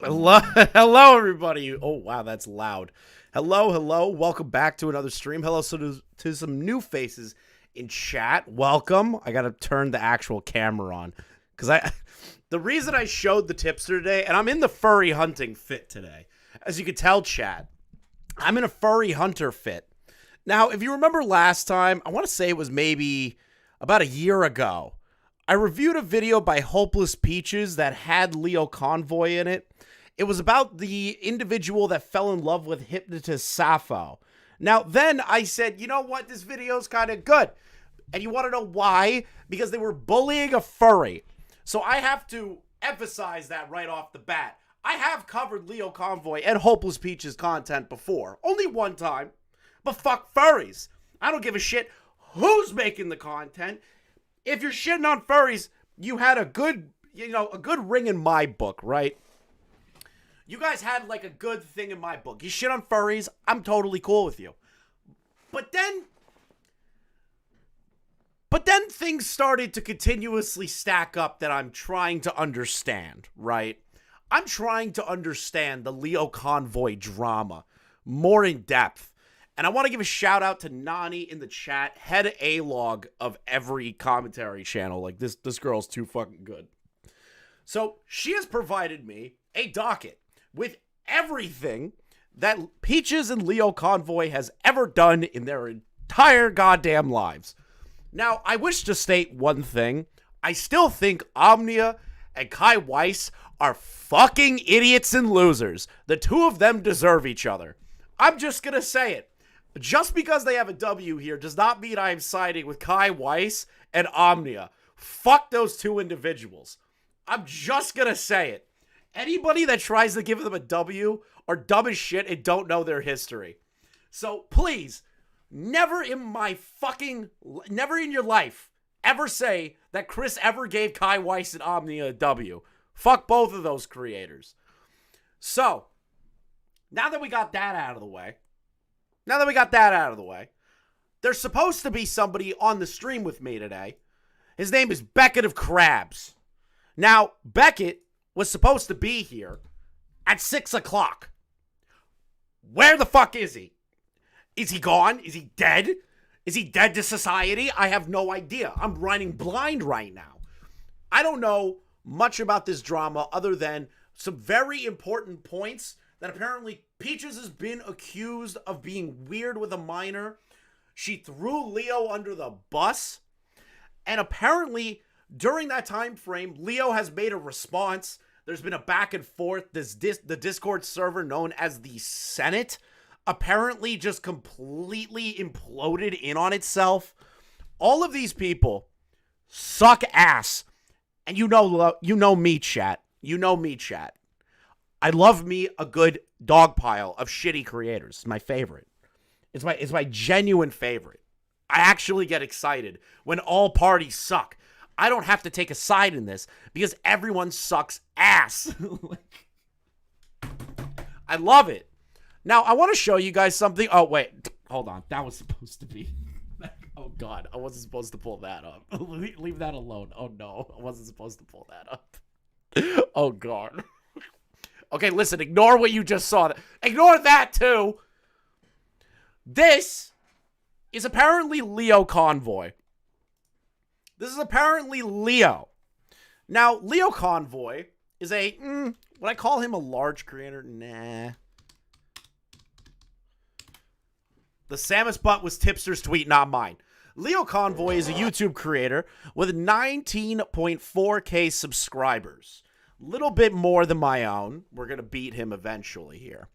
Hello, hello, everybody. Oh, wow, that's loud. Hello, hello. Welcome back to another stream. Hello to some new faces in chat. Welcome. I got to turn the actual camera on because the reason I showed the tipster today, and I'm in the furry hunting fit today. As you can tell, chat, I'm in a furry hunter fit. Now, if you remember last time, I want to say it was maybe about a year ago, I reviewed a video by Hopeless Peaches that had Lio Convoy in it. It was about the individual that fell in love with hypnotist Sappho. Now, then I said, you know what? This video's kind of good. And you want to know why? Because they were bullying a furry. So I have to emphasize that right off the bat. I have covered Lio Convoy and Hopeless Peaches content before. Only one time. But fuck furries. I don't give a shit who's making the content. If you're shitting on furries, you had a good, a good ring in my book, right? You guys had like a good thing in my book. You shit on furries, I'm totally cool with you. But then things started to continuously stack up that I'm trying to understand, right? I'm trying to understand the Lio Convoy drama more in depth. And I want to give a shout out to Nani in the chat, head A-log of every commentary channel. Like, this girl's too fucking good. So, she has provided me a docket with everything that Peaches and Lio Convoy has ever done in their entire goddamn lives. Now, I wish to state one thing. I still think Omnia and Kai Weiss are fucking idiots and losers. The two of them deserve each other. I'm just gonna say it. Just because they have a W here does not mean I am siding with Kai Weiss and Omnia. Fuck those two individuals. I'm just gonna say it. Anybody that tries to give them a W are dumb as shit and don't know their history. So please, never in your life ever say that Chris ever gave Kai Weiss and Omnia a W. Fuck both of those creators. So, now that we got that out of the way, there's supposed to be somebody on the stream with me today. His name is Beckett of Crabs. Now, Beckett was supposed to be here at 6 o'clock. Where the fuck is he? Is he gone? Is he dead? Is he dead to society? I have no idea. I'm running blind right now. I don't know much about this drama other than some very important points that apparently Peaches has been accused of being weird with a minor. She threw Lio under the bus. And apparently, during that time frame, Lio has made a response. There's been a back and forth. The Discord server known as the Senate apparently just completely imploded in on itself. All of these people suck ass. And you know me, chat. You know me, chat. I love me a good dog pile of shitty creators. It's my favorite. It's my genuine favorite. I actually get excited when all parties suck. I don't have to take a side in this because everyone sucks ass. I love it. Now, I want to show you guys something. Oh, wait. Hold on. That was supposed to be... Oh, God. I wasn't supposed to pull that up. Leave that alone. Oh, no. I wasn't supposed to pull that up. Oh, God. Okay, listen. Ignore what you just saw. Ignore that, too. This is apparently Lio Convoy. This is apparently Lio. Now, Lio Convoy is would I call him a large creator? Nah. The Samus butt was Tipster's tweet, not mine. Lio Convoy is a YouTube creator with 19.4K subscribers. Little bit more than my own. We're going to beat him eventually here.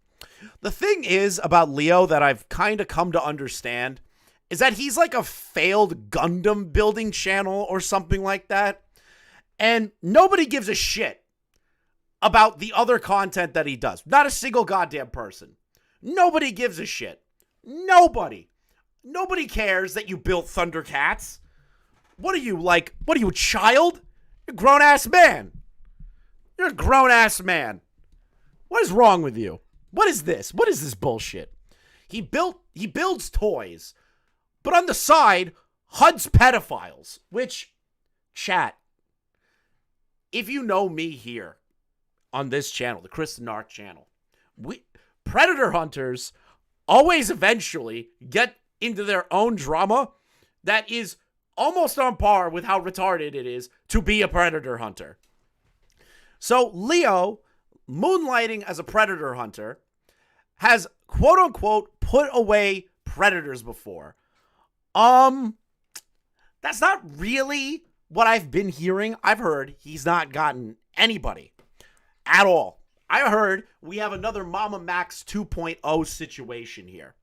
The thing is about Lio that I've kind of come to understand is that he's like a failed Gundam building channel or something like that. And nobody gives a shit about the other content that he does. Not a single goddamn person. Nobody gives a shit. Nobody. Nobody cares that you built Thundercats. What are you, like, a child? You're a grown-ass man. You're a grown-ass man. What is wrong with you? What is this? What is this bullshit? He builds toys, but on the side, HUD's pedophiles, which, chat, if you know me here, on this channel, the ChrisTheNarc channel. Predator hunters always eventually get into their own drama that is almost on par with how retarded it is to be a predator hunter. So Lio, moonlighting as a predator hunter, has quote-unquote put away predators before. That's not really what I've been hearing. I've heard he's not gotten anybody at all. I heard we have another Mama Max 2.0 situation here.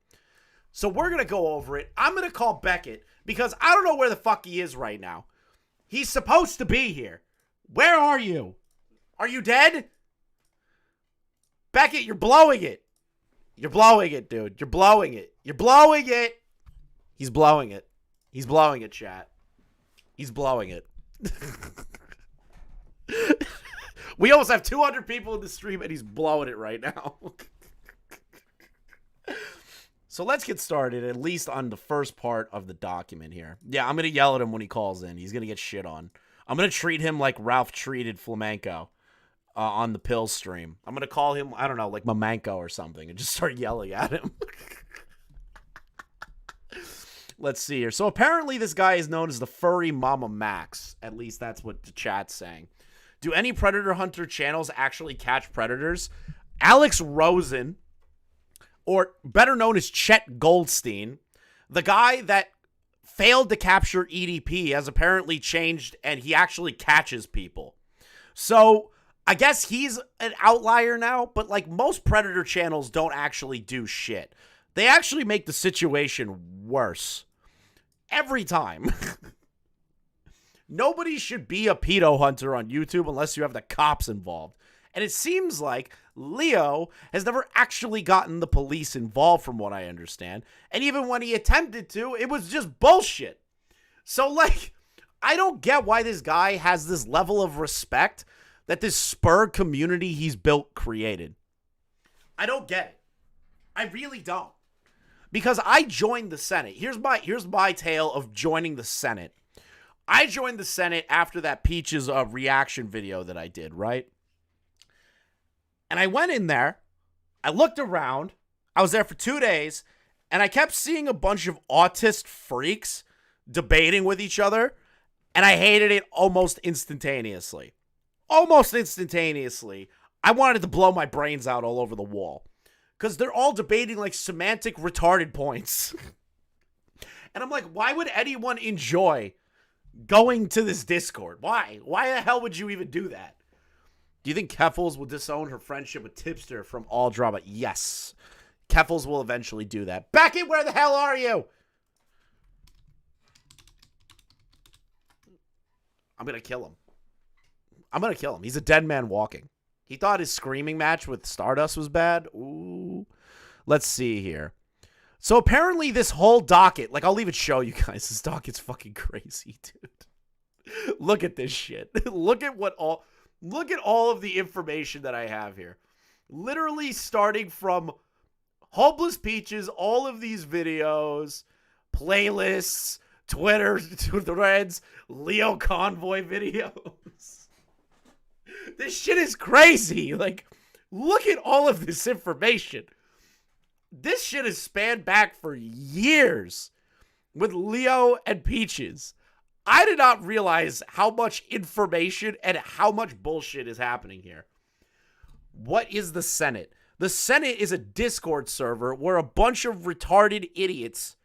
So we're going to go over it. I'm going to call Beckett because I don't know where the fuck he is right now. He's supposed to be here. Where are you? Are you dead? Beckett, you're blowing it. You're blowing it, dude. You're blowing it. You're blowing it. He's blowing it. He's blowing it, chat. He's blowing it. We almost have 200 people in the stream, and he's blowing it right now. So let's get started, at least on the first part of the document here. Yeah, I'm going to yell at him when he calls in. He's going to get shit on. I'm going to treat him like Ralph treated Flamenco on the Pill stream. I'm going to call him, I don't know, like Mamanko or something, and just start yelling at him. Let's see here. So apparently this guy is known as the Furry Mama Max. At least that's what the chat's saying. Do any Predator Hunter channels actually catch predators? Alex Rosen, or better known as Chet Goldstein, the guy that failed to capture EDP, has apparently changed and he actually catches people. So I guess he's an outlier now, but like most Predator channels don't actually do shit. They actually make the situation worse. Every time. Nobody should be a pedo hunter on YouTube unless you have the cops involved. And it seems like Lio has never actually gotten the police involved from what I understand. And even when he attempted to, it was just bullshit. So like, I don't get why this guy has this level of respect that this spur community he's built created. I don't get it. I really don't. Because I joined the Senate. Here's my tale of joining the Senate. I joined the Senate after that Peaches reaction video that I did, right? And I went in there. I looked around. I was there for 2 days. And I kept seeing a bunch of autist freaks debating with each other. And I hated it almost instantaneously. Almost instantaneously. I wanted to blow my brains out all over the wall. Because they're all debating like semantic retarded points. And I'm like, why would anyone enjoy going to this Discord? Why? Why the hell would you even do that? Do you think Keffels will disown her friendship with Tipster from all drama? Yes. Keffels will eventually do that. Beckett, where the hell are you? I'm going to kill him. I'm going to kill him. He's a dead man walking. He thought his screaming match with Stardust was bad. Ooh. Let's see here. So apparently this whole docket, like I'll even show you guys. This docket's fucking crazy, dude. Look at this shit. Look at all of the information that I have here. Literally starting from Hopeless Peaches, all of these videos, playlists, Twitter threads, Lio Convoy videos. This shit is crazy. Like, look at all of this information. This shit has spanned back for years with Lio and Peaches. I did not realize how much information and how much bullshit is happening here. What is the Senate? The Senate is a Discord server where a bunch of retarded idiots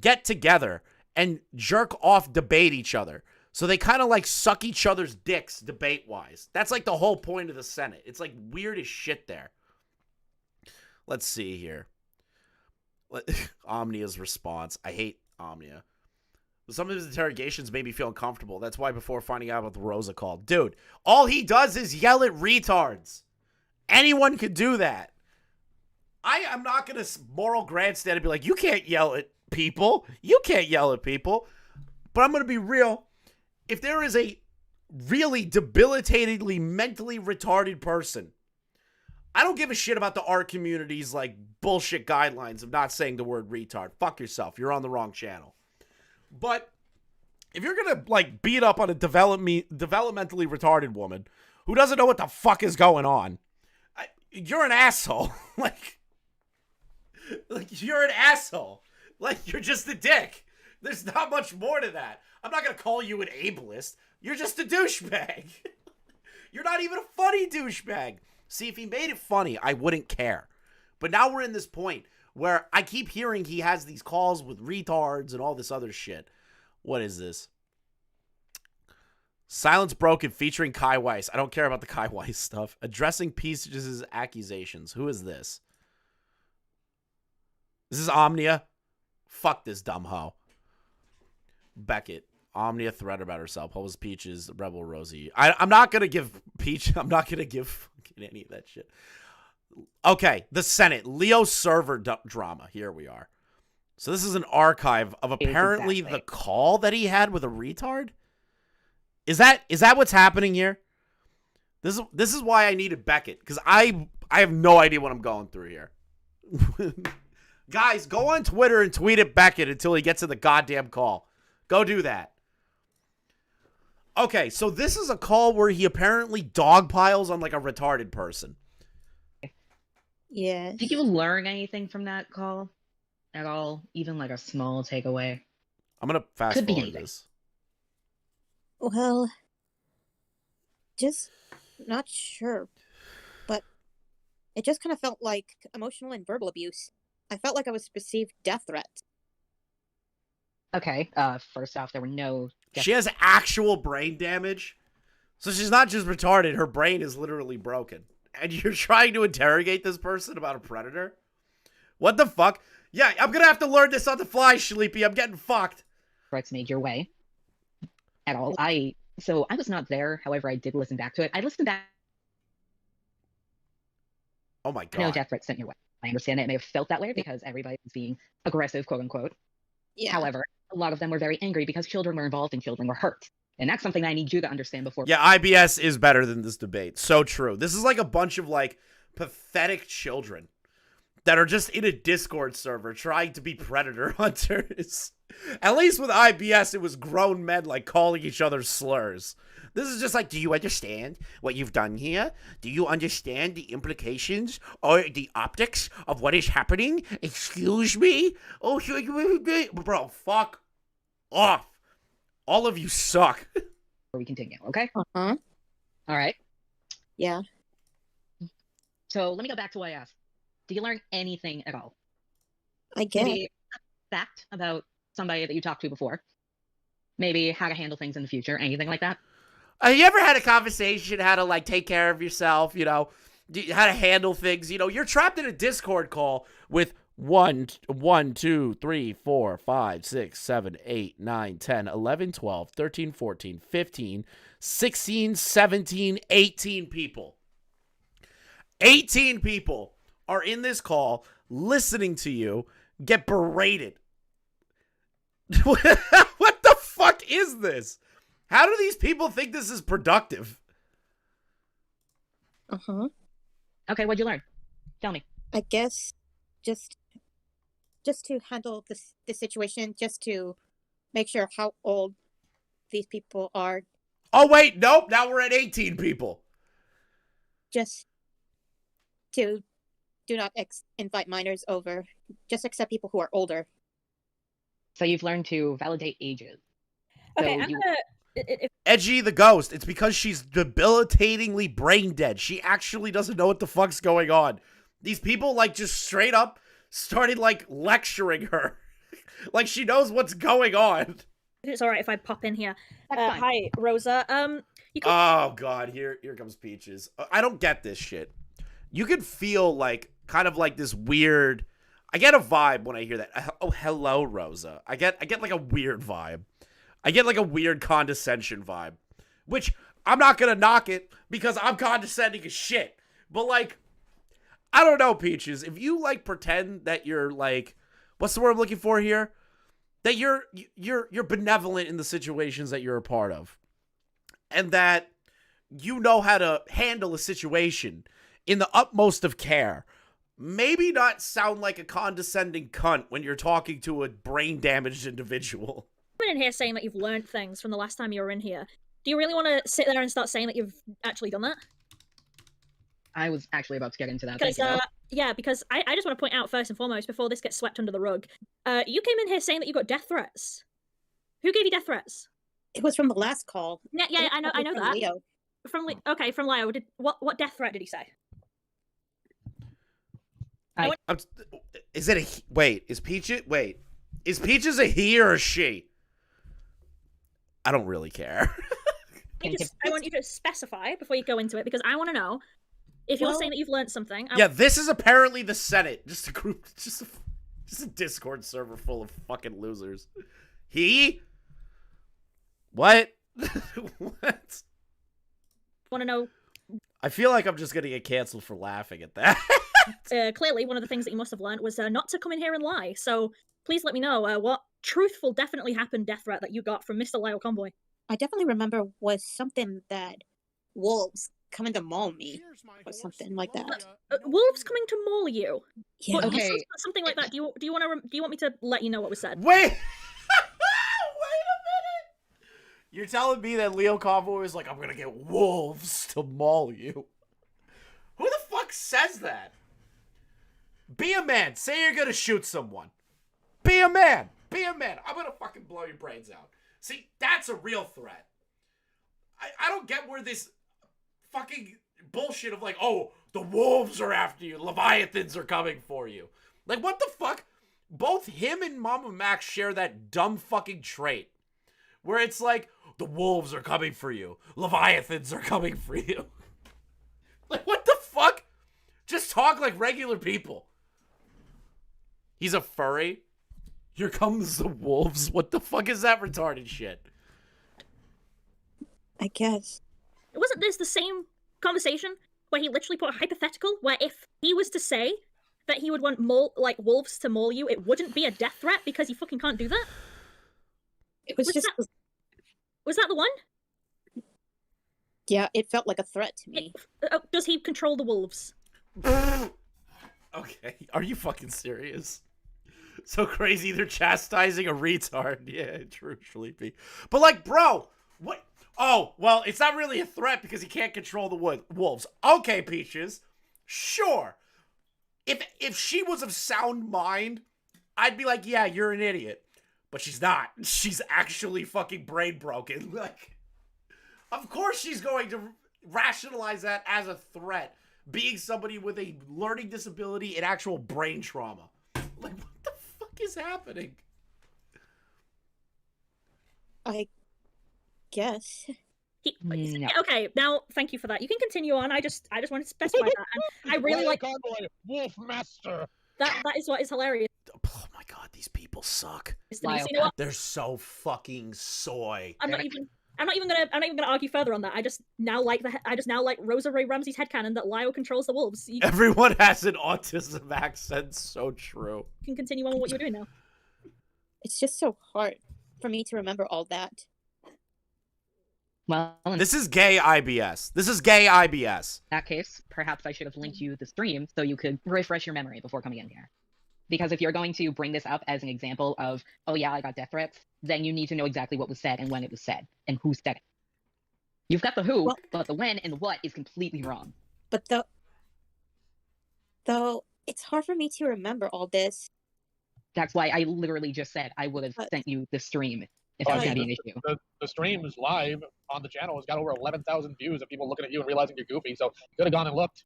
get together and jerk off debate each other. So they kind of like suck each other's dicks debate-wise. That's like the whole point of the Senate. It's like weird as shit there. Let's see here. Omnia's response. I hate Omnia. Some of his interrogations made me feel uncomfortable. That's why before finding out about the Rosa call. Dude, all he does is yell at retards. Anyone could do that. I am not going to moral grandstand and be like, you can't yell at people. You can't yell at people. But I'm going to be real. If there is a really debilitatingly mentally retarded person, I don't give a shit about the art community's like bullshit guidelines of not saying the word retard. Fuck yourself. You're on the wrong channel. But if you're going to like beat up on a developmentally retarded woman who doesn't know what the fuck is going on. You're an asshole. like, you're an asshole. Like, you're just a dick. There's not much more to that. I'm not going to call you an ableist. You're just a douchebag. You're not even a funny douchebag. See, if he made it funny, I wouldn't care. But now we're in this point where I keep hearing he has these calls with retards and all this other shit. What is this? Silence Broken featuring Kai Weiss. I don't care about the Kai Weiss stuff. Addressing Peaches' accusations. Who is this? This is Omnia. Fuck this dumb hoe. Beckett. Omnia threat about herself. Pose Peaches. Rebel Rosie. I'm not going to give Peach. I'm not going to give fucking any of that shit. Okay. The Senate. Lio server drama. Here we are. So this is an archive of apparently the call that he had with a retard. Is that what's happening here? This is why I needed Beckett, because I have no idea what I'm going through here. Guys, go on Twitter and tweet at Beckett until he gets to the goddamn call. Go do that. Okay, so this is a call where he apparently dogpiles on like a retarded person. Yeah. Did you learn anything from that call at all? Even like a small takeaway? I'm going to fast forward this. Well, just not sure, but it just kind of felt like emotional and verbal abuse. I felt like I was received death threats. Okay, first off, there were no... She has actual brain damage, so she's not just retarded, her brain is literally broken. And you're trying to interrogate this person about a predator? What the fuck? Yeah, I'm gonna have to learn this on the fly, Sleepy. I'm getting fucked. Threats made your way. At all. So I was not there, however, I did listen back to it. I listened back. Oh my god. No death threats sent your way. I understand that it may have felt that way because everybody was being aggressive, quote unquote. Yeah. However, a lot of them were very angry because children were involved and children were hurt. And that's something that I need you to understand before. Yeah, IBS is better than this debate. So true. This is like a bunch of like pathetic children that are just in a Discord server trying to be predator hunters. At least with IBS, it was grown men like calling each other slurs. This is just like, do you understand what you've done here? Do you understand the implications or the optics of what is happening? Excuse me? Oh, bro, fuck off. All of you suck. We continue, okay? Uh-huh. All right. Yeah. So let me go back to what I asked. Did you learn anything at all? I get Maybe a fact about somebody that you talked to before? Maybe how to handle things in the future? Anything like that? You ever had a conversation how to like take care of yourself, you know, how to handle things? You know, you're trapped in a Discord call with 1, 2, 3, 4, 5, 6, 7, 8, 9, 10, 11, 12, 13, 14, 15, 16, 17, 18 people. 18 people are in this call listening to you get berated. What the fuck is this? How do these people think this is productive? Uh-huh. Okay, what'd you learn? Tell me. I guess just to handle the situation, just to make sure how old these people are. Oh, wait, nope. Now we're at 18 people. Just to do not invite minors over. Just accept people who are older. So you've learned to validate ages. Okay, So I'm gonna... Edgy the ghost. It's because she's debilitatingly brain dead. She actually doesn't know what the fuck's going on. These people, like, just straight up started, like, lecturing her. Like, she knows what's going on. It's alright if I pop in here. That's fine. Hi, Rosa. You can... Oh, God. Here comes Peaches. I don't get this shit. You can feel, like, kind of like this weird... I get a vibe when I hear that. Oh, hello, Rosa. I get like a weird vibe. I get like a weird condescension vibe. Which, I'm not gonna knock it, because I'm condescending as shit. But, like, I don't know, Peaches. If you, like, pretend that you're, like... What's the word I'm looking for here? That you're benevolent in the situations that you're a part of. And that you know how to handle a situation in the utmost of care. Maybe not sound like a condescending cunt when you're talking to a brain-damaged individual. in here saying that you've learned things from the last time you were in here. Do you really want to sit there and start saying that you've actually done that? I was actually about to get into that. Because, Thank you, though. yeah, because I just want to point out first and foremost, before this gets swept under the rug, you came in here saying that you got death threats. Who gave you death threats? It was from the last call. Yeah, It was I know probably from that. Leo. Okay, from Lio. What death threat did he say? Is it a wait? Is Peaches a he or a she? I don't really care. I want you to specify before you go into it, because I want to know if you're saying that you've learned something. Yeah, this is apparently the Senate. Just a group, just a Discord server full of fucking losers. He? What? What? Want to know? I feel like I'm just gonna get canceled for laughing at that. Clearly, one of the things that you must have learned was not to come in here and lie. So please let me know what truthful, definitely happened death threat that you got from Mr. Lio Convoy. I definitely remember was something that wolves coming to maul me or something like that. Wolves coming to maul you. Yeah. But Okay. something like that. Do you want me to let you know what was said? Wait! Wait a minute! You're telling me that Lio Convoy was like, I'm gonna get wolves to maul you? Who the fuck says that? Be a man. Say you're gonna shoot someone. Be a man. Be a man. I'm gonna fucking blow your brains out. See, that's a real threat. I don't get where this fucking bullshit of like, oh, the wolves are after you. Leviathans are coming for you. Like, what the fuck? Both him and Mama Max share that dumb fucking trait. Where it's like, the wolves are coming for you. Leviathans are coming for you. Like, what the fuck? Just talk like regular people. He's a furry. Here comes the wolves. What the fuck is that retarded shit? I guess. Wasn't this the same conversation where he literally put a hypothetical where if he was to say that he would want wolves to maul you, it wouldn't be a death threat because he fucking can't do that? It was just. Was that the one? Yeah, it felt like a threat to me. Does he control the wolves? Okay, are you fucking serious? So crazy, they're chastising a retard. Yeah, true, Sleepy. But like, bro, what? Oh, well, it's not really a threat because he can't control the wolves. Okay, Peaches, sure. If she was of sound mind, I'd be like, yeah, you're an idiot. But she's not. She's actually fucking brain broken. Like, of course she's going to rationalize that as a threat. Being somebody with a learning disability and actual brain trauma. Like, what the fuck is happening? I guess. No. Okay, now thank you for that. You can continue on. I just wanted to specify that. And I really like Convoy, Wolf Master. that. That is what is hilarious. Oh my god, these people suck. Denise. You know what? They're so fucking soy. I'm not even gonna argue further on that. I just now like Rosa Ray Ramsey's headcanon that Lio controls the wolves. You Everyone has an autism accent. So true. can continue on with what you're doing now. It's just so hard for me to remember all that. Well, in This is gay IBS. This is gay IBS. that case, perhaps I should have linked you the stream so you could refresh your memory before coming in here. Because if you're going to bring this up as an example of, oh yeah, I got death threats, then you need to know exactly what was said and when it was said and who said it. You've got the who, but the when and the what is completely wrong. But though it's hard for me to remember all this. That's why I literally just said I would have sent you the stream if that was going to be an issue. The stream is live on the channel. It's got over 11,000 views of people looking at you and realizing you're goofy. So you could have gone and looked.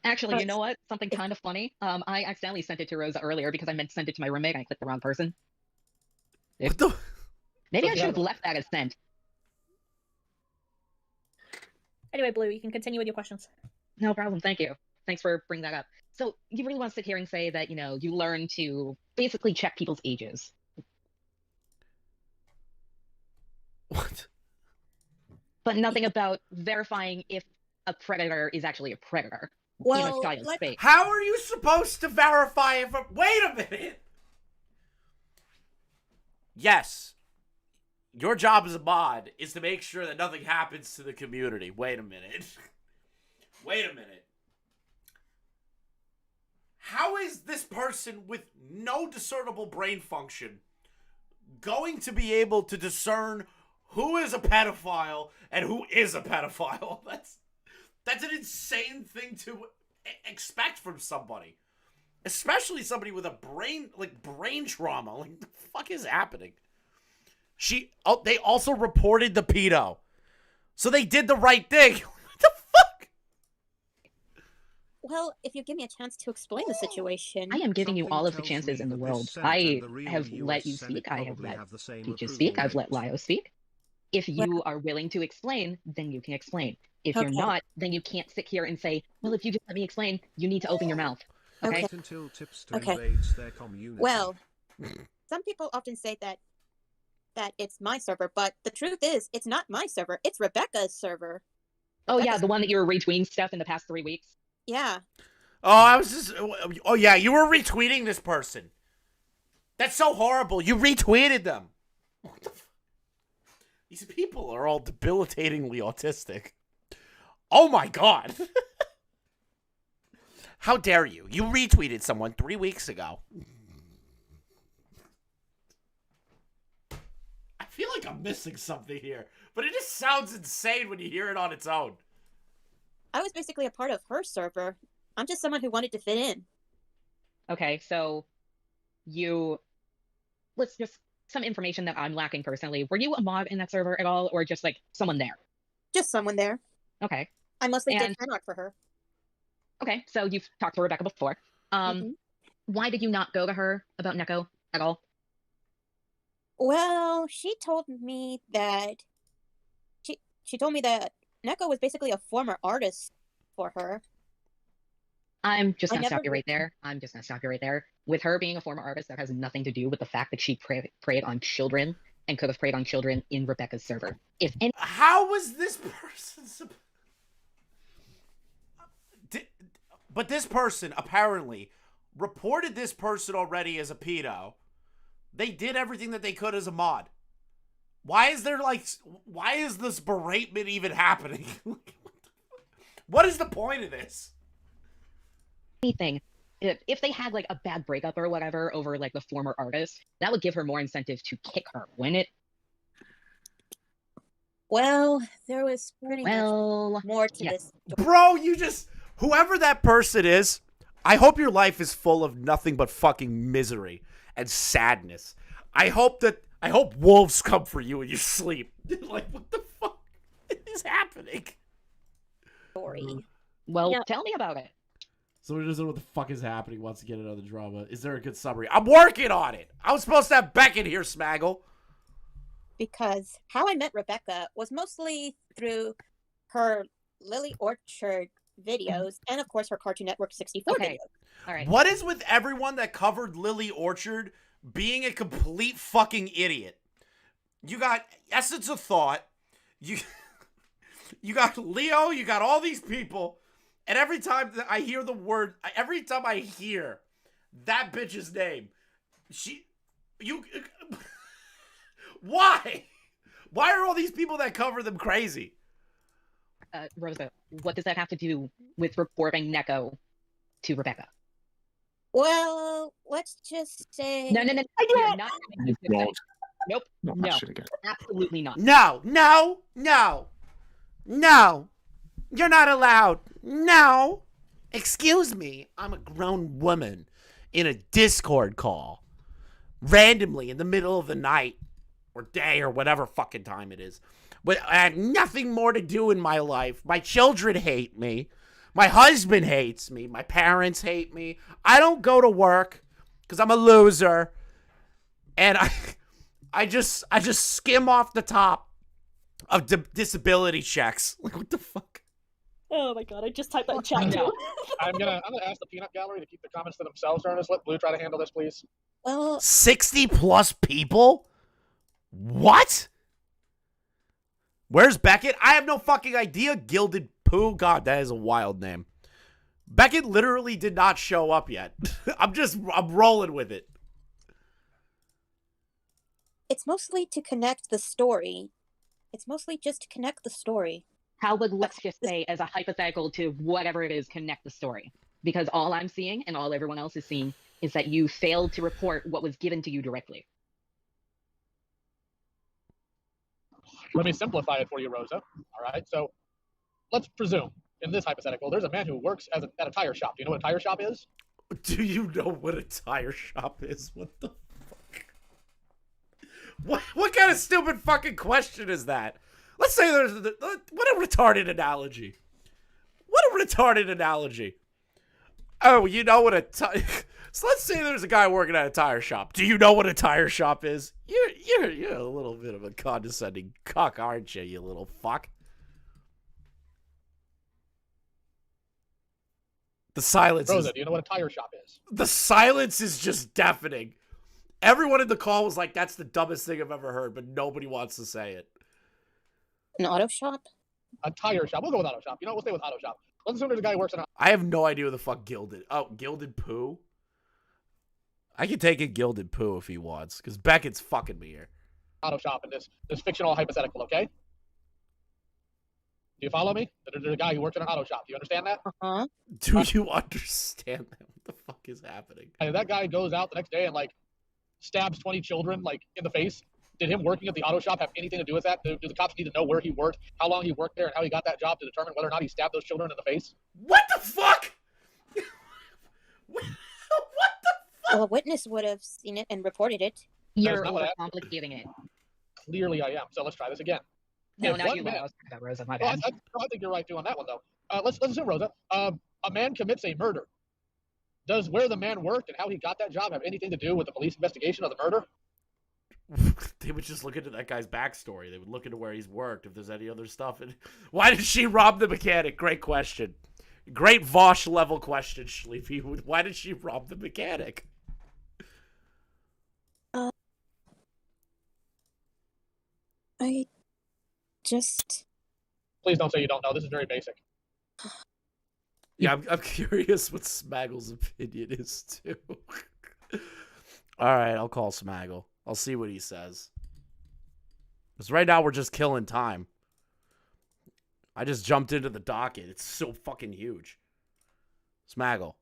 Actually, you know what? Something kind of funny. I accidentally sent it to Rosa earlier because I meant to send it to my roommate and I clicked the wrong person. What the? Maybe I should have left that as sent. Anyway, Blue, you can continue with your questions. No problem. Thank you. Thanks for bringing that up. So you really want to sit here and say that, you know, you learn to basically check people's ages. What? But nothing about verifying if a predator is actually a predator. Well, child's fate. How are you supposed to verify if a... Wait a minute! Yes. Your job as a mod is to make sure that nothing happens to the community. Wait a minute. Wait a minute. How is this person with no discernible brain function going to be able to discern who is a pedophile and who is a pedophile. That's an insane thing to expect from somebody. Especially somebody with a brain trauma. Like, the fuck is happening? They also reported the pedo. So they did the right thing. What the fuck? Well, if you give me a chance to explain the situation. I am giving you all of the chances in the world. I have let you speak. I have let Peaches speak. I've let Lio speak. If you are willing to explain, then you can explain. If you're not, then you can't sit here and say, well, if you just let me explain, you need to open your mouth. Okay? Okay. Well, some people often say that it's my server, but the truth is, it's not my server. It's Rebecca's server. Oh, yeah, the one that you were retweeting stuff in the past 3 weeks? Yeah. Oh, yeah, you were retweeting this person. That's so horrible. You retweeted them. What the fuck? These people are all debilitatingly autistic. Oh, my God. How dare you? You retweeted someone 3 weeks ago. I feel like I'm missing something here, but it just sounds insane when you hear it on its own. I was basically a part of her server. I'm just someone who wanted to fit in. Okay, so let's just, some information that I'm lacking personally. Were you a mod in that server at all, or just like someone there? Just someone there. Okay. I mostly did fan art for her. Okay, so you've talked to Rebecca before. Why did you not go to her about Neko at all? Well, she told me that she told me that Neko was basically a former artist for her. I'm just gonna stop you right there. I'm just gonna stop you right there. With her being a former artist, that has nothing to do with the fact that she preyed on children and could have preyed on children in Rebecca's server. How was this person But this person apparently reported this person already as a pedo. They did everything that they could as a mod. Why is this beratement even happening? What is the point of this? Anything. If they had like a bad breakup or whatever over like the former artist, that would give her more incentive to kick her, wouldn't it? Well, there was pretty much more to this. Bro, whoever that person is, I hope your life is full of nothing but fucking misery and sadness. I hope wolves come for you in your sleep. Like, what the fuck is happening? Story. Well, tell me about it. Somebody doesn't know what the fuck is happening, wants to get another drama. Is there a good summary? I'm working on it. I was supposed to have Beck in here, Smaggle. Because how I met Rebecca was mostly through her Lily Orchard videos and, of course, her Cartoon Network 64 videos. All right. What is with everyone that covered Lily Orchard being a complete fucking idiot? You got Essence of Thought. You got Leo. You got all these people. And every time that I hear every time I hear that bitch's name, why? Why are all these people that cover them crazy? Rosa, what does that have to do with reporting Neko to Rebecca? Well, let's just say... No. You're not Nope. No. Absolutely not. No. You're not allowed. No. Excuse me. I'm a grown woman in a Discord call. Randomly in the middle of the night or day or whatever fucking time it is. But I had nothing more to do in my life. My children hate me. My husband hates me. My parents hate me. I don't go to work because I'm a loser. And I just skim off the top of disability checks. Like, what the fuck? Oh my god, I just typed that in chat too. I'm gonna ask the peanut gallery to keep the comments to themselves, Ernest. Let Blue try to handle this, please. Well, 60 plus people? What? Where's Beckett? I have no fucking idea. Gilded Pooh? God, that is a wild name. Beckett literally did not show up yet. I'm rolling with it. It's mostly to connect the story. It's mostly just to connect the story. How would, let's just say, as a hypothetical to whatever it is, connect the story? Because all I'm seeing and all everyone else is seeing is that you failed to report what was given to you directly. Let me simplify it for you, Rosa. All right. So let's presume in this hypothetical, there's a man who works at a tire shop. Do you know what a tire shop is? Do you know what a tire shop is? What the fuck? What kind of stupid fucking question is that? Let's say there's what a retarded analogy. What a retarded analogy. Oh, you know what a tire... So let's say there's a guy working at a tire shop. Do you know what a tire shop is? You're a little bit of a condescending cuck, aren't you little fuck? The silence Rosa, is... do you know what a tire shop is? The silence is just deafening. Everyone in the call was like, that's the dumbest thing I've ever heard, but nobody wants to say it. An auto shop? A tire shop. We'll go with auto shop. You know, we'll stay with auto shop. Let's assume there's a guy who works in an I have no idea who the fuck Gilded... Oh, Gilded Pooh? I can take a Gilded Pooh if he wants, because Beckett's fucking me here. auto shop in this fictional hypothetical, okay? Do you follow me? There's a guy who works in an auto shop. Do you understand that? Uh-huh. Do you understand that? What the fuck is happening? And that guy goes out the next day and, like, stabs 20 children, like, in the face. Did him working at the auto shop have anything to do with that? Do the cops need to know where he worked, how long he worked there, and how he got that job to determine whether or not he stabbed those children in the face? What the fuck? What the fuck? Well, a witness would have seen it and reported it. You're not what overcomplicating it. Clearly I am. So let's try this again. No, If not one you. man- I was talking about Rosa. My Well, bad. I think you're right too on that one, though. Let's assume, Rosa, a man commits a murder. Does where the man worked and how he got that job have anything to do with the police investigation of the murder? They would just look into that guy's backstory. They would look into where he's worked, if there's any other stuff. And why did she rob the mechanic? Great question. Great Vosh level question, Sleepy. Why did she rob the mechanic? I just... Please don't say you don't know. This is very basic. Yeah, I'm curious what Smaggle's opinion is, too. All right, I'll call Smaggle. I'll see what he says. Because right now we're just killing time. I just jumped into the docket. It's so fucking huge. Smaggle.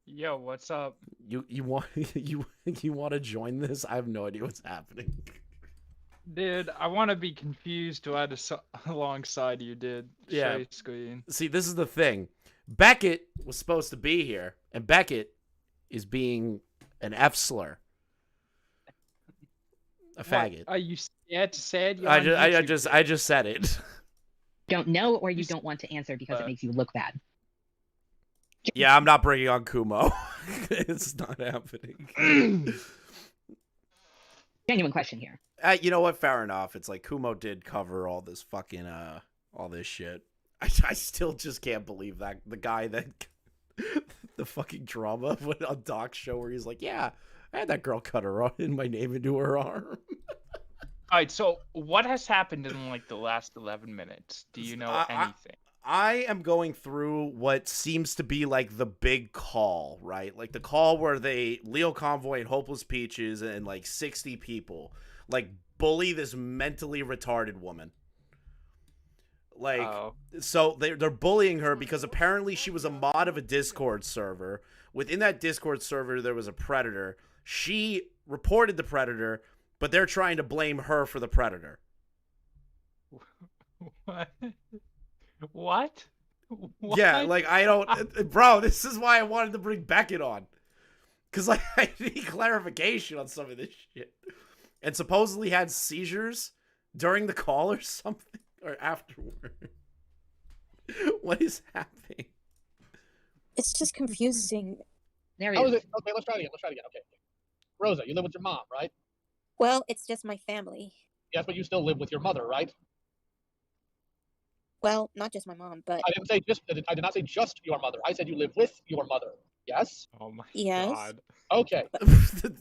Yo, what's up? You want you want to join this? I have no idea what's happening. Dude, I want to be confused alongside you, dude. Yeah. Share screen. See, this is the thing. Beckett was supposed to be here, and Beckett is being an F slur. A faggot. What, are you scared to say it? You're I on just YouTube. said it. Don't know or you don't want to answer because it makes you look bad. Yeah, I'm not bringing on Kumo. It's not happening. Genuine question here. You know what? Fair enough. It's like Kumo did cover all this fucking all this shit. I still just can't believe that the guy that the fucking drama on Doc's show where he's like, yeah, I had that girl cut her in my name into her arm. All right, so what has happened in like the last 11 minutes? Do you know anything? I am going through what seems to be like the big call, right? Like the call where Lio Convoy and Hopeless Peaches and like 60 people like bully this mentally retarded woman. Like, so they're bullying her because apparently she was a mod of a Discord server. Within that Discord server, there was a predator. She reported the predator, but they're trying to blame her for the predator. What? What? Yeah, like, I don't... Bro, this is why I wanted to bring Beckett on. Because, like, I need clarification on some of this shit. And supposedly had seizures during the call or something. Or afterward. What is happening? It's just confusing. There he How is. is it? Okay, let's try it again. Okay. Rosa, you live with your mom, right? Well, it's just my family. Yes, but you still live with your mother, right? Well, not just my mom, but... I did not say just your mother. I said you live with your mother. Yes? Oh my Yes. god. Okay.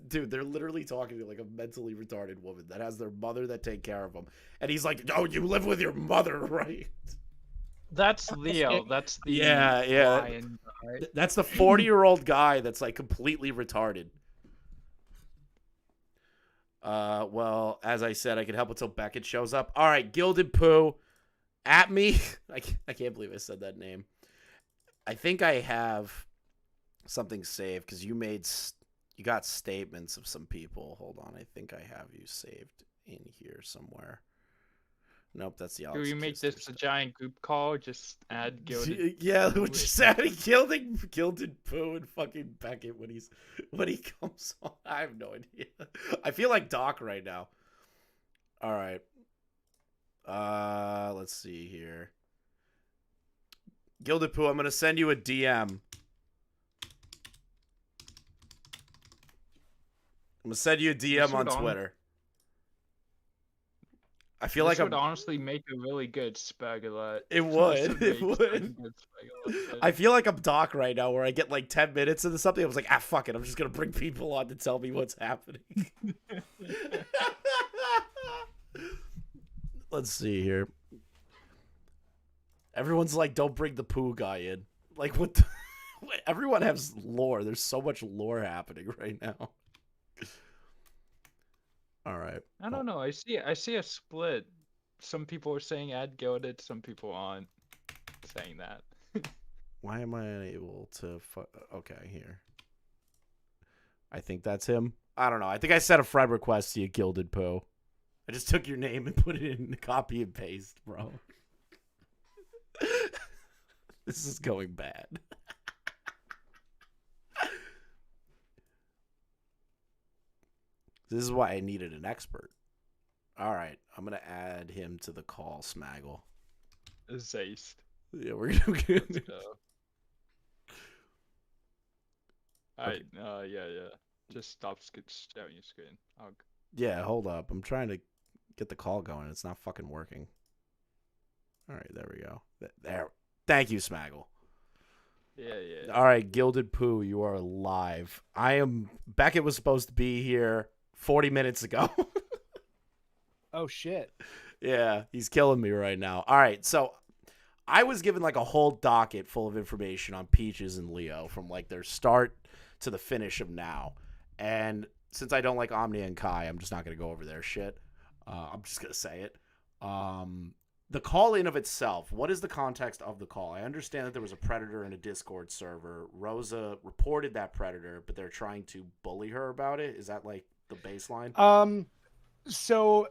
Dude, they're literally talking to like a mentally retarded woman that has their mother that take care of them. And he's like, oh, you live with your mother, right? That's Leo. That's the Yeah. lion guy. That's the 40-year-old guy that's like completely retarded. Well, as I said, I can help until Beckett shows up. All right, Gilded Pooh, at me. I can't believe I said that name. I think I have something saved because you got statements of some people. Hold on, I think I have you saved in here somewhere. Nope, that's the Do Alex we make Kister this a stuff. giant group call? Just add Gilded. Yeah, Pooh we're and- just adding Gilded Pooh and fucking Beckett when he comes on. I have no idea. I feel like Doc right now. All right. Let's see here. Gilded Pooh, I'm gonna send you a DM. I'm gonna send you a DM on Twitter. I feel like This would honestly make a really good Spagalot. It would. It would. I feel like I'm Doc right now, where I get like 10 minutes into something. I was like, fuck it. I'm just gonna bring people on to tell me what's happening. Let's see here. Everyone's like, don't bring the Pooh guy in. Like, what? Everyone has lore. There's so much lore happening right now. All right. I don't know. I see a split. Some people are saying add Gilded. Some people aren't saying that. Why am I unable to? Okay, here. I think that's him. I don't know. I think I sent a friend request to you, Gilded Pooh. I just took your name and put it in the copy and paste, bro. This is going bad. This is why I needed an expert. All right, I'm gonna add him to the call, Smaggle. Zeist. Yeah, we're gonna. Let's go. Alright, yeah. Just stop sharing your screen. Yeah, hold up. I'm trying to get the call going. It's not fucking working. All right, there we go. There. Thank you, Smaggle. Yeah. All right, Gilded Pooh, you are live. Beckett was supposed to be here 40 minutes ago. Oh, shit. Yeah, he's killing me right now. All right, so I was given like a whole docket full of information on Peaches and Lio from like their start to the finish of now. And since I don't like Omni and Kai, I'm just not going to go over their shit. I'm just going to say it. The call in of itself, what is the context of the call? I understand that there was a predator in a Discord server. Rosa reported that predator, but they're trying to bully her about it. Is that like the baseline? So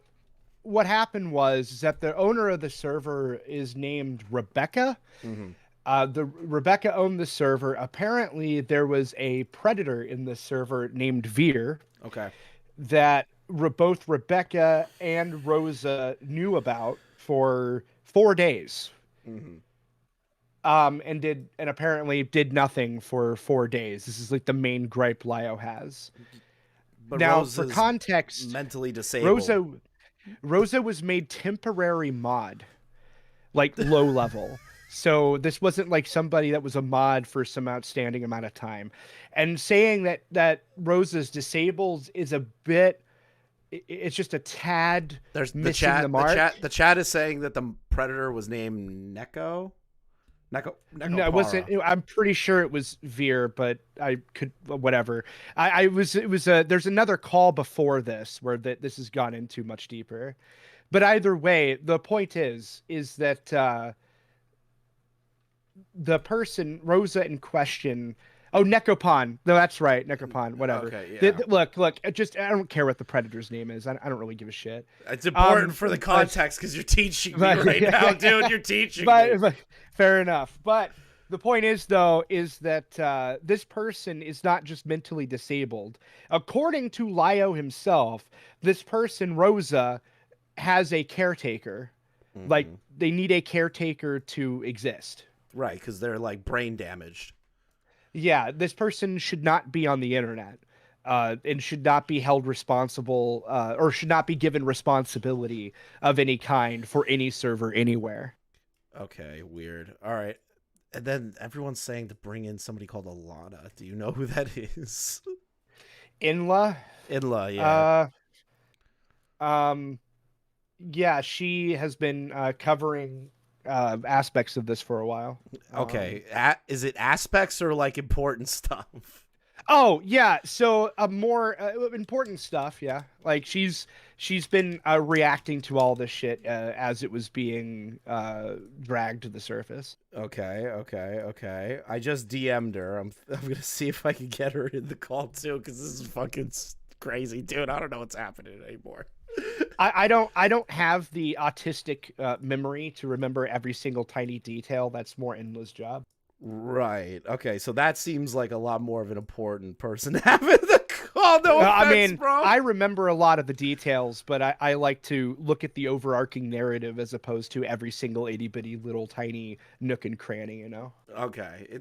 what happened was that the owner of the server is named Rebecca. Mm-hmm. The Rebecca owned the server. Apparently, there was a predator in the server named Veer. Okay. That both Rebecca and Rosa knew about for 4 days. Mm-hmm. And apparently did nothing for 4 days. This is like the main gripe Lio has. But now, Rosa's for context, mentally disabled. Rosa was made temporary mod, like low level. So this wasn't like somebody that was a mod for some outstanding amount of time. And saying that Rosa's disabled is a bit, it's just a tad missing the mark. The chat is saying that the predator was named Neko. No, it wasn't. I'm pretty sure it was Veer, but I could whatever. There's another call before this where this has gone into much deeper. But either way, the point is that the person Rosa in question. Oh, Nekopon. No, that's right, Nekopon. Whatever. Okay, yeah. Look. I don't care what the predator's name is. I don't really give a shit. It's important for the context because you're teaching me right now, dude. You're teaching me. But fair enough. But the point is, though, is that this person is not just mentally disabled. According to Lio himself, this person, Rosa, has a caretaker. Mm-hmm. Like, they need a caretaker to exist. Right, because they're, like, brain damaged. Yeah, this person should not be on the internet. And should not be held responsible, or should not be given responsibility of any kind for any server anywhere. Okay, weird. All right. And then everyone's saying to bring in somebody called Alana. Do you know who that is? Inla? Inla, yeah. Yeah, she has been covering aspects of this for a while. Okay. Is it aspects or like important stuff? Oh, yeah. So more important stuff, yeah. Like she's been reacting to all this shit as it was being dragged to the surface. Okay. I just DM'd her. I'm going to see if I can get her in the call too, because this is fucking crazy, dude. I don't know what's happening anymore. I don't have the autistic memory to remember every single tiny detail. That's more Inla's job. Right. Okay. So that seems like a lot more of an important person having the call. No offense, I mean, bro. I remember a lot of the details, but I like to look at the overarching narrative as opposed to every single itty bitty little tiny nook and cranny, you know? Okay.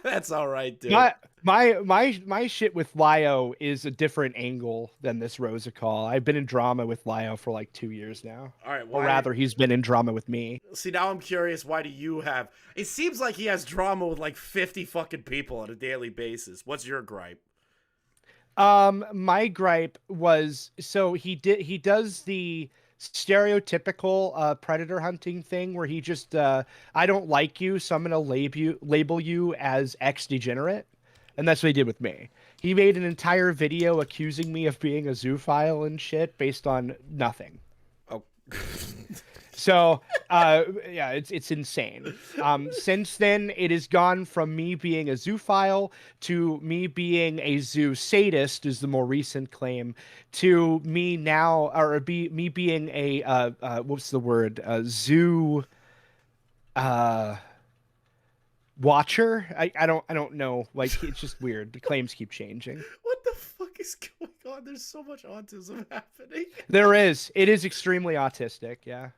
That's all right, dude. My shit with Lio is a different angle than this Rosa call. I've been in drama with Lio for like 2 years now. All right. Or rather, he's been in drama with me. See, now I'm curious. Why do you have? It seems like he has drama with like 50 fucking people on a daily basis. What's your gripe? My gripe was he does the stereotypical predator hunting thing where he just I don't like you, so I'm gonna label you as X degenerate, and that's what he did with me. He made an entire video accusing me of being a zoophile and shit based on nothing. Oh. So, yeah, it's insane. Since then, it has gone from me being a zoophile to me being a zoo sadist, is the more recent claim, to me now, me being a what's the word? Zoo watcher. I don't know. Like, it's just weird. The claims keep changing. What the fuck is going on? There's so much autism happening. There is. It is extremely autistic. Yeah.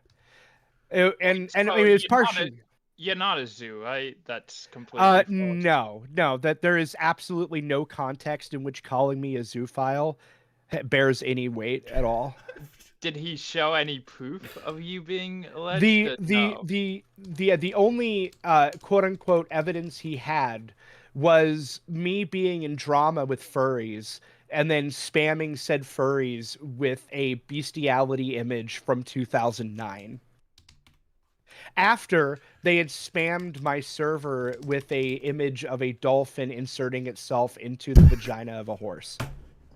And I mean, it's partially. You're not a zoo, right? That's completely false. No. That there is absolutely no context in which calling me a zoophile bears any weight at all. Did he show any proof of you being alleged? The only quote unquote evidence he had was me being in drama with furries and then spamming said furries with a bestiality image from 2009. After they had spammed my server with a image of a dolphin inserting itself into the vagina of a horse.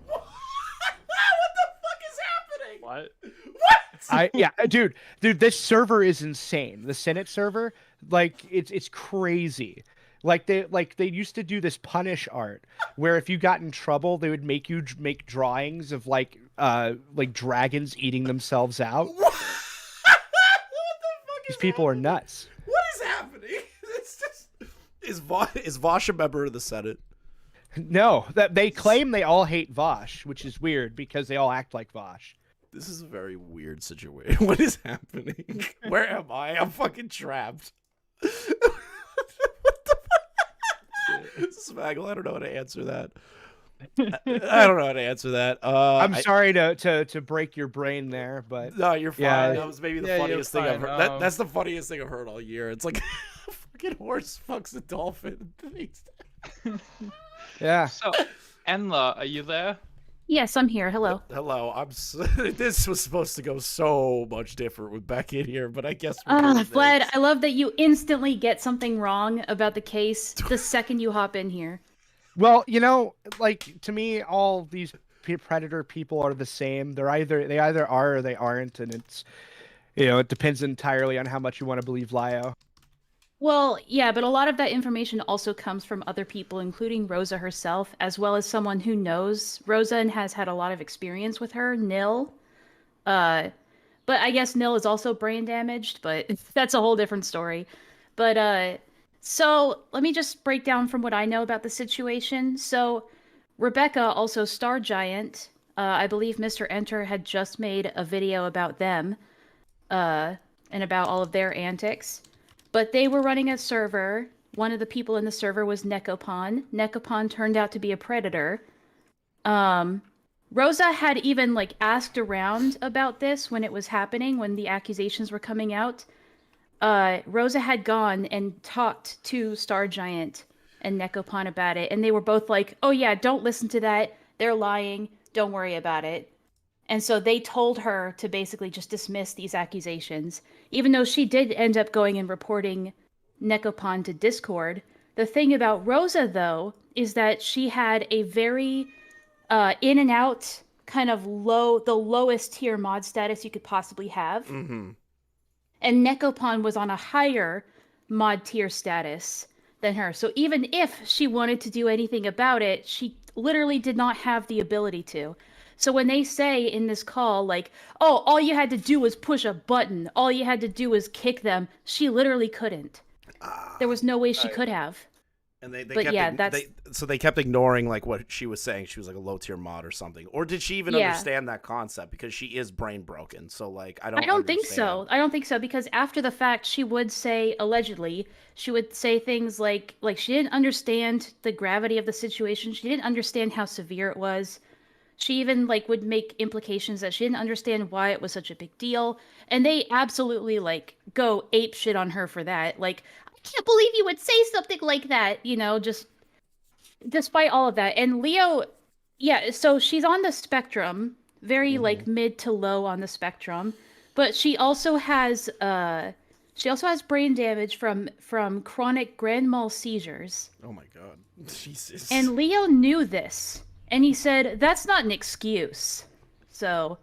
What the fuck is happening? What? Dude, this server is insane. The Senate server, like it's crazy. Like they used to do this punish art where if you got in trouble, they would make you make drawings of like dragons eating themselves out. These people are nuts. What is happening? It's just is Vosh a member of the Senate? No, that they claim they all hate Vosh, which is weird because they all act like Vosh. This is a very weird situation. What is happening? Where am I? I'm fucking trapped. What the fuck? Smaggle, I don't know how to answer that. I don't know how to answer that. I'm sorry to break your brain there, but no, you're fine. Yeah, that was maybe the funniest thing I've heard. fine. That's the funniest thing I've heard all year. It's like a fucking horse fucks a dolphin. yeah. So, Enla, are you there? Yes, I'm here. Hello. Hello. This was supposed to go so much different with Becky in here, but I guess. Vlad, I love that you instantly get something wrong about the case the second you hop in here. Well, you know, like to me, all these predator people are the same. They either are or they aren't, and it's, you know, it depends entirely on how much you want to believe Lio. Well, yeah, but a lot of that information also comes from other people, including Rosa herself, as well as someone who knows Rosa and has had a lot of experience with her, Nil. But I guess Nil is also brain damaged, but that's a whole different story. But so let me just break down from what I know about the situation. So Rebecca, also Star Giant, I believe Mr. Enter had just made a video about them and about all of their antics. But they were running a server. One of the people in the server was Nekopon. Nekopon turned out to be a predator. Rosa had even asked around about this when it was happening, when the accusations were coming out. Rosa had gone and talked to Star Giant and Nekopon about it, and they were both like, oh yeah, don't listen to that. They're lying. Don't worry about it. And so they told her to basically just dismiss these accusations, even though she did end up going and reporting Nekopon to Discord. The thing about Rosa, though, is that she had a very in and out kind of the lowest tier mod status you could possibly have. Mm-hmm. And Nekopon was on a higher mod tier status than her. So even if she wanted to do anything about it, she literally did not have the ability to. So when they say in this call, like, oh, all you had to do was push a button, all you had to do was kick them, she literally couldn't. There was no way she could have. And they But kept yeah, that's so they kept ignoring like what she was saying. She was like a low tier mod or something, or did she even Yeah. understand that concept? Because she is brain broken. So like I I don't think so. I don't think so because after the fact, she would say allegedly, she would say things like she didn't understand the gravity of the situation. She didn't understand how severe it was. She even like would make implications that she didn't understand why it was such a big deal, and they absolutely like go ape shit on her for that. Like, I can't believe you would say something like that, you know, just despite all of that. And Lio, yeah, so she's on the spectrum, very like mid to low on the spectrum, but she also has brain damage from chronic grand mal seizures. Oh my god, Jesus! And Leo knew this, and he said that's not an excuse. So,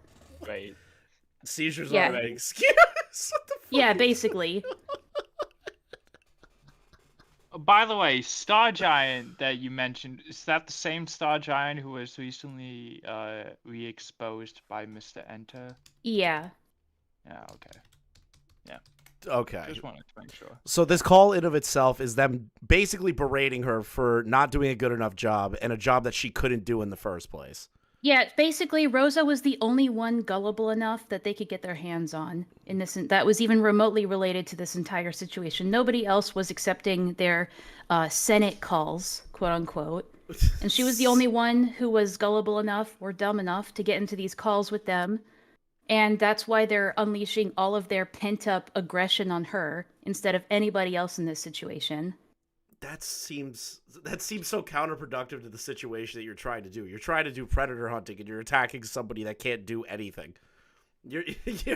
Right. Seizures Yeah. aren't an excuse. What the fuck? yeah, basically. By the way, Star Giant that you mentioned, is that the same Star Giant who was recently re-exposed by Mr. Enter? Yeah. Yeah, okay. Okay. Just wanted to make sure. So this call in of itself is them basically berating her for not doing a good enough job and a job that she couldn't do in the first place. Yeah, basically, Rosa was the only one gullible enough that they could get their hands on in this. That was even remotely related to this entire situation. Nobody else was accepting their Senate calls, quote unquote, and she was the only one who was gullible enough or dumb enough to get into these calls with them. And that's why they're unleashing all of their pent-up aggression on her instead of anybody else in this situation. That seems so counterproductive to the situation that you're trying to do. You're trying to do predator hunting and you're attacking somebody that can't do anything.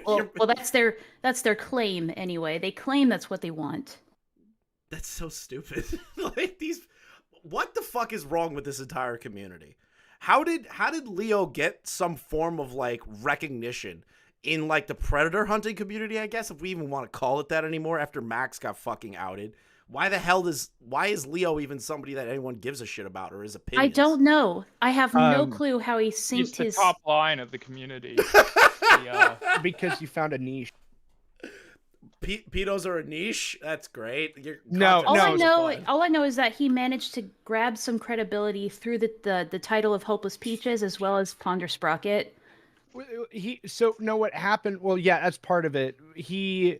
Well, that's their claim anyway. They claim that's what they want. That's so stupid. Like what the fuck is wrong with this entire community? How did Leo get some form of like recognition in like the predator hunting community, I guess, if we even want to call it that anymore after Max got fucking outed? Why is Leo even somebody that anyone gives a shit about or his opinions? I don't know. I have no clue how he synced He's the his top line of the community. Yeah. Because you found a niche. Pedos are a niche. That's great. All I know is that he managed to grab some credibility through the title of Hopeless Peaches as well as Ponder Sprocket. What happened? Well, yeah, that's part of it. He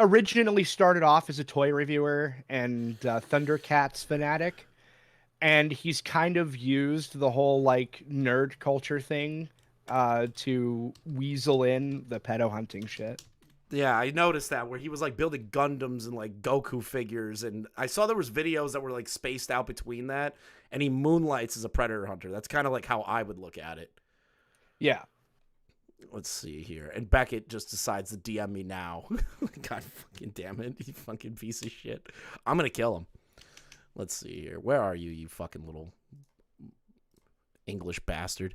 originally started off as a toy reviewer and Thundercats fanatic, and he's kind of used the whole like nerd culture thing to weasel in the pedo hunting shit. Yeah, I noticed that where he was like building Gundams and like Goku figures, and I saw there was videos that were like spaced out between that, and he moonlights as a predator hunter. That's kind of like how I would look at it. Yeah. Let's see here. And Beckett just decides to DM me now. God fucking damn it, you fucking piece of shit. I'm gonna kill him. Let's see here. Where are you, you fucking little English bastard?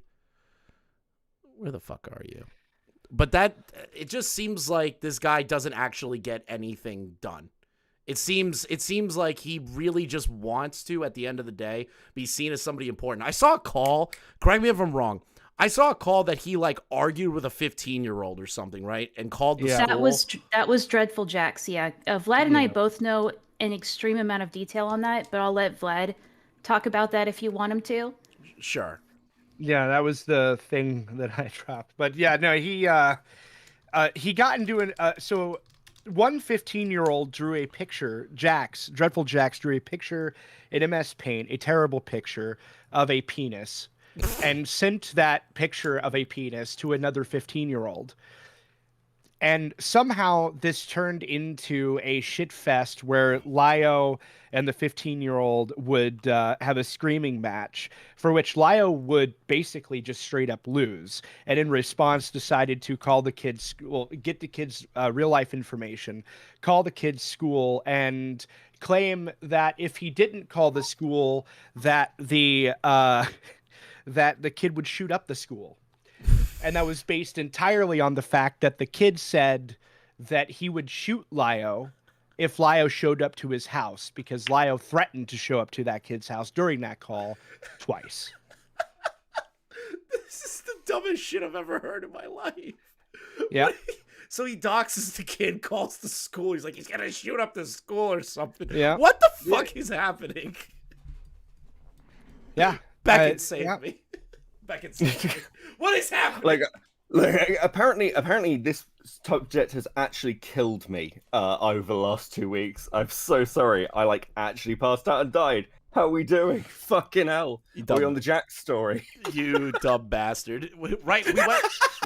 Where the fuck are you? But it just seems like this guy doesn't actually get anything done. It seems like he really just wants to, at the end of the day, be seen as somebody important. I saw a call, correct me if I'm wrong, I saw a call that he like argued with a 15-year-old or something, right? And called the school. That was Dreadful Jax, yeah. Vlad and I both know an extreme amount of detail on that, but I'll let Vlad talk about that if you want him to. Sure. Yeah, that was the thing that I dropped. But yeah, no, he got into an so one 15-year-old drew a picture, Dreadful Jax drew a picture in MS Paint, a terrible picture of a penis, and sent that picture of a penis to another 15-year-old. And somehow this turned into a shit fest where Lio and the 15-year-old would have a screaming match for which Lio would basically just straight up lose. And in response, decided to call the kids' school, get the kids' real life information, call the kids' school, and claim that if he didn't call the school, that the kid would shoot up the school. And that was based entirely on the fact that the kid said that he would shoot Lio if Lio showed up to his house, because Lio threatened to show up to that kid's house during that call twice. This is the dumbest shit I've ever heard in my life. Yeah. So he doxes the kid, calls the school. He's like, he's gonna shoot up the school or something. Yeah. What the fuck is happening? Yeah. Beckett saved yeah. me. Beckett saved me. What is happening? Like apparently this subject has actually killed me over the last 2 weeks. I'm so sorry. I actually passed out and died. How are we doing? Fucking hell. Are we on the Jack story? You dumb bastard. Right,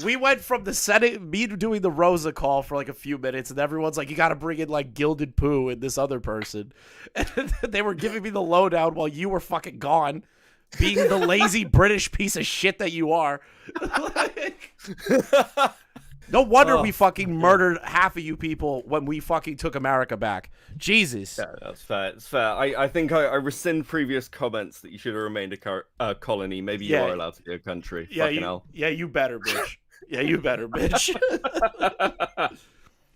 we went from the setting, me doing the Rosa call for like a few minutes, and everyone's like, you gotta bring in like Gilded Pooh and this other person. And they were giving me the lowdown while you were fucking gone, being the lazy British piece of shit that you are. No wonder we fucking murdered half of you people when we fucking took America back. Jesus. Yeah, that's fair. It's fair. I think I rescind previous comments that you should have remained a colony. Maybe you are allowed to be a country. Yeah, fucking hell. Yeah, you better, bitch. Yeah, you better, bitch.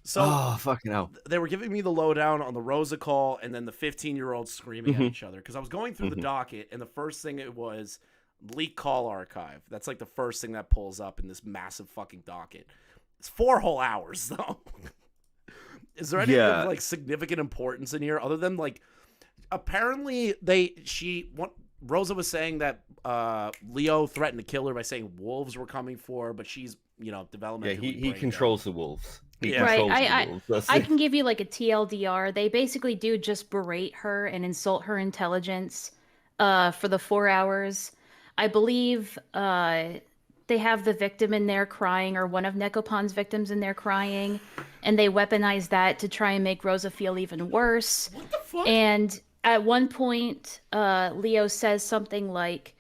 So, fucking hell. They were giving me the lowdown on the Rosa call and then the 15-year-olds screaming at each other. Because I was going through the docket, and the first thing it was leak call archive. That's like the first thing that pulls up in this massive fucking docket. It's 4 whole hours, though. Is there any like significant importance in here other than like apparently Rosa was saying that Lio threatened to kill her by saying wolves were coming for her, but she's developmentally he controls the wolves. I can give you like a TLDR. They basically do just berate her and insult her intelligence for the 4 hours. I believe they have the victim in there crying, or one of Nekopon's victims in there crying, and they weaponize that to try and make Rosa feel even worse. What the fuck? And at one point, Lio says something like,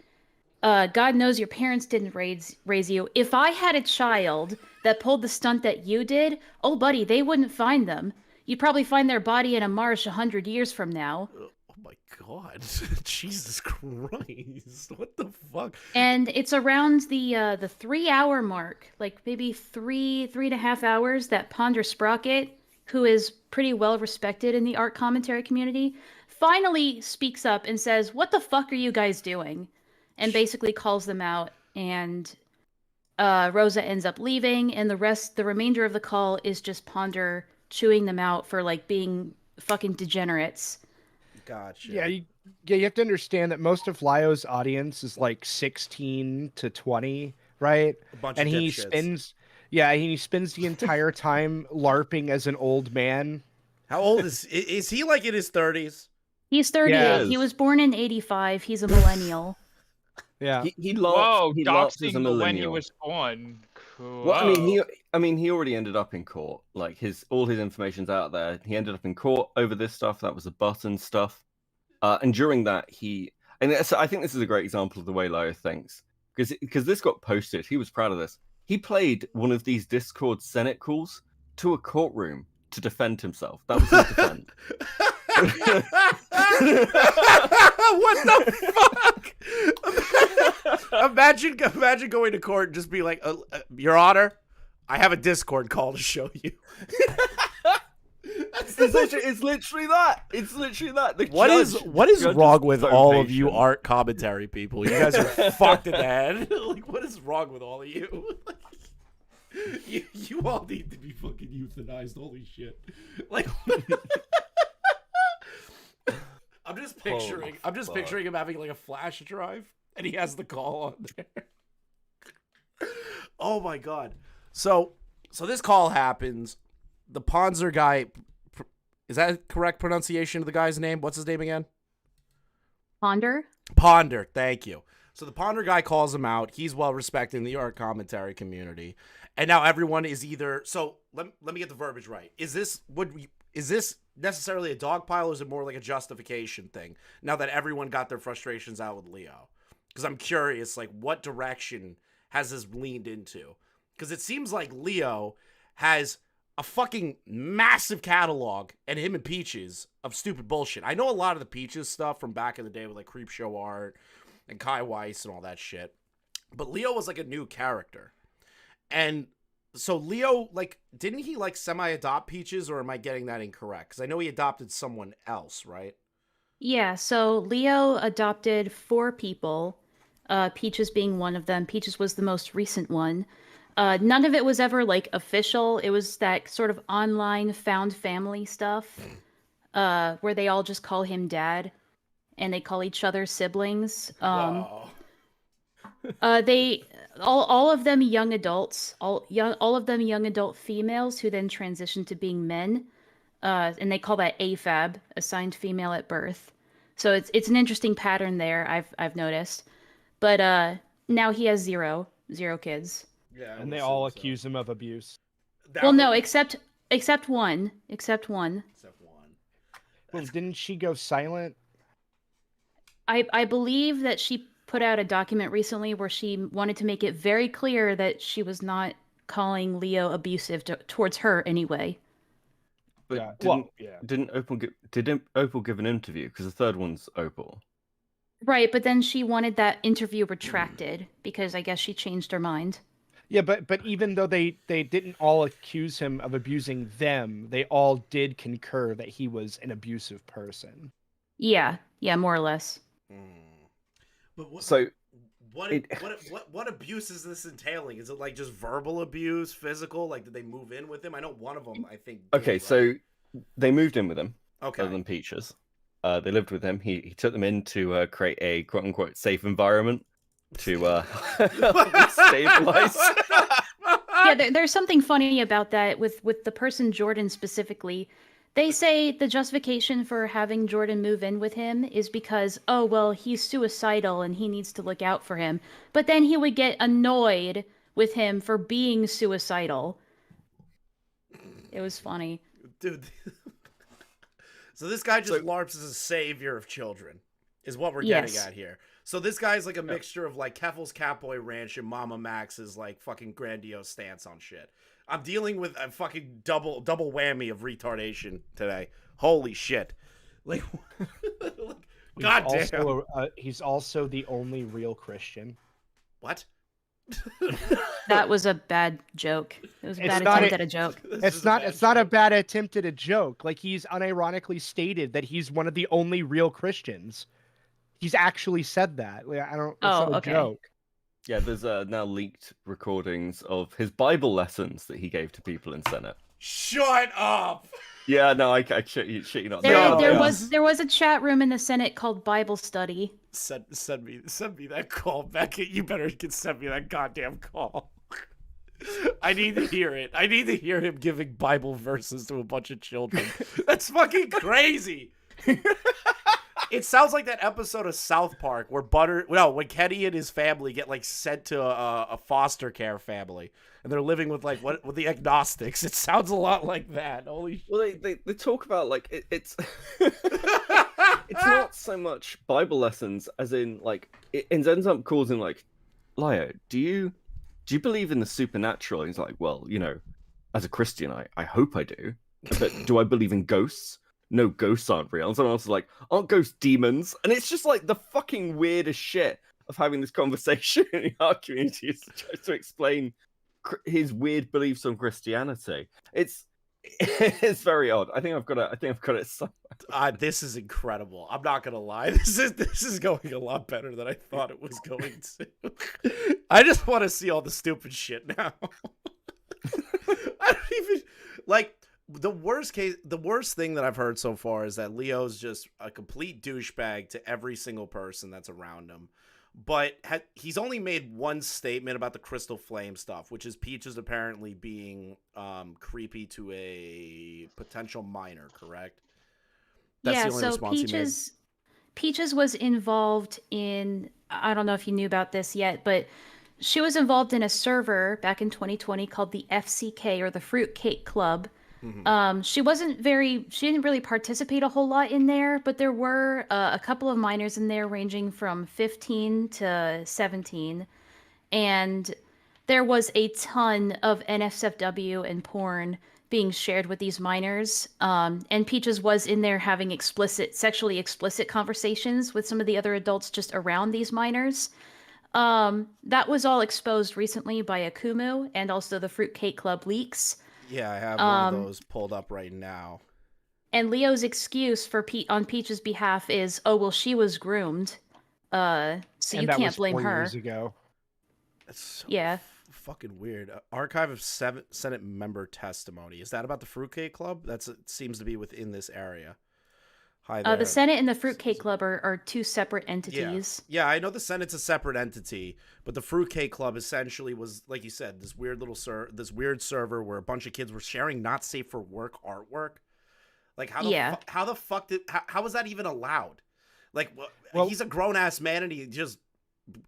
God knows your parents didn't raise you. If I had a child that pulled the stunt that you did, oh, buddy, they wouldn't find them. You'd probably find their body in a marsh 100 years from now. Oh my god. Jesus Christ. What the fuck? And it's around the 3-hour mark, like maybe 3.5 hours, that Ponder Sprocket, who is pretty well respected in the art commentary community, finally speaks up and says, what the fuck are you guys doing? And basically calls them out, and Rosa ends up leaving, and the remainder of the call is just Ponder chewing them out for like being fucking degenerates. Gotcha. Yeah, you have to understand that most of Lio's audience is like 16 to 20, right? A bunch and of he dipshits. he spends the entire time LARPing as an old man. How old is he? Like in his 30s? He's 38. Yes. He was born in 85. He's a millennial. Yeah. He laughs as a doxing when he millennial. was born. Cool. Well, he already ended up in court. Like all his information's out there. He ended up in court over this stuff. That was the button stuff. And during that, I think this is a great example of the way Lio thinks, because this got posted. He was proud of this. He played one of these Discord Senate calls to a courtroom to defend himself. That was his defense. What the fuck? Imagine going to court and just be like, Your Honor, I have a Discord call to show you. It's literally that. It's literally that. What is wrong with all of you art commentary people? You guys are fucked in the head. Like, what is wrong with all of you? You all need to be fucking euthanized. Holy shit! Like, I'm just picturing him having like a flash drive, and he has the call on there. Oh my god! So this call happens. The Ponzer guy, is that correct pronunciation of the guy's name? What's his name again? Ponder? Ponder, thank you. So the Ponder guy calls him out. He's well respected in the art commentary community. And now everyone is either, so let me get the verbiage right. Is this necessarily a dog pile, or is it more like a justification thing now that everyone got their frustrations out with Lio? Because I'm curious, like, what direction has this leaned into? Because it seems like Lio has a fucking massive catalog, and him and Peaches, of stupid bullshit. I know a lot of the Peaches stuff from back in the day with like Creepshow Art and Kai Weiss and all that shit. But Lio was like a new character. And so Lio, like, didn't he like semi-adopt Peaches, or am I getting that incorrect? Because I know he adopted someone else, right? Yeah, so Lio adopted 4 people. Peaches being one of them. Peaches was the most recent one. None of it was ever like official. It was that sort of online found family stuff, where they all just call him dad, and they call each other siblings. Whoa. They all of them young adults, all of them young adult females who then transition to being men, and they call that AFAB, assigned female at birth. So it's an interesting pattern there. I've noticed, but now he has zero kids. Yeah, And they all accuse him of abuse. Well, no, except one. Except one. Well, didn't she go silent? I believe that she put out a document recently where she wanted to make it very clear that she was not calling Lio abusive towards her anyway. But yeah, didn't Opal give an interview? Because the third one's Opal. Right, but then she wanted that interview retracted because I guess she changed her mind. Yeah, but even though they didn't all accuse him of abusing them, they all did concur that he was an abusive person. Yeah, more or less. But what, So what abuse is this entailing? Is it like just verbal abuse, physical? Like, did they move in with him? I know one of them, I think. Okay, right? so they moved in with him. Okay. Other than Peaches, they lived with him. He took them in to create a quote unquote safe environment to stabilize. Yeah, there's something funny about that with the person Jordan specifically. They say the justification for having Jordan move in with him is because, oh, well, he's suicidal and he needs to look out for him. But then he would get annoyed with him for being suicidal. It was funny. Dude. So this guy just LARPs as a savior of children, is what we're getting at here. So this guy's like a mixture of like Keffel's Catboy Ranch and Mama Max's like fucking grandiose stance on shit. I'm dealing with a fucking double whammy of retardation today. Holy shit! Like, goddamn. He's also the only real Christian. What? That was a bad joke. It was a bad attempt at a joke. It's not a bad attempt at a joke. Like, he's unironically stated that he's one of the only real Christians. He's actually said that. Like, I don't. It's not a joke. Yeah, there's now leaked recordings of his Bible lessons that he gave to people in Senate. Shut up! Yeah, no, I shit you not. There was a chat room in the Senate called Bible Study. Send me that call, Beckett. You better send me that goddamn call. I need to hear it. I need to hear him giving Bible verses to a bunch of children. That's fucking crazy. It sounds like that episode of South Park where when Kenny and his family get like sent to a foster care family and they're living with with the agnostics. It sounds a lot like that. Holy shit. Well, they talk about like it's it's not so much Bible lessons as in like it ends up causing like, Lio, do you believe in the supernatural? And he's like, well, as a Christian, I hope I do. But do I believe in ghosts? No, ghosts aren't real. And someone else is like, aren't ghosts demons? And it's just like the fucking weirdest shit of having this conversation in our community is to explain his weird beliefs on Christianity. It's very odd. I think I've got it somewhere. This is incredible. I'm not gonna lie. This is going a lot better than I thought it was going to. I just want to see all the stupid shit now. I don't even like. The worst thing that I've heard so far is that Leo's just a complete douchebag to every single person that's around him. But he's only made one statement about the Crystal Flame stuff, which is Peaches apparently being creepy to a potential minor, correct? That's the only response Peaches was involved in, I don't know if you knew about this yet, but she was involved in a server back in 2020 called the FCK, or the Fruit Cake Club. Mm-hmm. She didn't really participate a whole lot in there, but there were a couple of minors in there ranging from 15 to 17. And there was a ton of NSFW and porn being shared with these minors. And Peaches was in there having sexually explicit conversations with some of the other adults just around these minors. That was all exposed recently by Akumu and also the Fruit Cake Club leaks. Yeah, I have one of those pulled up right now. And Leo's excuse on Peach's behalf is, oh, well, she was groomed. So And you that can't was blame 4 her. years ago. That's so Yeah. fucking weird. Archive of Senate member testimony. Is that about the Fruitcake Club? It seems to be within this area. Hi there. The Senate and the Fruitcake Club are two separate entities. Yeah, I know the Senate's a separate entity, but the Fruitcake Club essentially was, like you said, this weird little weird server where a bunch of kids were sharing not safe for work artwork. Like how the fuck did how was that even allowed? Like, well, he's a grown ass man and he just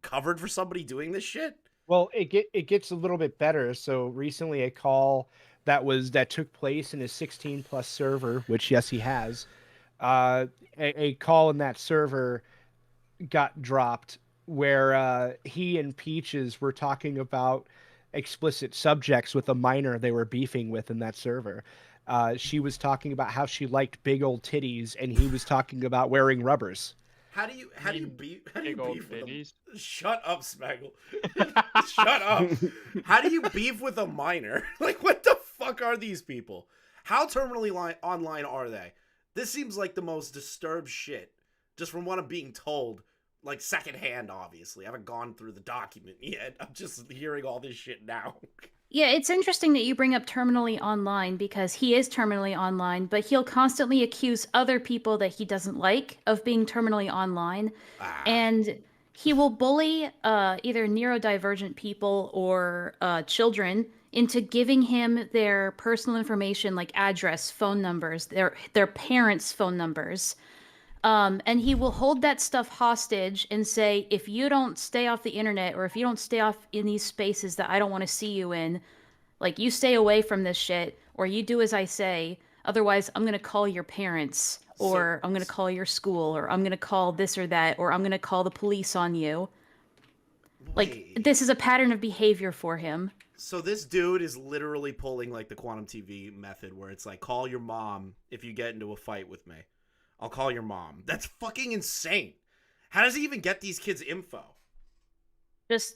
covered for somebody doing this shit. Well, it gets a little bit better. So recently, a call that took place in his 16+ server, which yes, he has. A call in that server got dropped where he and Peaches were talking about explicit subjects with a minor they were beefing with in that server. She was talking about how she liked big old titties, and he was talking about wearing rubbers. How do you beef with them? Shut up, Smaggle. Shut up. How do you beef with a minor? Like, what the fuck are these people? How terminally online are they? This seems like the most disturbed shit, just from what I'm being told, like secondhand, obviously. I haven't gone through the document yet. I'm just hearing all this shit now. Yeah, it's interesting that you bring up terminally online because he is terminally online, but he'll constantly accuse other people that he doesn't like of being terminally online. And he will bully either neurodivergent people or children into giving him their personal information like address, phone numbers, their parents' phone numbers. And he will hold that stuff hostage and say, if you don't stay off the internet or if you don't stay off in these spaces that I don't want to see you in, like you stay away from this shit or you do as I say, otherwise I'm going to call your parents or I'm going to call your school or I'm going to call this or that or I'm going to call the police on you. Like, this is a pattern of behavior for him. So this dude is literally pulling like the Quantum TV method where it's like, call your mom if you get into a fight with me. I'll call your mom. That's fucking insane. How does he even get these kids' info? Just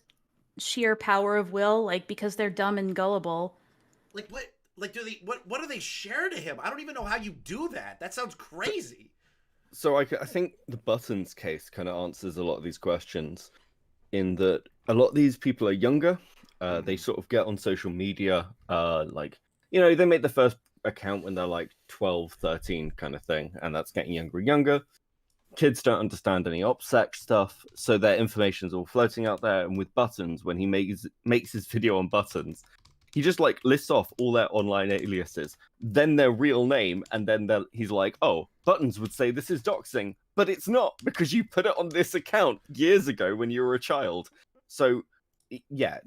sheer power of will, like because they're dumb and gullible. Like what? Like what do they share to him? I don't even know how you do that. That sounds crazy. So I think the buttons case kind of answers a lot of these questions, in that a lot of these people are younger. They sort of get on social media, like, you know, they make the first account when they're like 12, 13 kind of thing, and that's getting younger and younger. Kids don't understand any OPSEC stuff, so their information's all floating out there. And with buttons, when he makes his video on buttons, he just like lists off all their online aliases, then their real name, and then he's like, oh, buttons would say this is doxing, but it's not because you put it on this account years ago when you were a child. So yeah,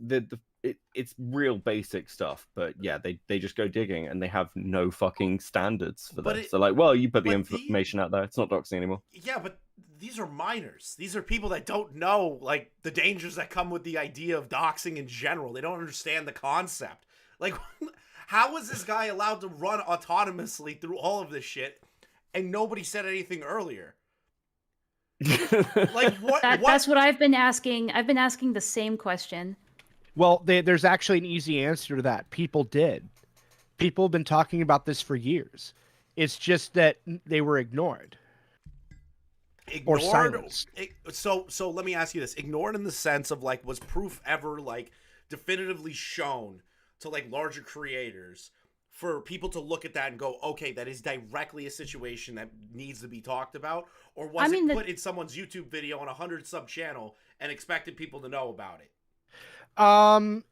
it's real basic stuff, but yeah, they just go digging and they have no fucking standards for this. They're like, well, you put the information out there, it's not doxing anymore. Yeah, but these are minors. These are people that don't know like the dangers that come with the idea of doxing in general. They don't understand the concept. Like, how was this guy allowed to run autonomously through all of this shit and nobody said anything earlier? Like what? That's what I've been asking. I've been asking the same question. Well, there's actually an easy answer to that. People did. People have been talking about this for years. It's just that they were ignored. Or silenced. So let me ask you this. Ignored in the sense of like, was proof ever like definitively shown to like larger creators for people to look at that and go, okay, that is directly a situation that needs to be talked about? Or was it put in someone's YouTube video on a 100 sub channel and expected people to know about it? A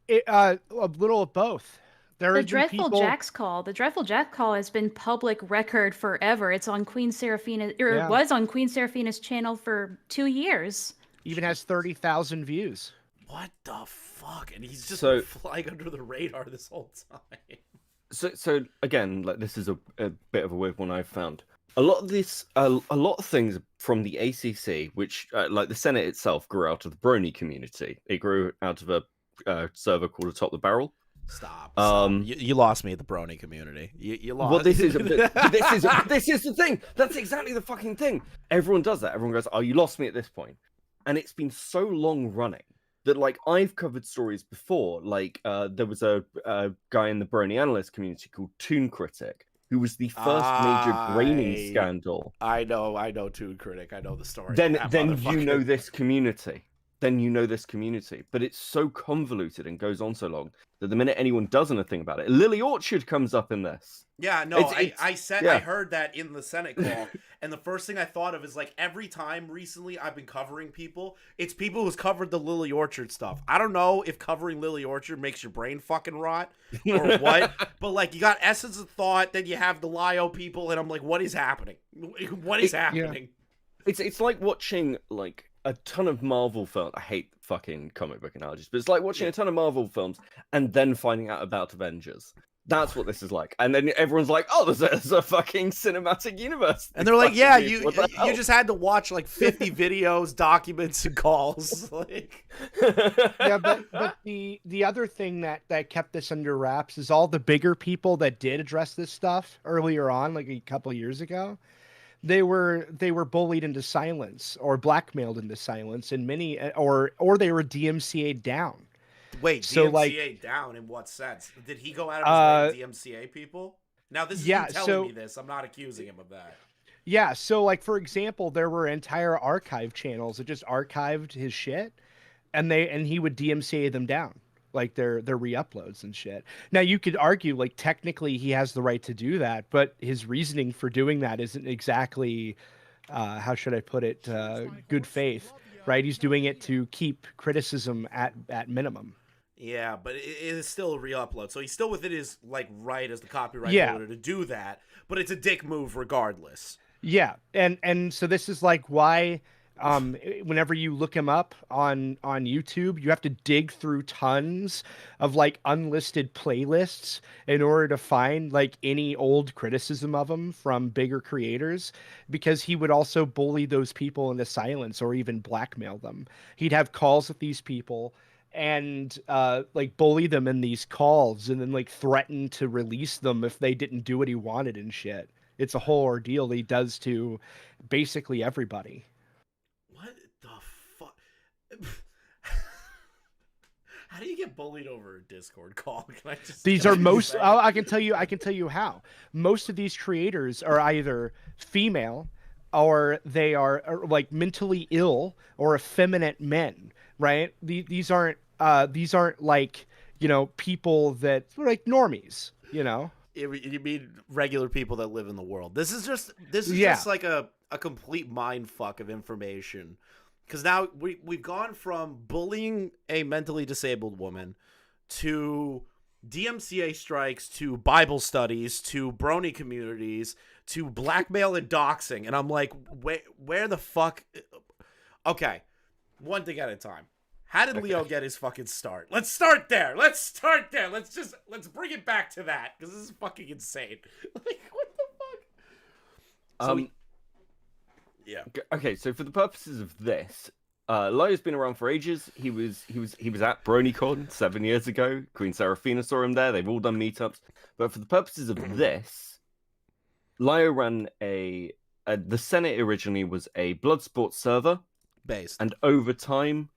little of both. The Dreadful Jack's call. The Dreadful Jack call has been public record forever. It's on Queen Seraphina, or it was on Queen Seraphina's channel for 2 years. Even has 30,000 views. What the fuck? And he's just flying under the radar this whole time. So again, like, this is a bit of a weird one I've found. A lot of things from the ACC, which like the Senate itself, grew out of the Brony community. It grew out of a server called Atop the Barrel. Stop. You lost me at the Brony community. You lost. Well, this is the thing. That's exactly the fucking thing. Everyone does that. Everyone goes, "Oh, you lost me at this point," and it's been so long running that, like, I've covered stories before. Like, there was a guy in the Brony analyst community called Toon Critic, who was the first major braining scandal. I know Toon Critic. I know the story. Then you know this community. then you know this community. But it's so convoluted and goes on so long that the minute anyone does anything about it, Lily Orchard comes up in this. Yeah, no, I heard that in the Senate call, and the first thing I thought of is like every time recently I've been covering people, it's people who's covered the Lily Orchard stuff. I don't know if covering Lily Orchard makes your brain fucking rot or what, but like you got Essence of Thought, then you have the Lio people, and I'm like, what is happening? What is happening? Yeah. It's like watching like a ton of Marvel films. I hate fucking comic book analogies, but it's like watching a ton of Marvel films and then finding out about Avengers. That's what this is like. And then everyone's like, oh, there's a fucking cinematic universe. And they're like, yeah, you just had to watch like 50 videos, documents, and calls. Like... Yeah, but the other thing that kept this under wraps is all the bigger people that did address this stuff earlier on, like a couple of years ago. They were bullied into silence or blackmailed into silence, and many or they were DMCA'd down. Wait, so DMCA down in what sense? Did he go out of his way to DMCA people? Now this is you telling me this. I'm not accusing him of that. Yeah, so like for example, there were entire archive channels that just archived his shit, and he would DMCA them down, like their re-uploads and shit. Now you could argue like technically he has the right to do that, but his reasoning for doing that isn't exactly how should I put it, good faith, right? He's doing it to keep criticism at minimum. Yeah, but it is still a re-upload, so he's still within his like right as the copyright holder to do that. But it's a dick move regardless. Yeah, and so this is like why whenever you look him up on YouTube, you have to dig through tons of like unlisted playlists in order to find like any old criticism of him from bigger creators, because he would also bully those people into silence or even blackmail them. He'd have calls with these people and like bully them in these calls and then like threaten to release them if they didn't do what he wanted and shit. It's a whole ordeal that he does to basically everybody. What the fuck? How do you get bullied over a Discord call? Can I just These are most I can tell you how. Most of these creators are either female or they are like mentally ill or effeminate men, right? These aren't like, you know, people that like normies, you know. You mean regular people that live in the world. This is just like a complete mind fuck of information. Because now we've gone from bullying a mentally disabled woman to DMCA strikes to Bible studies to brony communities to blackmail and doxing. And I'm like, where the fuck? Okay, one thing at a time. How did Lio get his fucking start? Let's start there. Let's bring it back to that, because this is fucking insane. Like, what the fuck? Yeah. Okay, so for the purposes of this, Lio's been around for ages. He was at BronyCon 7 years ago. Queen Seraphina saw him there. They've all done meetups. But for the purposes of this, Lio ran the Senate originally was a Bloodsport server based, and over time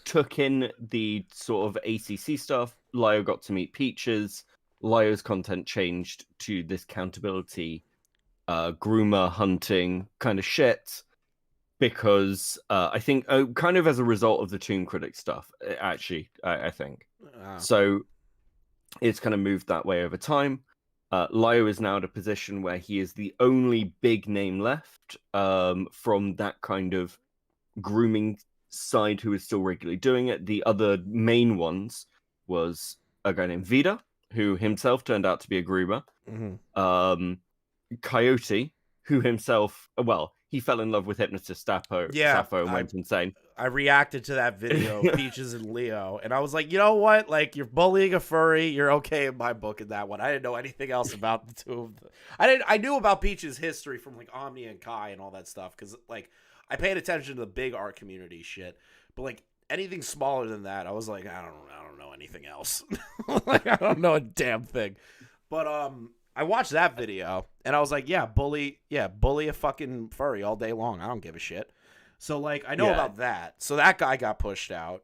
took in the sort of ACC stuff. Lio got to meet Peaches. Lio's content changed to this countability, groomer hunting kind of shit, because I think kind of as a result of the Tomb Critic stuff, actually, I think. So it's kind of moved that way over time. Lio is now at a position where he is the only big name left from that kind of grooming side who is still regularly doing it. The other main ones was a guy named Vida, who himself turned out to be a groomer. Mm-hmm. Coyote, who himself, well, he fell in love with hypnotist Sappho and went insane. I reacted to that video, Peaches and Lio, and I was like, you know what? Like, you're bullying a furry. You're okay in my book in that one. I didn't know anything else about the two of them. I knew about Peaches' history from like Omni and Kai and all that stuff, because like I paid attention to the big art community shit, but like anything smaller than that, I was like, I don't know anything else. Like, I don't know a damn thing. But I watched that video and I was like, bully a fucking furry all day long. I don't give a shit. So like I know about that. So that guy got pushed out.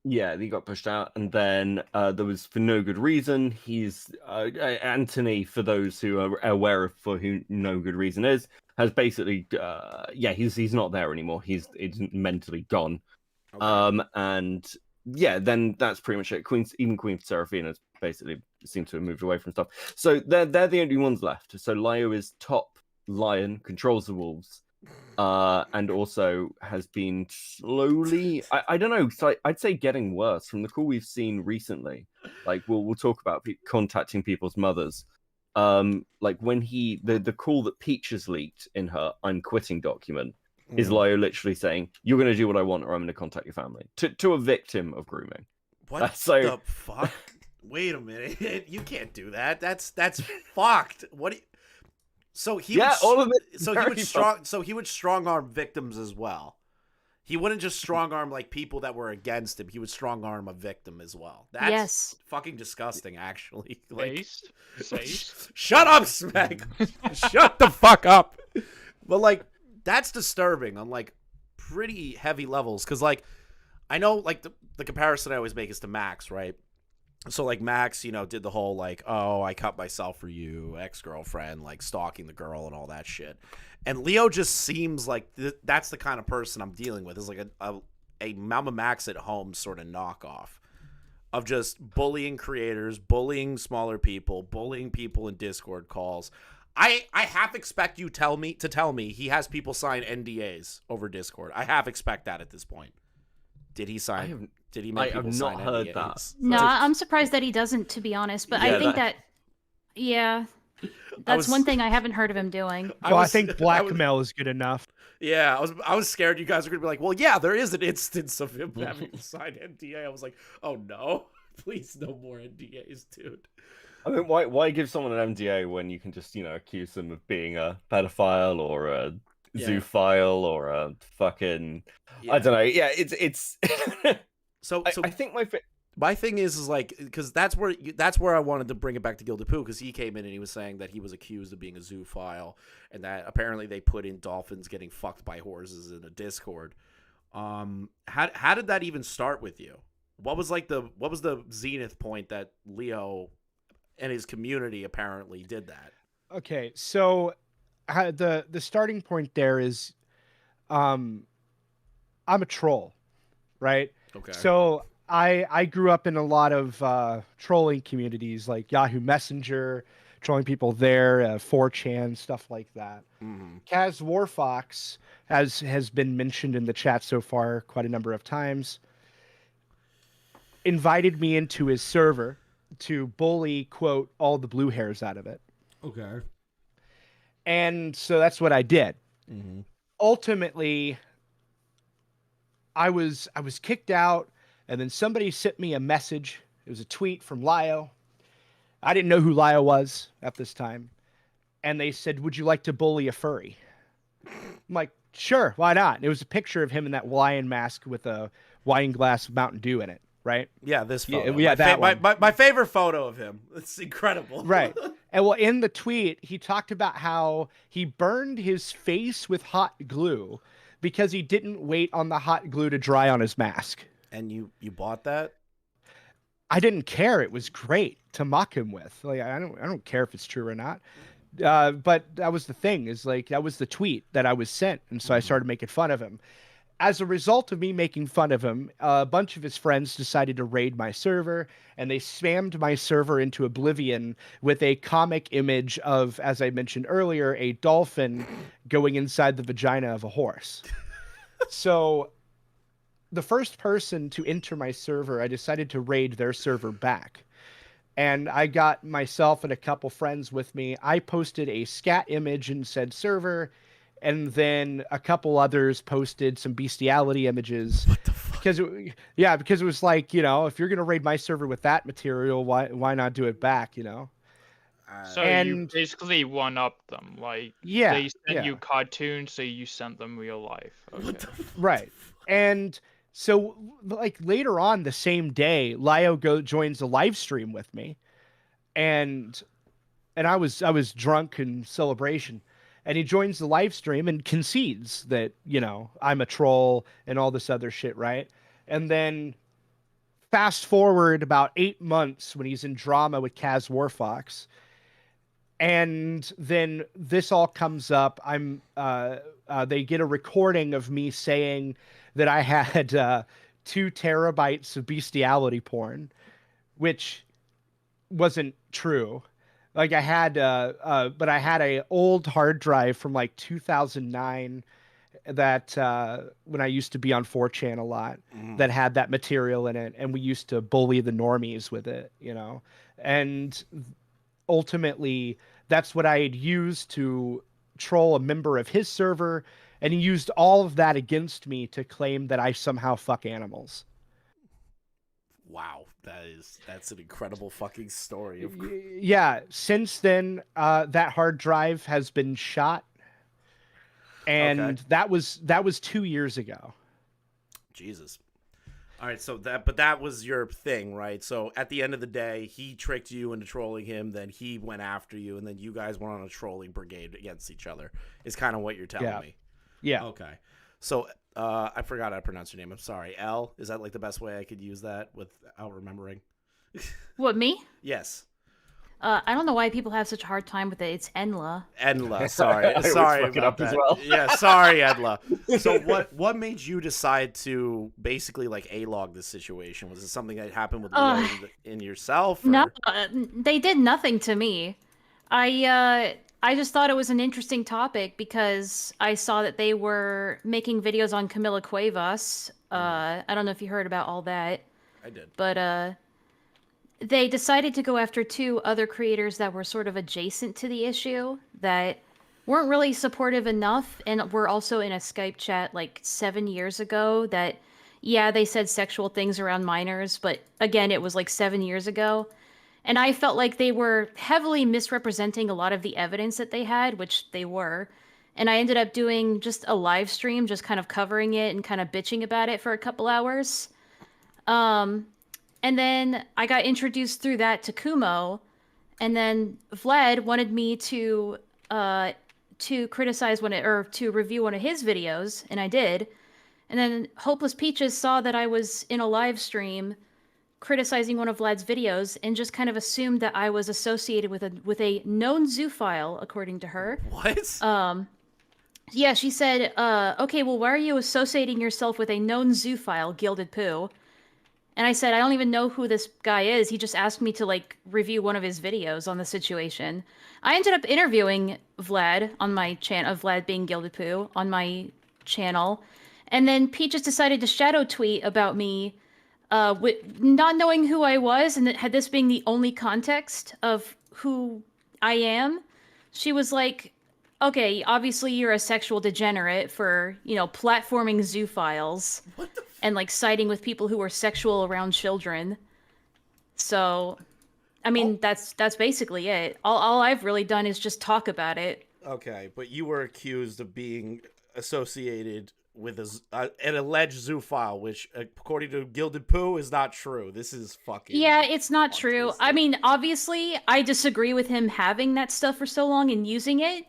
Yeah, he got pushed out, and then there was for no good reason. He's Anthony, for those who are aware of for who no good reason is, has basically he's not there anymore. He's mentally gone. Okay. And yeah, then that's pretty much it. Queen Seraphina basically seems to have moved away from stuff. So they're the only ones left. So Lio is top lion, controls the wolves. And also has been slowly, I don't know, so I'd say getting worse from the call we've seen recently. Like we'll talk about contacting people's mothers. Like when the call that Peach has leaked in her "I'm quitting" document is Lio literally saying, "You're going to do what I want, or I'm going to contact your family," to a victim of grooming. What So- the fuck? Wait a minute. You can't do that. That's fucked. What? So he Yeah, would, all of it. so he would strong arm victims as well. He wouldn't just strong arm like people that were against him. He would strong arm a victim as well. That's Yes. fucking disgusting, actually. Like, Face. shut up, Smeg. Shut the fuck up. But like, that's disturbing on like pretty heavy levels. Cause like, I know like the comparison I always make is to Max, right? So like Max, did the whole like, oh, I cut myself for you, ex-girlfriend, like stalking the girl and all that shit. And Lio just seems like that's the kind of person I'm dealing with. Is like a Mama Max at home sort of knockoff of just bullying creators, bullying smaller people, bullying people in Discord calls. I half expect you tell me he has people sign NDAs over Discord. I half expect that at this point. Did he sign? Did he make people sign NDAs? I have not heard that. No, I'm surprised that he doesn't, to be honest. But I think that's one thing I haven't heard of him doing. I think blackmail is good enough. Yeah, I was scared you guys were gonna be like, well, yeah, there is an instance of him having to sign NDA. I was like, oh no, please no more NDAs, dude. I mean, why give someone an NDA when you can just accuse them of being a pedophile or a zoophile or a fucking I don't know. Yeah, it's so I think my thing is like, because that's where I wanted to bring it back to Gilded Poo, because he came in and he was saying that he was accused of being a zoophile and that apparently they put in dolphins getting fucked by horses in a Discord. How did that even start with you? What was the zenith point that Lio and his community apparently did that? Okay, so the starting point there is, I'm a troll, right? Okay. So I grew up in a lot of trolling communities like Yahoo Messenger, trolling people there, 4chan, stuff like that. Mm-hmm. Kaz Warfox has been mentioned in the chat so far quite a number of times. Invited me into his server to bully, quote, all the blue hairs out of it. Okay. And so that's what I did. Mm-hmm. Ultimately, I was kicked out, and then somebody sent me a message. It was a tweet from Lio. I didn't know who Lio was at this time. And they said, would you like to bully a furry? I'm like, sure, why not? And it was a picture of him in that lion mask with a wine glass of Mountain Dew in it, right? Yeah, this photo. Yeah, my favorite photo of him. It's incredible. Right. And well, in the tweet, he talked about how he burned his face with hot glue because he didn't wait on the hot glue to dry on his mask. And you bought that? I didn't care. It was great to mock him with. Like I don't care if it's true or not. But that was the thing, is like that was the tweet that I was sent, and so I started making fun of him. As a result of me making fun of him, a bunch of his friends decided to raid my server, and they spammed my server into oblivion with a comic image of, as I mentioned earlier, a dolphin going inside the vagina of a horse. So the first person to enter my server, I decided to raid their server back. And I got myself and a couple friends with me. I posted a scat image in said server, and then a couple others posted some bestiality images. What the fuck? Because it was like, if you're gonna raid my server with that material, why not do it back, So you basically one-upped them. Like, they sent you cartoons, so you sent them real life. Okay. Right. And so, like, later on the same day, Lio joins a live stream with me, and I was drunk in celebration, and he joins the live stream and concedes that I'm a troll and all this other shit, right? And then fast forward about 8 months when he's in drama with Kaz Warfox. And then this all comes up. They get a recording of me saying that I had 2 terabytes of bestiality porn, which wasn't true. Like I had, but I had a old hard drive from like 2009 that when I used to be on 4chan a lot that had that material in it, and we used to bully the normies with it, you know. And ultimately, that's what I had used to troll a member of his server, and he used all of that against me to claim that I somehow fuck animals. Wow, that's an incredible fucking story. Yeah, since then, that hard drive has been shot, and that was 2 years ago. Jesus. All right, so that was your thing, right? So at the end of the day, he tricked you into trolling him, then he went after you, and then you guys went on a trolling brigade against each other. Is kind of what you're telling me. Yeah. Okay. So I forgot how to pronounce your name. I'm sorry. L, is that like the best way I could use that without remembering? What, me? Yes. I don't know why people have such a hard time with it. It's Enla. Enla, sorry. I sorry fuck it about up that. as well. Yeah, sorry, Edla. So what made you decide to basically like A-log this situation? Was it something that happened with Leo in yourself? Or? No, they did nothing to me. I just thought it was an interesting topic because I saw that they were making videos on Camila Cuevas. I don't know if you heard about all that. I did. But they decided to go after 2 other creators that were sort of adjacent to the issue that weren't really supportive enough, and were also in a Skype chat like 7 years ago that, yeah, they said sexual things around minors, but again, it was like 7 years ago. And I felt like they were heavily misrepresenting a lot of the evidence that they had, which they were. And I ended up doing just a live stream, just kind of covering it and kind of bitching about it for a couple hours. And then I got introduced through that to Kumo, and then Vlad wanted me to criticize to review one of his videos, and I did. And then Hopeless Peaches saw that I was in a live stream criticizing one of Vlad's videos, and just kind of assumed that I was associated with a known zoophile, according to her. What? Yeah, she said, okay, well, why are you associating yourself with a known zoophile, Gilded Poo? And I said, I don't even know who this guy is. He just asked me to, like, review one of his videos on the situation. I ended up interviewing Vlad on my channel, Vlad being Gilded Poo, on my channel. And then Peaches decided to shadow tweet about me, not knowing who I was, and had this being the only context of who I am. She was like, okay, obviously you're a sexual degenerate for, platforming zoophiles. What the and like siding with people who are sexual around children. So, I mean, that's basically it. All I've really done is just talk about it. Okay, but you were accused of being associated with an alleged zoophile, which, according to Gilded Poo, is not true. This is fucking... Yeah, it's not true. I mean, obviously, I disagree with him having that stuff for so long and using it,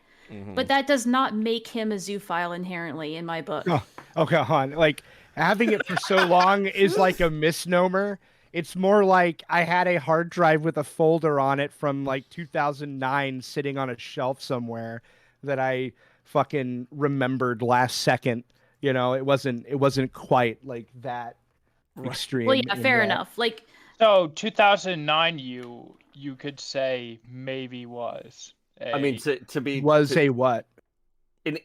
but that does not make him a zoophile inherently, in my book. Oh, okay, hon. Like, having it for so long is like a misnomer. It's more like I had a hard drive with a folder on it from like 2009 sitting on a shelf somewhere that I fucking remembered last second. It wasn't quite like that extreme. Well, yeah, fair enough. Like, so 2009, you could say maybe was. I mean, to be a what?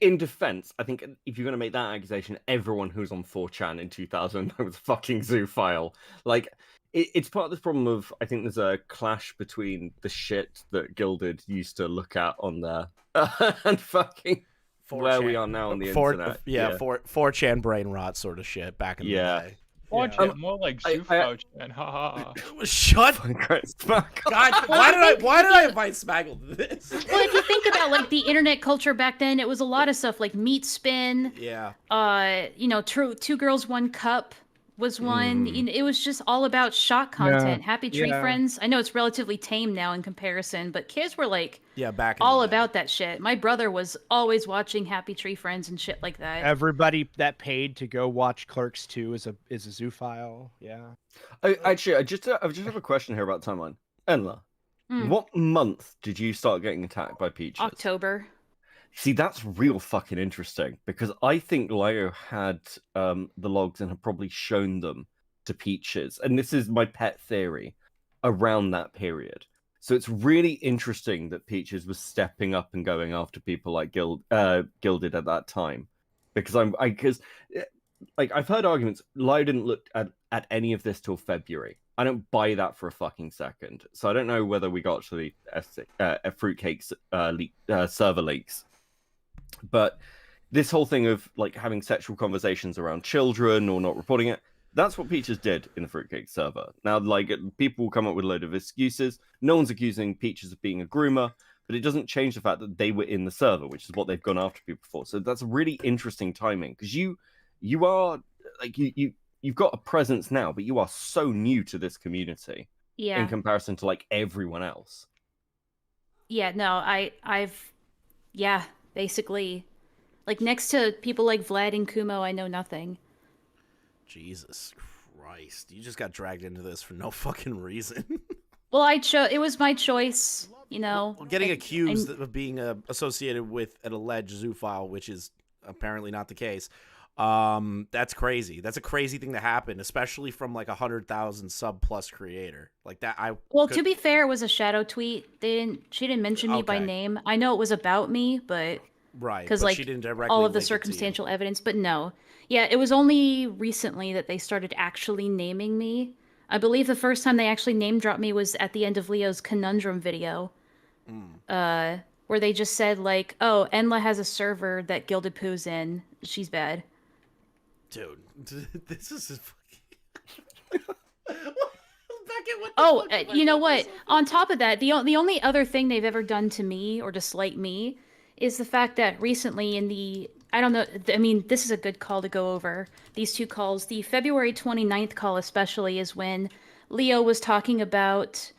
In defense, I think if you're going to make that accusation, everyone who's on 4chan in 2009 was a fucking zoophile. Like, it's part of this problem of, I think there's a clash between the shit that Gilded used to look at on there and fucking 4chan. Where we are now on the internet. Yeah, 4chan brain rot sort of shit back in the day. 4chan, more like Zoofo-chan, haha. Shut fuck. God, why did I invite Smaggle to this? Well, if you think about like the internet culture back then, it was a lot of stuff like Meat Spin. Yeah. Two Girls, One Cup was one. It was just all about shot content. Happy Tree yeah. Friends. I know it's relatively tame now in comparison, but kids were like back in all the day. about that shit. My brother was always watching Happy Tree Friends and shit like that. Everybody that paid to go watch Clerks 2 is a zoophile. Yeah. Actually, I just have a question here about timeline. Enla, what month did you start getting attacked by Peaches? October. See, that's real fucking interesting because I think Lio had the logs and had probably shown them to Peaches, and this is my pet theory around that period. So it's really interesting that Peaches was stepping up and going after people like Gilded at that time, because I've heard arguments. Lio didn't look at any of this till February. I don't buy that for a fucking second. So I don't know whether we got to the Fruitcake's server leaks. But this whole thing of like having sexual conversations around children or not reporting it, that's what Peaches did in the Fruitcake server. Now, like, people will come up with a load of excuses. No one's accusing Peaches of being a groomer, but it doesn't change the fact that they were in the server, which is what they've gone after people for. So that's really interesting timing, because you are like you've got a presence now, but you are so new to this community in comparison to like everyone else. Yeah, no, I've basically, like, next to people like Vlad and Kumo, I know nothing. Jesus Christ. You just got dragged into this for no fucking reason. Well, it was my choice, you know. Well, getting accused of being associated with an alleged zoophile, which is apparently not the case, that's crazy. That's a crazy thing to happen, especially from like 100,000 sub plus creator like that. To be fair, it was a shadow tweet. She didn't mention me by name. I know it was about me, but because like she didn't directly all of the link it to circumstantial evidence. But no, it was only recently that they started actually naming me. I believe the first time they actually name dropped me was at the end of Leo's Conundrum video, where they just said like, "Oh, Enla has a server that Gilded Poo's in. She's bad." Dude, this is you know what? On top of that, the only other thing they've ever done to me or to slight me is the fact that recently in the, I don't know, I mean, this is a good call to go over. These two calls, the February 29th call especially, is when Lio was talking about,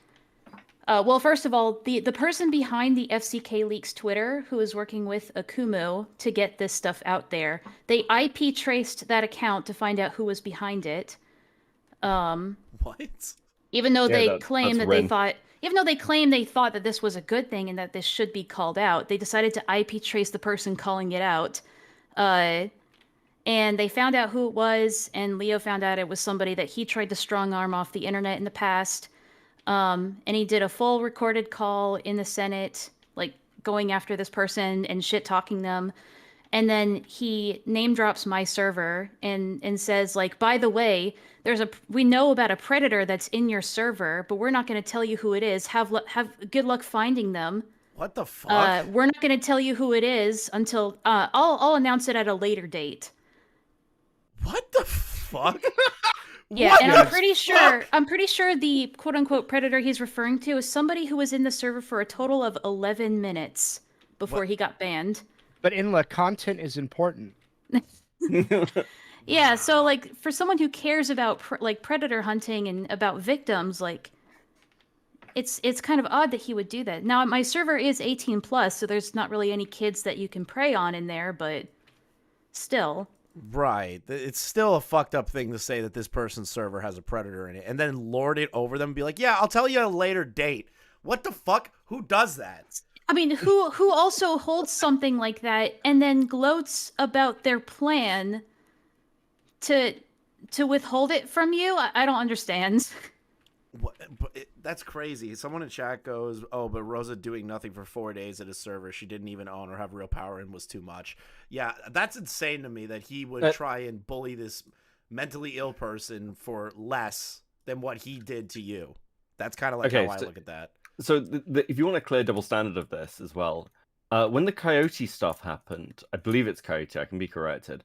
well, first of all, the person behind the FCK Leaks Twitter, who is working with Akumu to get this stuff out there, they IP traced that account to find out who was behind it. What? Even though they claim that they thought, even though they claim they thought that this was a good thing and that this should be called out, they decided to IP trace the person calling it out. And they found out who it was, and Lio found out it was somebody that he tried to strong arm off the internet in the past. And he did a full recorded call in the Senate, like going after this person and shit talking them. And then he name drops my server and says like, by the way, we know about a predator that's in your server, but we're not going to tell you who it is. Have good luck finding them. What the fuck? We're not going to tell you who it is until I'll announce it at a later date. What the fuck? Yeah, what and I'm pretty sure the quote unquote predator he's referring to is somebody who was in the server for a total of 11 minutes before he got banned. But Inla, content is important. Yeah, so like for someone who cares about predator hunting and about victims, like it's kind of odd that he would do that. Now my server is 18 plus, so there's not really any kids that you can prey on in there, but still. Right. It's still a fucked up thing to say that this person's server has a predator in it and then lord it over them and be like, yeah, I'll tell you at a later date. What the fuck? Who does that? I mean, who also holds something like that and then gloats about their plan to withhold it from you? I don't understand. That's crazy. Someone in chat goes, oh, but Rosa doing nothing for 4 days at his server she didn't even own or have real power in was too much. Yeah, that's insane to me that he would try and bully this mentally ill person for less than what he did to you. That's kind of like how I look at that. So if you want a clear double standard of this as well, when the Coyote stuff happened, I believe it's Coyote, I can be corrected,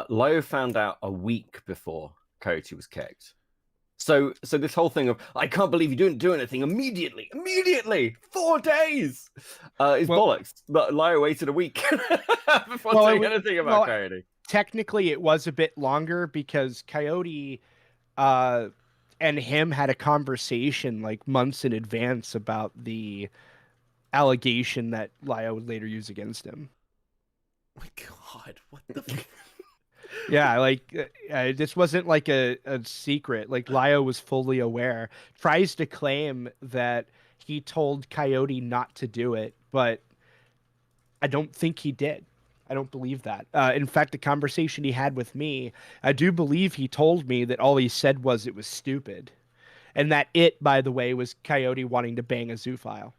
Lio found out a week before Coyote was kicked. So this whole thing of, I can't believe you didn't do anything immediately, 4 days, is bollocks. But Lio waited a week before saying anything about Coyote. technically it was a bit longer because Coyote and him had a conversation like months in advance about the allegation that Lio would later use against him. Oh my God, what the Yeah, like this wasn't like a secret. Like Lio was fully aware. Tries to claim that he told Coyote not to do it, but I don't think he did. I don't believe that. In fact, the conversation he had with me, I do believe he told me that all he said was it was stupid. And that it, by the way, was Coyote wanting to bang a zoophile.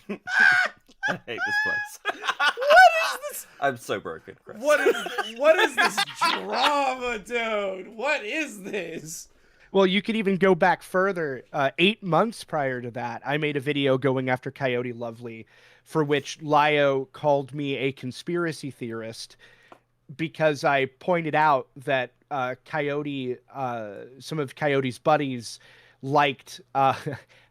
I hate this place. What is this? I'm so broken, Chris. What is this drama, dude? What is this? Well, you could even go back further. 8 months prior to that, I made a video going after Coyote Lovely, for which Lio called me a conspiracy theorist because I pointed out that Coyote, some of Coyote's buddies liked,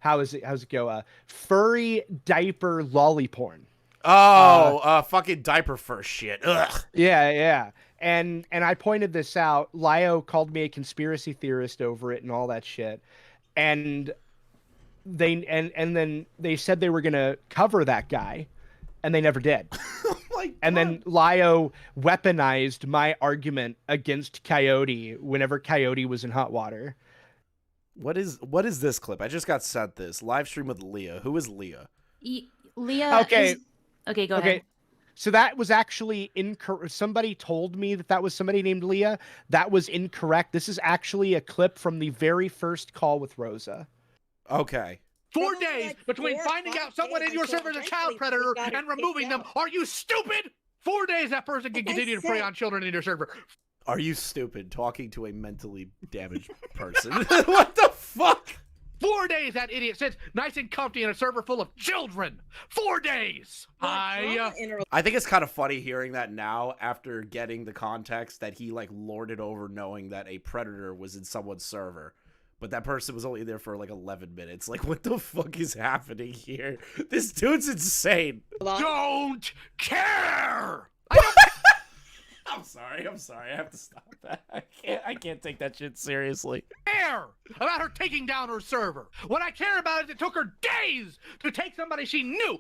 how's it go? Furry diaper lolly porn. Oh, fucking diaper first shit. Ugh. Yeah. And I pointed this out. Lio called me a conspiracy theorist over it and all that shit. And then they said they were gonna cover that guy, and they never did. Oh my God. And then Lio weaponized my argument against Coyote whenever Coyote was in hot water. What is this clip? I just got sent this live stream with Leah. Who is Leah? Leah. Okay. Okay, go ahead. So that was actually incorrect. Somebody told me that was somebody named Leah. That was incorrect. This is actually a clip from the very first call with Rosa. Okay. 4 days between finding out someone in your server is a child predator and removing them. Are you stupid? 4 days that person can continue to prey on children in your server. Are you stupid talking to a mentally damaged person? What the fuck? 4 days that idiot sits nice and comfy in a server full of children. 4 days. I think it's kind of funny hearing that now after getting the context that he like lorded over knowing that a predator was in someone's server. But that person was only there for like 11 minutes. Like, what the fuck is happening here? This dude's insane. Don't care. I'm sorry. I have to stop that. I can't take that shit seriously. Care about her taking down her server. What I care about is it took her days to take somebody she knew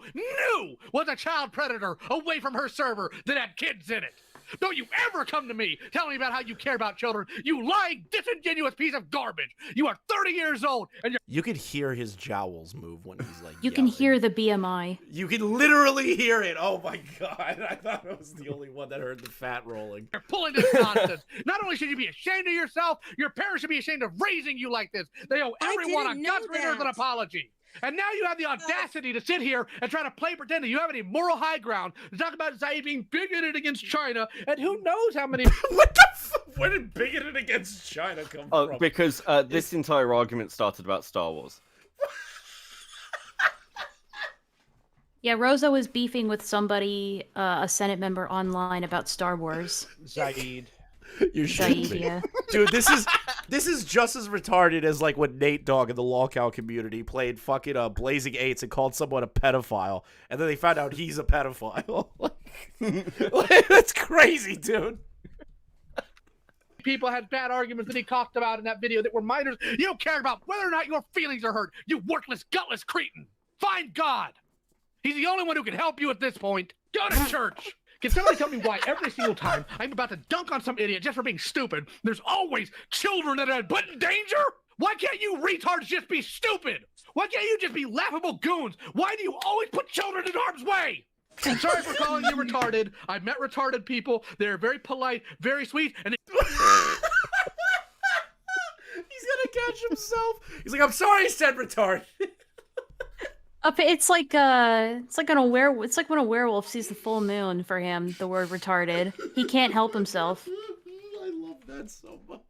was a child predator away from her server that had kids in it. Don't you ever come to me telling me about how you care about children, you lying, disingenuous piece of garbage. You are 30 years old and you could hear his jowls move when he's like You can hear the BMI. You can literally hear it. Oh my God. I thought I was the only one that heard the fat rolling. You're pulling this nonsense. Not only should you be ashamed of yourself, your parents should be ashamed of raising you like this. They owe everyone a guts reader an apology. And now you have the audacity to sit here and try to pretend that you have any moral high ground to talk about Zaid being bigoted against China, and who knows how many... What the fuck? Where did bigoted against China come from? Because this entire argument started about Star Wars. Yeah, Rosa was beefing with somebody, a Senate member online about Star Wars. Zaid. You're shitting me. Yeah. Dude, this is just as retarded as like when Nate Dogg in the lolcow community played fucking Blazing Eights and called someone a pedophile, and then they found out he's a pedophile. Like, that's crazy, dude. People had bad arguments that he talked about in that video that were minors. You don't care about whether or not your feelings are hurt, you worthless, gutless cretin. Find God. He's the only one who can help you at this point. Go to church. Can somebody tell me why every single time I'm about to dunk on some idiot just for being stupid, there's always children that are put in danger? Why can't you retards just be stupid? Why can't you just be laughable goons? Why do you always put children in harm's way? I'm sorry for calling you retarded. I've met retarded people. They're very polite, very sweet, and He's gonna catch himself. He's like, I'm sorry I said retarded. It's like when a werewolf sees the full moon for him, the word retarded. He can't help himself. I love that so much.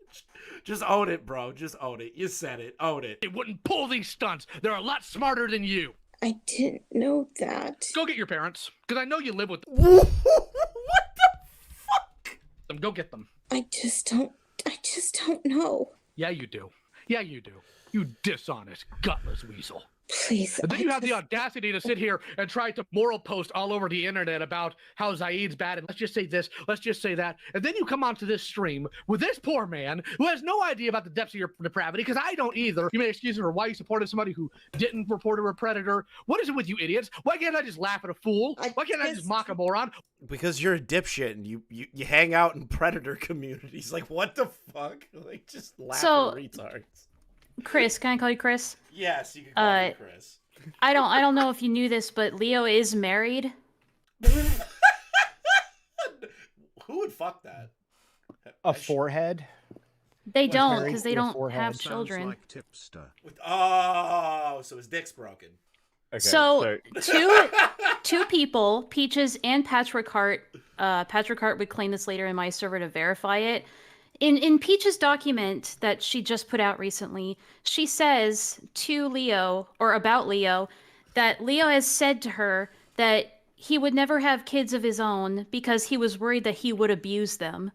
Just own it, bro. Just own it. You said it. Own it. they wouldn't pull these stunts. They're a lot smarter than you. I didn't know that. Go get your parents, because I know you live with them. What the fuck? Go get them. I just don't know. Yeah, you do. Yeah, you do. You dishonest, gutless weasel. Please. And then you have the audacity to sit here and try to moral post all over the internet about how Zaid's bad, and let's just say this, let's just say that. And then you come onto this stream with this poor man who has no idea about the depths of your depravity, because I don't either. You may excuse me for why you supported somebody who didn't report her a predator. What is it with you idiots? Why can't I just laugh at a fool? Why can't I just mock a moron? Because you're a dipshit and you hang out in predator communities. Like, what the fuck? Like, just laugh at retards. Chris, can I call you Chris? Yes, you can call me Chris. I don't know if you knew this, but Lio is married. Who would fuck that? A forehead? They don't, because they don't have children. Like tipster. Oh, so his dick's broken. Okay, So two people, Peaches and Patrick Hart. Patrick Hart would claim this later in my server to verify it. In Peach's document that she just put out recently, she says to Lio, or about Lio, that Lio has said to her that he would never have kids of his own because he was worried that he would abuse them.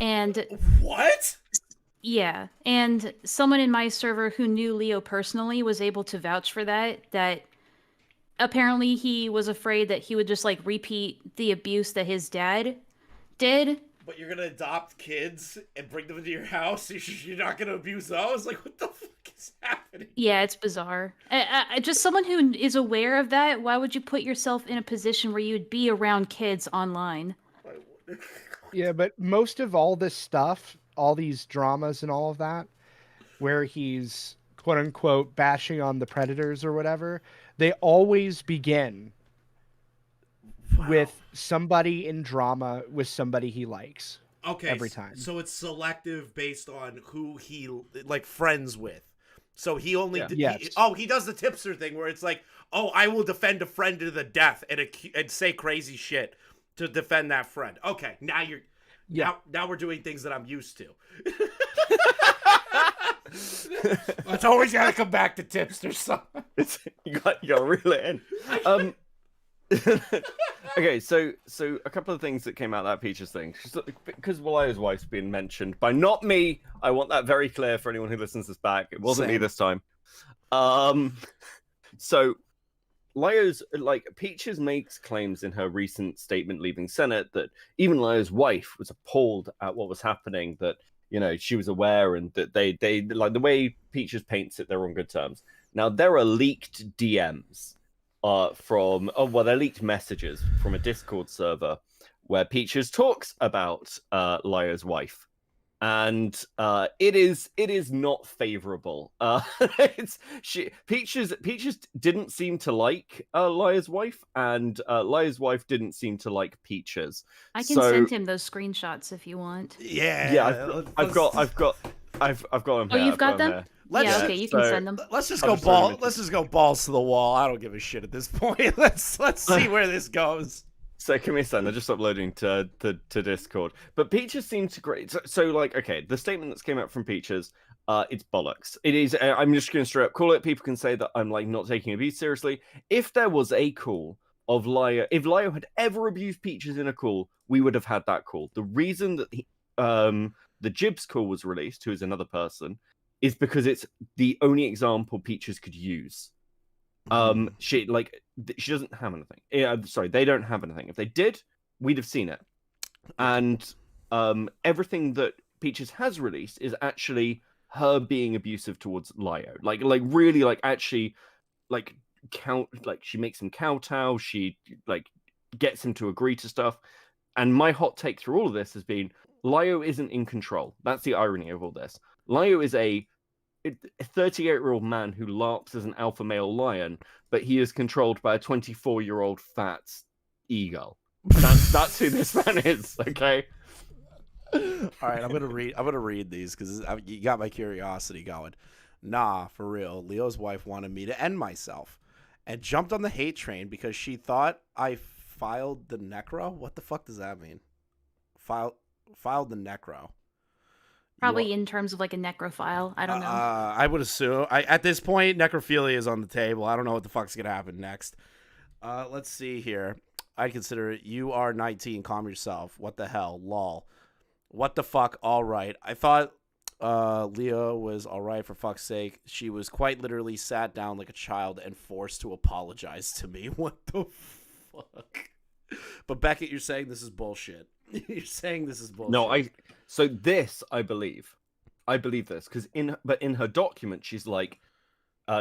And what? Yeah, and someone in my server who knew Lio personally was able to vouch for that apparently he was afraid that he would just like repeat the abuse that his dad did. But you're gonna adopt kids and bring them into your house? You're not gonna abuse those? Like, what the fuck is happening? Yeah, it's bizarre. Just someone who is aware of that, why would you put yourself in a position where you'd be around kids online? Yeah, but most of all this stuff, all these dramas and all of that, where he's quote unquote bashing on the predators or whatever, they always begin with somebody in drama with somebody he likes. Okay, every time. So it's selective based on who he like friends with. So he only he does the tipster thing where it's like, oh, I will defend a friend to the death and say crazy shit to defend that friend. Okay, now you're now we're doing things that I'm used to. It's always gotta come back to tipster. So you got to reel it in. Okay, so a couple of things that came out of that Peaches thing, because Walio's wife's been mentioned by not me. I want that very clear for anyone who listens this back. It wasn't me this time. So Lio's Peaches makes claims in her recent statement leaving Senate that even Lio's wife was appalled at what was happening. That she was aware, and that they like the way Peaches paints it, they're on good terms. Now there are leaked DMs. They're leaked messages from a Discord server where Peaches talks about Lio's wife, and it is not favorable. Peaches didn't seem to like Lio's wife, and Lio's wife didn't seem to like Peaches. I can send him those screenshots if you want. Yeah, I've got them. Oh, you've got them? Okay, you can send them. Let's just go balls to the wall. I don't give a shit at this point. Let's see where this goes. So give me a second. I'm just uploading to Discord. But Peaches seems to great. So okay, the statement that's came out from Peaches, it's bollocks. It is. I'm just going to straight up call it. People can say that I'm not taking abuse seriously. If there was a call of Lio, if Lio had ever abused Peaches in a call, we would have had that call. The reason that the Jibs call was released, who is another person, is because it's the only example Peaches could use. She doesn't have anything. Sorry, they don't have anything. If they did, we'd have seen it. And everything that Peaches has released is actually her being abusive towards Lio. Really, actually, she makes him kowtow. She gets him to agree to stuff. And my hot take through all of this has been Lio isn't in control. That's the irony of all this. Lio is a 38-year-old man who LARPs as an alpha male lion, but he is controlled by a 24-year-old fat eagle. That's who this man is. Okay. All right, I'm gonna read these because you got my curiosity going. Nah, for real. Leo's wife wanted me to end myself, and jumped on the hate train because she thought I filed the necro. What the fuck does that mean? Filed the necro. Probably in terms of a necrophile. I don't know. I would assume. At this point, necrophilia is on the table. I don't know what the fuck's gonna happen next. Let's see here. I'd consider it. You are 19. Calm yourself. What the hell? Lol. What the fuck? All right. I thought Leo was all right, for fuck's sake. She was quite literally sat down like a child and forced to apologize to me. What the fuck? But Beckett, you're saying this is bullshit. You're saying this is bullshit. No, so this I believe this because in her document she's like,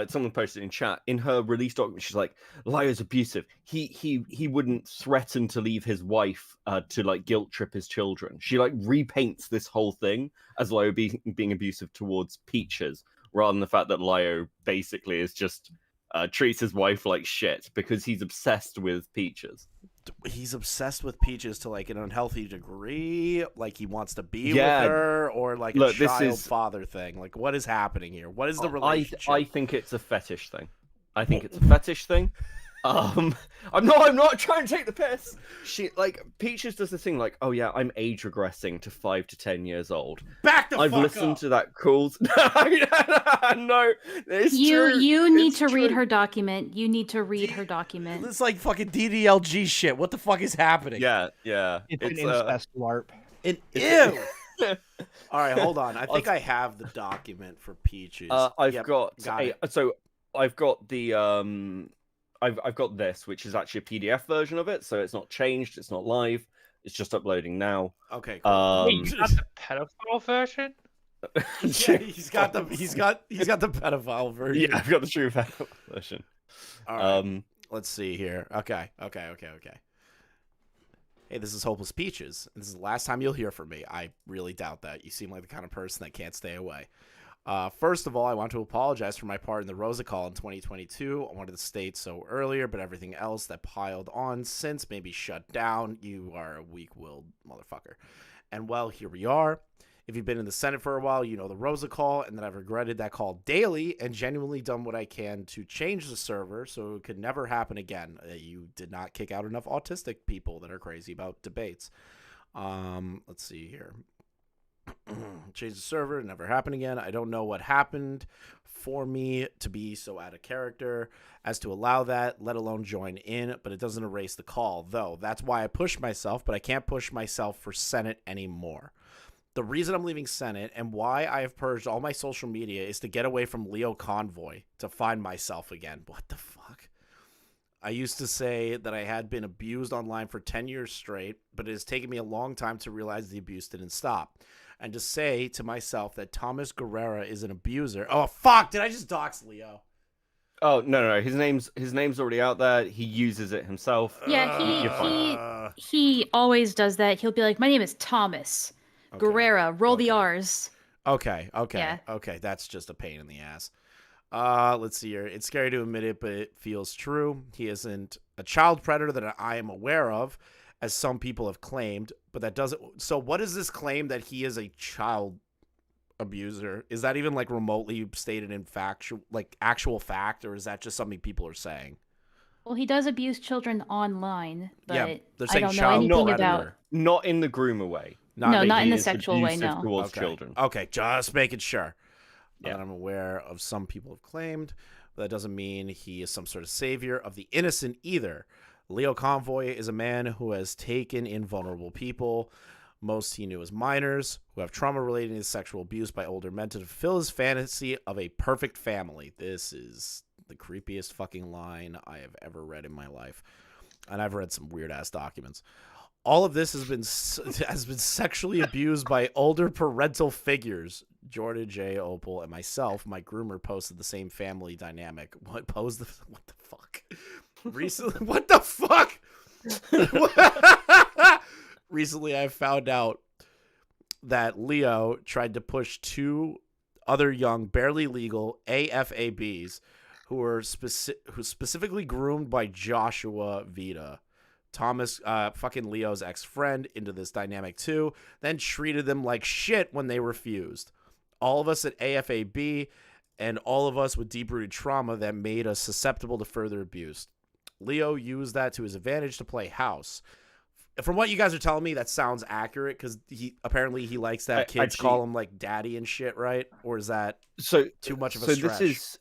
someone posted in chat, in her release document she's like, Lio's abusive. He wouldn't threaten to leave his wife to like guilt trip his children. She like repaints this whole thing as Lio being abusive towards Peaches, rather than the fact that Lio basically is just treats his wife like shit because he's obsessed with Peaches. He's obsessed with Peaches to like an unhealthy degree. Like he wants to be with her, or like a child-father thing. Like what is happening here? What is the relationship? I think it's a fetish thing. I think it's a fetish thing. I'm not trying to take the piss. She like Peaches does the thing like, oh yeah, I'm age regressing to 5 to 10 years old. Back the fuck up. I've listened to that calls. No, it's true. You need to read her document. You need to read her document. It's like fucking DDLG shit. What the fuck is happening? Yeah. It's an incest LARP. Ew. All right, hold on. I think I have the document for Peaches. I've got it. So I've got the I've got this, which is actually a PDF version of it, so it's not changed, it's not live, it's just uploading now. Okay, cool. Wait, you got the pedophile version? Yeah, he's got the pedophile version. Yeah, I've got the true pedophile version. All right. Let's see here. Okay. Hey, this is Hopeless Peaches. This is the last time you'll hear from me. I really doubt that. You seem like the kind of person that can't stay away. First of all, I want to apologize for my part in the Rosa call in 2022. I wanted to state so earlier, but everything else that piled on since may be shut down. You are a weak-willed motherfucker. And well, here we are. If you've been in the Senate for a while, you know the Rosa call, and that I've regretted that call daily and genuinely done what I can to change the server so it could never happen again. You did not kick out enough autistic people that are crazy about debates. Let's see here. Change the server, never happen again. I don't know what happened for me to be so out of character as to allow that, let alone join in, but it doesn't erase the call, though. That's why I push myself, but I can't push myself for Senate anymore. The reason I'm leaving Senate and why I have purged all my social media is to get away from Lio Convoy, to find myself again. What the fuck? I used to say that I had been abused online for 10 years straight, but it has taken me a long time to realize the abuse didn't stop. And to say to myself that Thomas Guerrera is an abuser. Oh, fuck. Did I just dox Leo? Oh, no. His name's already out there. He uses it himself. Yeah, he always does that. He'll be like, my name is Thomas Guerrera. Roll the R's. Okay. Yeah. Okay, that's just a pain in the ass. Let's see here. It's scary to admit it, but it feels true. He isn't a child predator that I am aware of, as some people have claimed, but that doesn't. So what is this claim that he is a child abuser? Is that even like remotely stated in actual fact, or is that just something people are saying? Well, he does abuse children online, but yeah, they're I saying don't know anything about. Not in the groomer way. Not in the sexual way. No. Towards children. Okay, just making sure. Yeah. And I'm aware of some people have claimed, but that doesn't mean he is some sort of savior of the innocent either. Lio Convoy is a man who has taken in vulnerable people, most he knew as minors, who have trauma related to sexual abuse by older men to fulfill his fantasy of a perfect family. This is the creepiest fucking line I have ever read in my life. And I've read some weird-ass documents. All of this has been sexually abused by older parental figures. Jordan J. Opal and myself, my groomer, posted the same family dynamic. What the fuck? Recently, what the fuck? Recently, I found out that Lio tried to push 2 other young, barely legal AFABs who were specifically groomed by Joshua Vita, Thomas, fucking Leo's ex-friend, into this dynamic too, then treated them like shit when they refused. All of us at AFAB and all of us with deep-rooted trauma that made us susceptible to further abuse. Lio used that to his advantage to play house. From what you guys are telling me, that sounds accurate because he likes to have kids call him like daddy and shit, right? Or is that too much of a stretch?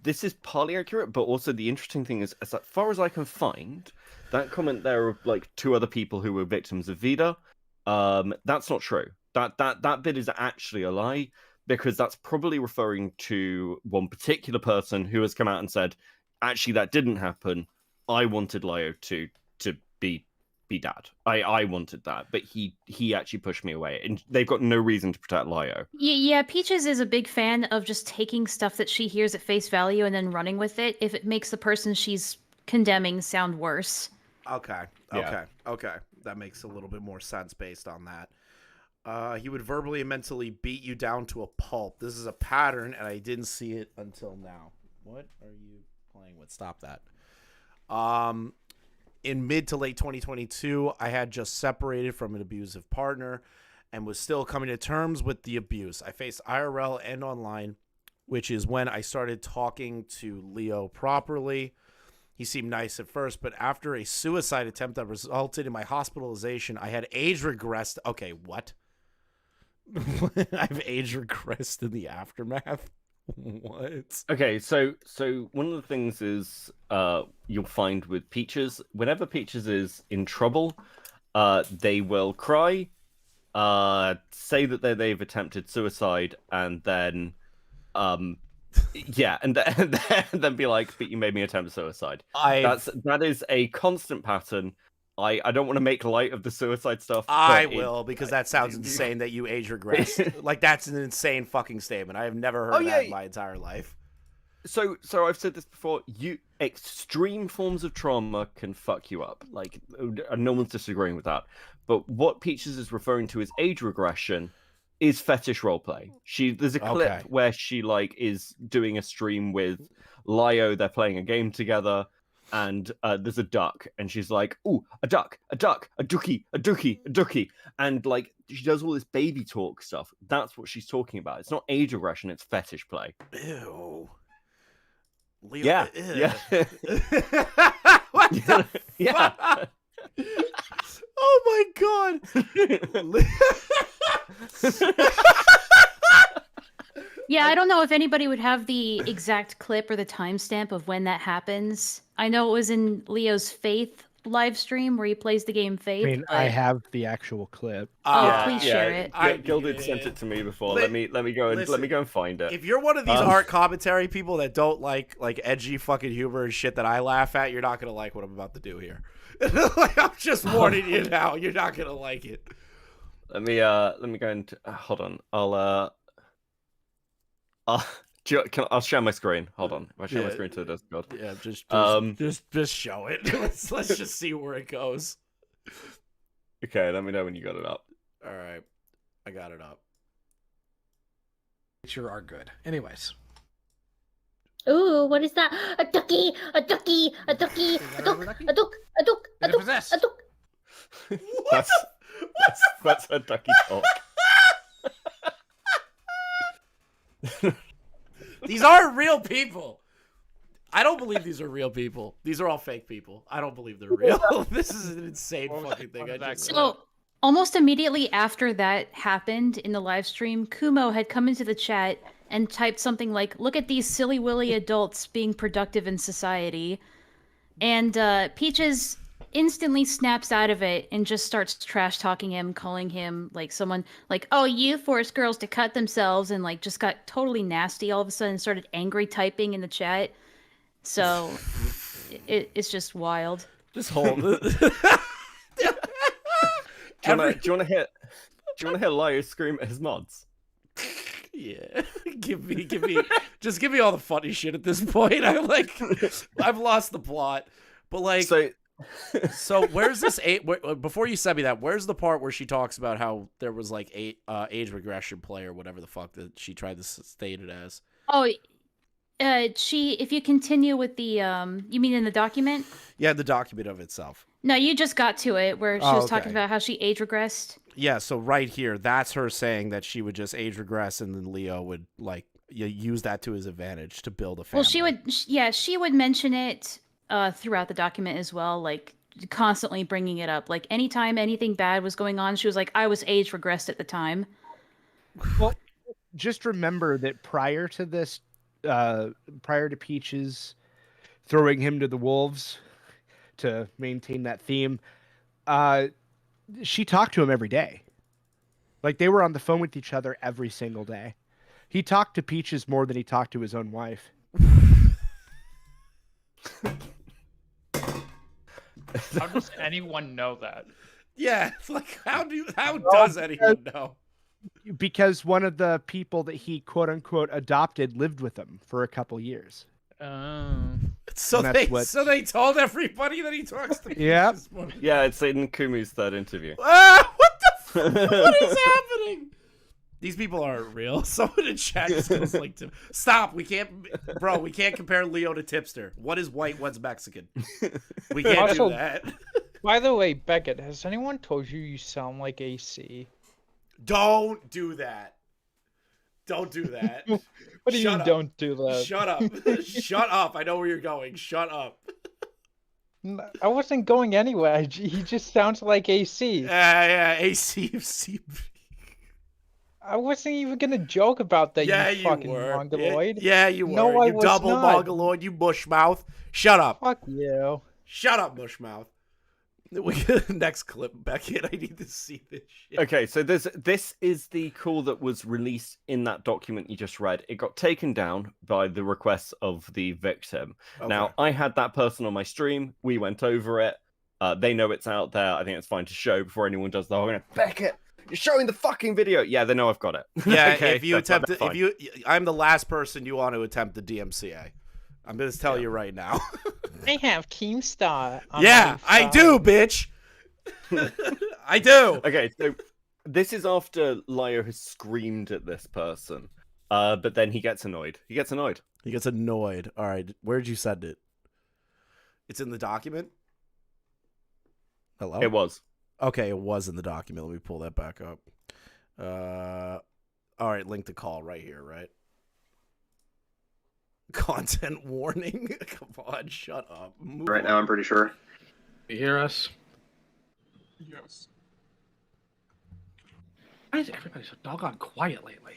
This is partly accurate, but also the interesting thing is, as far as I can find, that comment there of like 2 other people who were victims of Vida, that's not true. That bit is actually a lie. because that's probably referring to one particular person who has come out and said, actually, that didn't happen. I wanted Lio to be dad. I wanted that, but he actually pushed me away, and they've got no reason to protect Lio. Yeah, Peaches is a big fan of just taking stuff that she hears at face value and then running with it if it makes the person she's condemning sound worse. Okay. That makes a little bit more sense based on that. He would verbally and mentally beat you down to a pulp. This is a pattern, and I didn't see it until now. What are you playing with? Stop that. In mid to late 2022, I had just separated from an abusive partner and was still coming to terms with the abuse. I faced IRL and online, which is when I started talking to Lio properly. He seemed nice at first, but after a suicide attempt that resulted in my hospitalization, I had age regressed. Okay, what? I've age regressed in the aftermath? What? Okay, so one of the things is you'll find with Peaches, whenever Peaches is in trouble, they will cry, say that they've attempted suicide, and then yeah, and then be like, but you made me attempt suicide. That is a constant pattern. I don't want to make light of the suicide stuff. I will, because that sounds insane that you age regress. Like, that's an insane fucking statement. I have never heard that in my entire life. So I've said this before. Extreme forms of trauma can fuck you up. Like, no one's disagreeing with that. But what Peaches is referring to as age regression is fetish roleplay. There's a clip where she is doing a stream with Lio. They're playing a game together. And there's a duck, and she's like, "Ooh, a duck, a dookie, a dookie," and she does all this baby talk stuff. That's what she's talking about. It's not age regression; it's fetish play. Ew. Leo, yeah, ew. Yeah. What the fuck? Oh my god. Yeah, I don't know if anybody would have the exact clip or the timestamp of when that happens. I know it was in Leo's Faith live stream where he plays the game Faith. I mean, I have the actual clip. Please share it. Gilded sent it to me before. Let me go and find it. If you're one of these art commentary people that don't like edgy fucking humor and shit that I laugh at, you're not gonna like what I'm about to do here. I'm just warning you now. You're not gonna like it. Let me go and hold on. I'll share my screen. Hold on. If I share my screen to the Discord. Yeah, just show it. Let's just see where it goes. Okay, let me know when you got it up. All right, I got it up. Sure are good. Anyways. Ooh, what is that? A ducky, a ducky, a ducky, a duck, a duck, a duck, a duck, a duck. That's a ducky talk. These aren't real people. I don't believe these are real people. These are all fake people. I don't believe they're real. This is an insane fucking thing. So almost immediately after that happened in the live stream, Kumo had come into the chat and typed something like, "Look at these silly willy adults being productive in society." And Peaches instantly snaps out of it and just starts trash talking him, calling him someone "Oh, you force girls to cut themselves," and just got totally nasty all of a sudden and started angry typing in the chat. So it's just wild. This whole do you want to hear Lio scream at his mods? Yeah, give me all the funny shit at this point. I've lost the plot, but so where's this before you send me that, where's the part where she talks about how there was age regression play or whatever the fuck that she tried to state it as? Oh, if you continue with the you mean in the document? Yeah, the document of itself. No, you just got to it where she was talking about how she age regressed. Yeah, so right here, that's her saying that she would just age regress, and then Lio would use that to his advantage to build a family. Well, she would mention it throughout the document as well, constantly bringing it up. Anytime anything bad was going on, she was like, "I was age regressed at the time." Well, just remember that prior to this, prior to Peaches throwing him to the wolves to maintain that theme, she talked to him every day. They were on the phone with each other every single day. He talked to Peaches more than he talked to his own wife. How does anyone know that? Yeah, like how does anyone know? Because one of the people that he quote unquote adopted lived with him for a couple years. So they told everybody that he talks to. Yep. This morning. Yeah, it's in Kumu's third interview. Ah, what the? What is happening? These people aren't real. Someone in chat just goes like, "Stop! We can't, bro. We can't compare Leo to Tipster. What is white? What's Mexican? We can't do that." By the way, Beckett, has anyone told you you sound like AC? Don't do that. Don't do that. What do you mean, don't do that? Shut up. Shut up. I know where you're going. Shut up. I wasn't going anywhere. He just sounds like AC. Yeah, AC. I wasn't even gonna joke about that. Yeah, you fucking were. mongoloid. Yeah, you were. No, I you was double not. mongoloid. You mushmouth. Shut up. Fuck you. Shut up, mushmouth. We get the next clip, Beckett. I need to see this shit. Okay, so this is the call that was released in that document you just read. It got taken down by the request of the victim. Okay. Now, I had that person on my stream. We went over it. They know it's out there. I think it's fine to show before anyone does the whole Beckett, you're showing the fucking video. Yeah, they know I've got it. Yeah, okay, if you attempt it, I'm the last person you want to attempt the DMCA. I'm gonna tell you right now. They have Keemstar. Yeah, I do, bitch. I do. Okay, so this is after Lio has screamed at this person, but then he gets annoyed. He gets annoyed. All right, where'd you send it? It's in the document. Hello. It was. Okay, it was in the document. Let me pull that back up. All right, link to call right here, right? Content warning. Come on, shut up. Move Right on. now, I'm pretty sure. You hear us? Yes. Why is everybody so doggone quiet lately?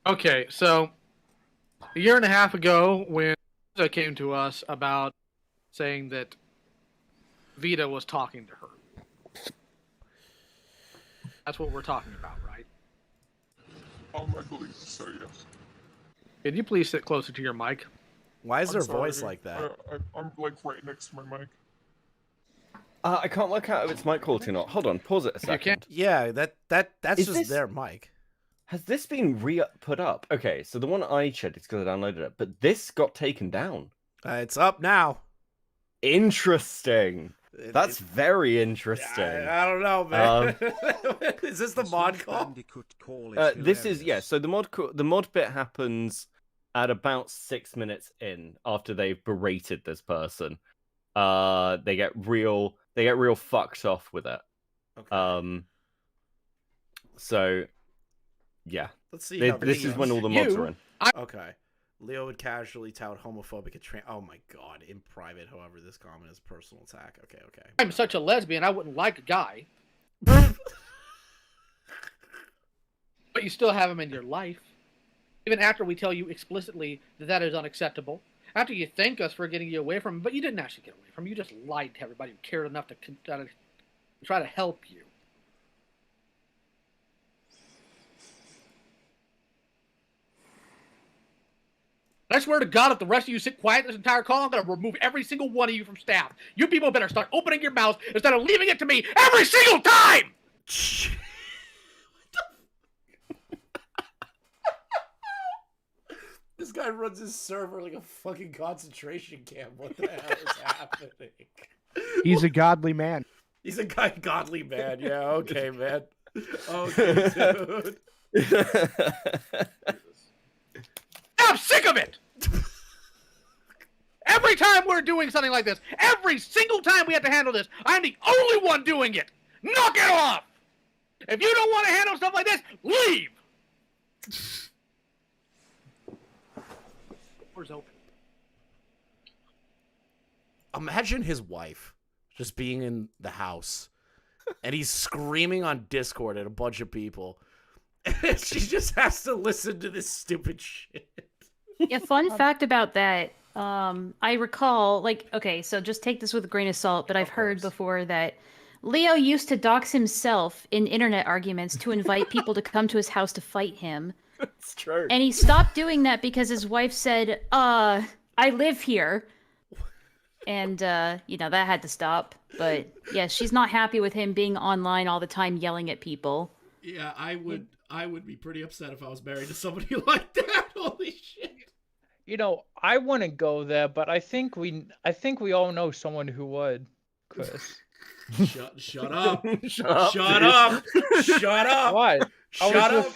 Okay, so a year and a half ago, when Vita came to us about saying that Vita was talking to her. That's what we're talking about, right? I believe so, yes. Can you please sit closer to your mic? Why is I'm their sorry. voice like that? I'm like right next to my mic. I can't work out if it's mic quality or not. Hold on, pause it a second. can't- Yeah, that's Is just this- their mic. Has this been put up? Okay, so the one I checked is because I downloaded it, but this got taken down. It's up now. Interesting. That's very interesting. I don't know, man. Is this the mod call? This is So the mod bit happens at about 6 minutes in after they've berated this person. They get real fucked off with it. Okay. So yeah. Let's see. This is when all the mods are in. Okay. Leo would casually tout homophobic oh my god, in private, however, this comment is personal attack. Okay. I'm such a lesbian, I wouldn't like a guy. But you still have him in your life. Even after we tell you explicitly that that is unacceptable. After you thank us for getting you away from him, but you didn't actually get away from him. You just lied to everybody who cared enough to try to help you. I swear to God, if the rest of you sit quiet this entire call, I'm going to remove every single one of you from staff. You people better start opening your mouths instead of leaving it to me every single time! This guy runs his server like a fucking concentration camp. What the hell is happening? He's a godly man. He's a godly man. Yeah, okay, man. Okay, dude. I'm sick of it! Every time we're doing something like this, every single time we have to handle this, I'm the only one doing it! Knock it off! If you don't want to handle stuff like this, leave! Door's open. Imagine his wife just being in the house and he's screaming on Discord at a bunch of people. And she just has to listen to this stupid shit. Yeah, fun fact about that. I recall, like, okay, so just take this with a grain of salt, but I've heard before that Leo used to dox himself in internet arguments to invite people to come to his house to fight him. It's true. And he stopped doing that because his wife said, I live here. And, that had to stop. But, yeah, she's not happy with him being online all the time yelling at people. Yeah, I would be pretty upset if I was married to somebody like that. Holy shit. I wouldn't go there, but I think we all know someone who would, Chris. Shut up. Shut up. Shut dude. up. Shut up. What? Shut I up.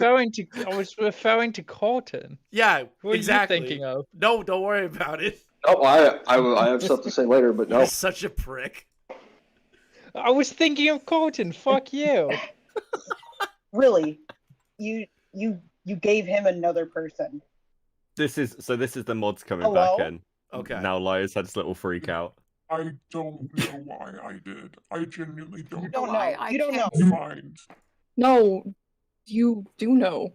was referring to Colton. Yeah, Who are exactly. you thinking of? No, don't worry about it. Oh, I have stuff to say later, but no. You're such a prick. I was thinking of Colton. Fuck you. Really, you gave him another person. This is the mods coming Hello? back in. Okay. Now Lio's had this little freak out. I don't know why I did. I genuinely don't You don't know. know. You don't know. Mind. No, you do know.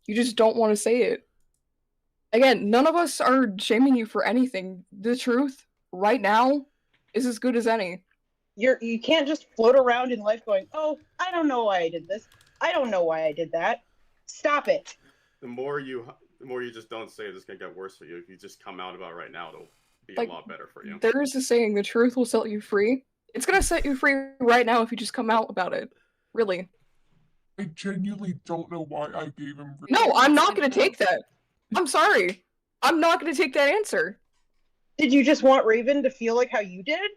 You just don't want to say it. Again, none of us are shaming you for anything. The truth, right now, is as good as any. You can't just float around in life going, "Oh, I don't know why I did this. I don't know why I did that." Stop it. The more you just don't say it, it's gonna get worse for you. If you just come out about it right now, it'll be Like, a lot better for you. There is a saying, the truth will set you free. It's gonna set you free right now if you just come out about it. Really. I genuinely don't know why I gave him. No, I'm not gonna take that. I'm sorry. I'm not gonna take that answer. Did you just want Raven to feel like how you did?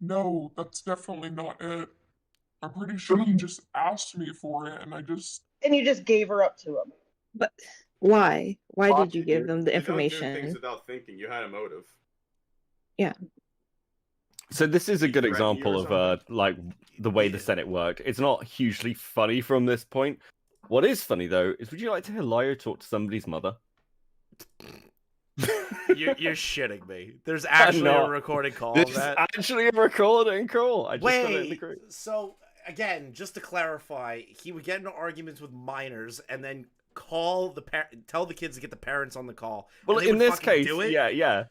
No, that's definitely not it. I'm pretty sure he just asked me for it, and I just. And you just gave her up to him. But why? Why did you give them the You don't do information? things without thinking. You had a motive. Yeah. So this is a good threatened you example or of like the way the Senate worked. It's not hugely funny from this point. What is funny though is, would you like to hear Lio talk to somebody's mother? You're shitting me. There's actually a not. recording call This of that. is actually a recording call. I just got it in the Wait, group. so again, just to clarify, he would get into arguments with minors and then tell the kids to get the parents on the call. Well, and they in would this fucking case, do it? yeah.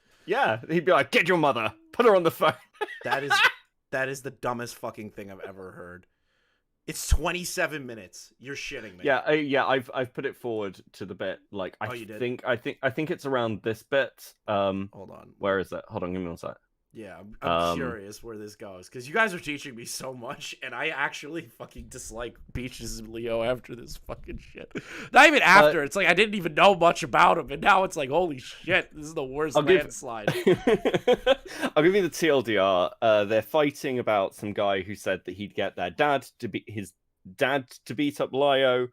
He'd be like, "Get your mother, put her on the phone." That is the dumbest fucking thing I've ever heard. It's 27 minutes. You're shitting me. Yeah. I've put it forward to the bit. Like, you did? I think it's around this bit. Hold on. Where is it? Hold on, give me one sec. Yeah, I'm curious where this goes because you guys are teaching me so much, and I actually fucking dislike Peaches and Leo after this fucking shit. Not even after. It's like I didn't even know much about him, and now it's like, holy shit, this is the worst landslide. I'll give you the TLDR. They're fighting about some guy who said that he'd get their dad to beat up Lio.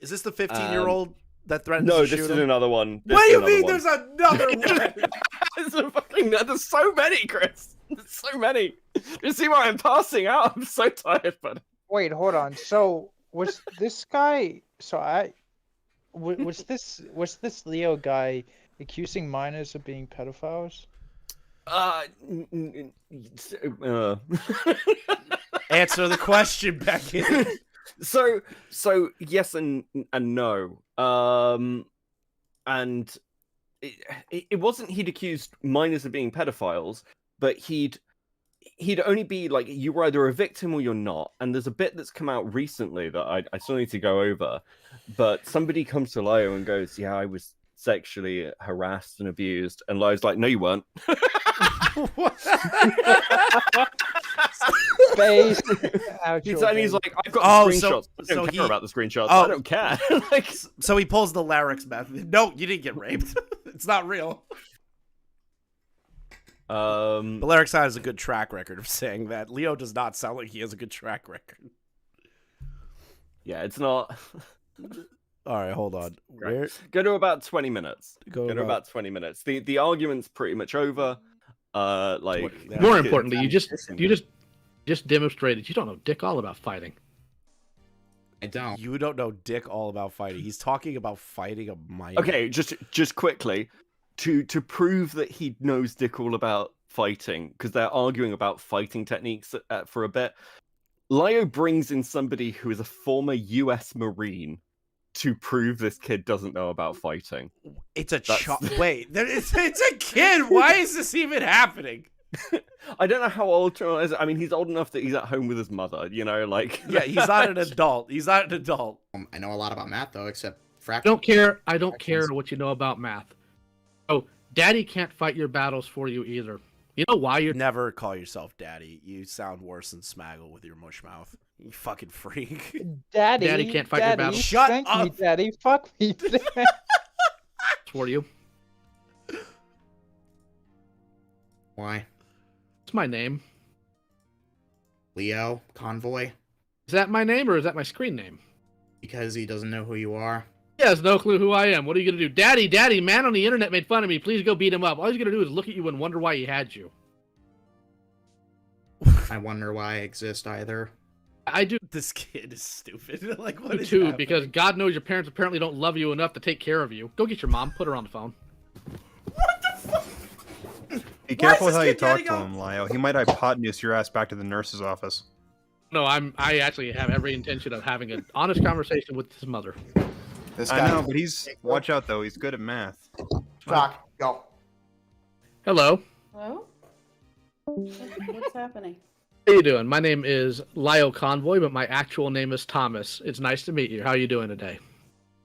Is this the 15-year-old that threatens No, to this shoot is him? another one. What do you mean there's another one? There's so many, Chris. There's so many. You see why I'm passing out? I'm so tired, buddy. Wait, hold on. So was this guy? Was this Leo guy accusing minors of being pedophiles? Answer the question, Becky. So yes and no. And it wasn't he'd accused minors of being pedophiles, but he'd only be like, you were either a victim or you're not. And there's a bit that's come out recently that I still need to go over, but somebody comes to Lio and goes, "Yeah, I was sexually harassed and abused," and Lio's like, "No, you weren't." He's like, "I've got screenshots. I don't care about the screenshots. I don't care." So he pulls the Larryx method. No, you didn't get raped. It's not real. But Larryx has a good track record of saying that. Leo does not sound like he has a good track record. Yeah, it's not. All right, hold on. Go to about 20 minutes. Go to about 20 minutes. The argument's pretty much over. More importantly, you just demonstrated you don't know dick all about fighting. I don't. You don't know dick all about fighting. He's talking about fighting a minor. Okay, just quickly to prove that he knows dick all about fighting, because they're arguing about fighting techniques for a bit. Lio brings in somebody who is a former U.S. Marine to prove this kid doesn't know about fighting. It's a child. Wait, it's a kid. Why is this even happening? I don't know how old Tyrell is. I mean, he's old enough that he's at home with his mother, you know, like... Yeah, he's not an adult. He's not an adult. I know a lot about math, though, except fractions. I don't care what you know about math. Oh, Daddy can't fight your battles for you either. You know why you're... Never call yourself Daddy. You sound worse than Smaggle with your mush mouth. You fucking freak. Daddy can't fight your battles. Shut Thank up. me, Daddy. Fuck me. For you. Why? It's my name. Lio Convoy? Is that my name or is that my screen name? Because he doesn't know who you are. He has no clue who I am. What are you gonna do? Daddy, man on the internet made fun of me. Please go beat him up. All he's gonna do is look at you and wonder why he had you. I wonder why I exist either. I do. This kid is stupid. Like, what is too, happening? because God knows your parents apparently don't love you enough to take care of you. Go get your mom. Put her on the phone. Be careful how you talk to him, Lio. He might hypotenuse your ass back to the nurse's office. No, I actually have every intention of having an honest conversation with his mother. I know, but he's... Watch out, though. He's good at math. Fuck. Go. Hello. Hello? What's happening? How you doing? My name is Lio Convoy, but my actual name is Thomas. It's nice to meet you. How are you doing today?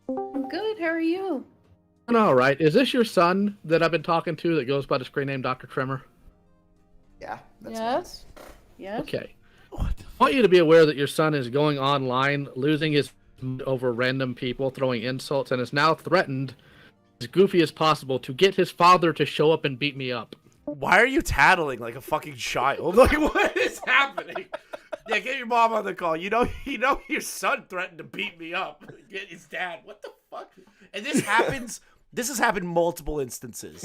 I'm good. How are you? All right. Is this your son that I've been talking to that goes by the screen name Dr. Trimmer? Yeah. Yes. Yes. Okay. I want you to be aware that your son is going online, losing his mind over random people, throwing insults, and is now threatened, as goofy as possible, to get his father to show up and beat me up. Why are you tattling like a fucking child? Like, what is happening? Yeah, get your mom on the call. You know your son threatened to beat me up. Get his dad. What the fuck? And this happens. This has happened multiple instances.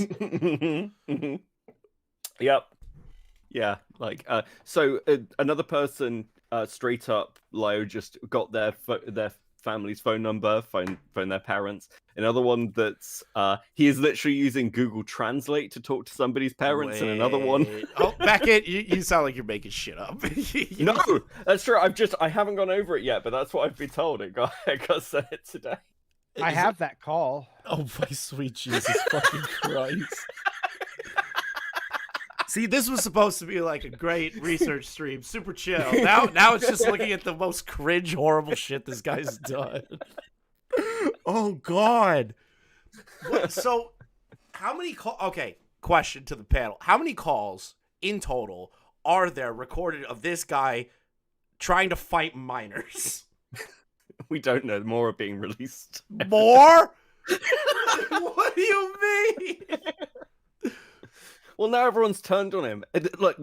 Yep. Yeah, like so another person straight up Lio just got their family's phone number, phone their parents. Another one that's he is literally using Google Translate to talk to somebody's parents, and another one. Oh, Beckett, you sound like you're making shit up. No, that's true. I haven't gone over it yet, but that's what I've been told. It got sent it today. I have that call. Oh my sweet Jesus fucking Christ. See, this was supposed to be like a great research stream, super chill. Now it's just looking at the most cringe, horrible shit this guy's done. Oh God. So, how many calls? Okay, question to the panel: how many calls in total are there recorded of this guy trying to fight minors? We don't know. More are being released. More? What do you mean? Well, now everyone's turned on him. Look,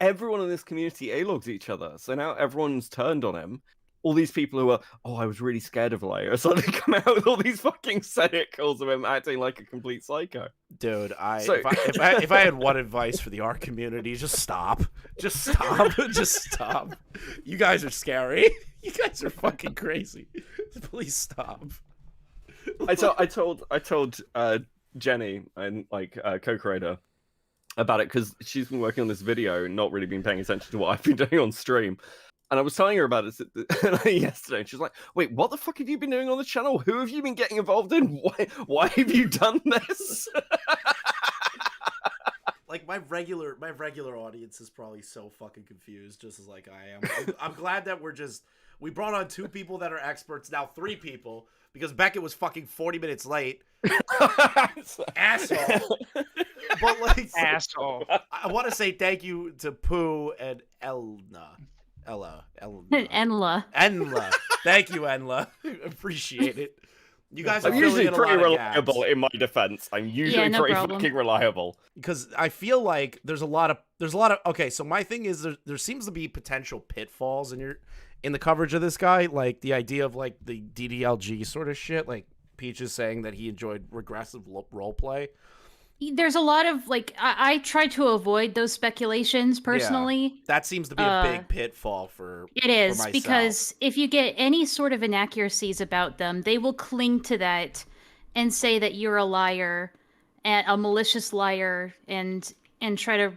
everyone in this community A-logs each other, so now everyone's turned on him. All these people who are, I was really scared of Lio, suddenly come out with all these fucking Senate calls of him acting like a complete psycho. Dude, if I had one advice for the art community, just stop. Just stop. Just stop. You guys are scary. You guys are fucking crazy. Please stop. I told Jenny and co-creator about it because she's been working on this video and not really been paying attention to what I've been doing on stream. And I was telling her about it yesterday, and she's like, "Wait, what the fuck have you been doing on the channel? Who have you been getting involved in? Why have you done this?" Like my regular audience is probably so fucking confused, just as like I am. I'm glad that we brought on 2 people that are experts, now 3 people, because Beckett was fucking 40 minutes late. Asshole. But like, asshole. I want to say thank you to Pooh and Ella. Enla. Thank you, Enla. Appreciate it. You guys are I'm usually filling in pretty a lot of reliable gaps. in my defense. I'm usually no pretty problem. fucking reliable. Because I feel like there's a lot of okay, so my thing is there seems to be potential pitfalls in the coverage of this guy, like the idea of like the DDLG sort of shit, like Peach is saying that he enjoyed regressive role play. There's a lot of like I try to avoid those speculations personally. Yeah, that seems to be a big pitfall for it is myself. Because if you get any sort of inaccuracies about them, they will cling to that and say that you're a liar, and a malicious liar, and try to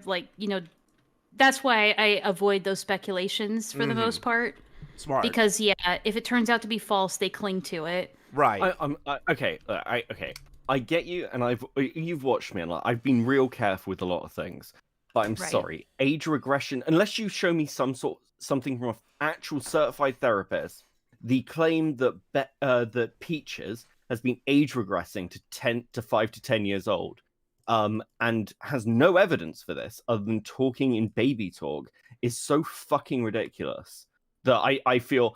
that's why I avoid those speculations for the most part. Smart. Because if it turns out to be false, they cling to it. Right. Okay. I get you, and you've watched me, and I've been real careful with a lot of things. But I'm Right. sorry, age regression, unless you show me something from an actual certified therapist, the claim that that Peaches has been age regressing to 5 to 10 years old, and has no evidence for this other than talking in baby talk, is so fucking ridiculous that I feel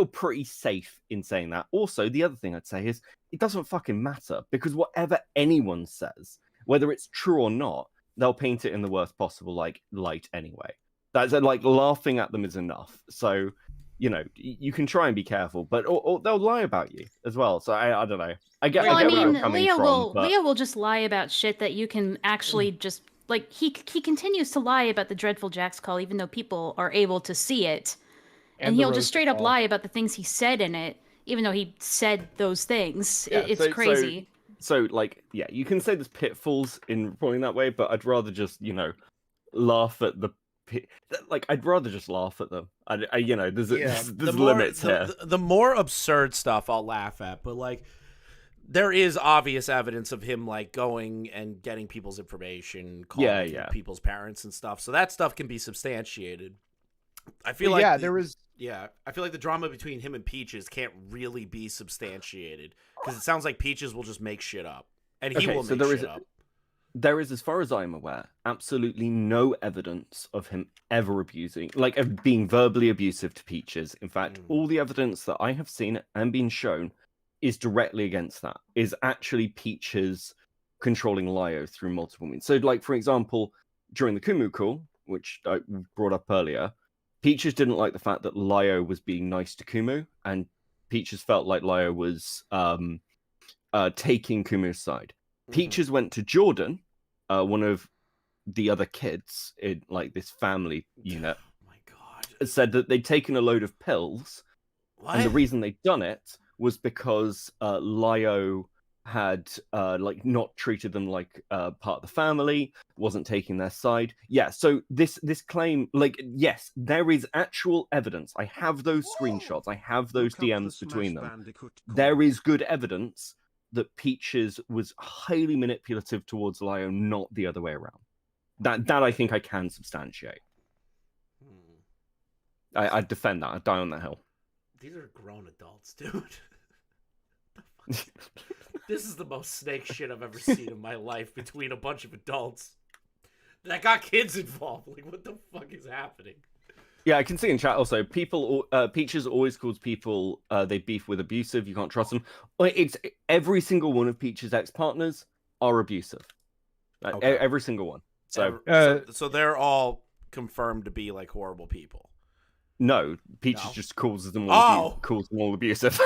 pretty safe in saying that. Also, the other thing I'd say is it doesn't fucking matter, because whatever anyone says, whether it's true or not, they'll paint it in the worst possible light anyway. That's like laughing at them is enough. So, you know, you can try and be careful, but or they'll lie about you as well. So I don't know. I get Well, I where you're mean, coming Leo from, but... will just lie about shit that you can actually just like. He continues to lie about the dreadful Jack's call, even though people are able to see it, and the he'll just Rosa straight up call. lie about the things he said in it, even though he said those things. It's crazy. So, like, yeah, you can say there's pitfalls in reporting that way, but I'd rather just, you know, laugh at the I'd rather just laugh at them. I you know, there's limits here. The more absurd stuff I'll laugh at, but like there is obvious evidence of him like going and getting people's information, calling people's parents and stuff. So that stuff can be substantiated. I feel like I feel like the drama between him and Peaches can't really be substantiated because it sounds like Peaches will just make shit up, and he will make shit up. There is, as far as I'm aware, absolutely no evidence of him ever abusing, like of being verbally abusive to Peaches. In fact, all the evidence that I have seen and been shown is directly against that. Is actually Peaches controlling Lio through multiple means. So, like for example, during the Kumu call, which I brought up earlier, Peaches didn't like the fact that Lio was being nice to Kumu, and Peaches felt like Lio was taking Kumu's side. Peaches went to Jordan, one of the other kids in like this family unit. Oh my god! Said that they'd taken a load of pills, What? and the reason they'd done it was because Lio had like not treated them like part of the family, wasn't taking their side. Yeah, so this claim, like, yes, there is actual evidence. I have those screenshots. I have those DMs between them. There is good evidence that Peaches was highly manipulative towards Lio, not the other way around. That I think I can substantiate. I defend that. I die on that hill. These are grown adults, dude. This is the most snake shit I've ever seen in my life between a bunch of adults that got kids involved. Like, what the fuck is happening? Yeah, I can see in chat also, Peaches always calls people they beef with abusive. You can't trust them. It's every single one of Peaches' ex-partners are abusive. Every single one. So they're all confirmed to be like horrible people. No, Peaches just calls them all abusive.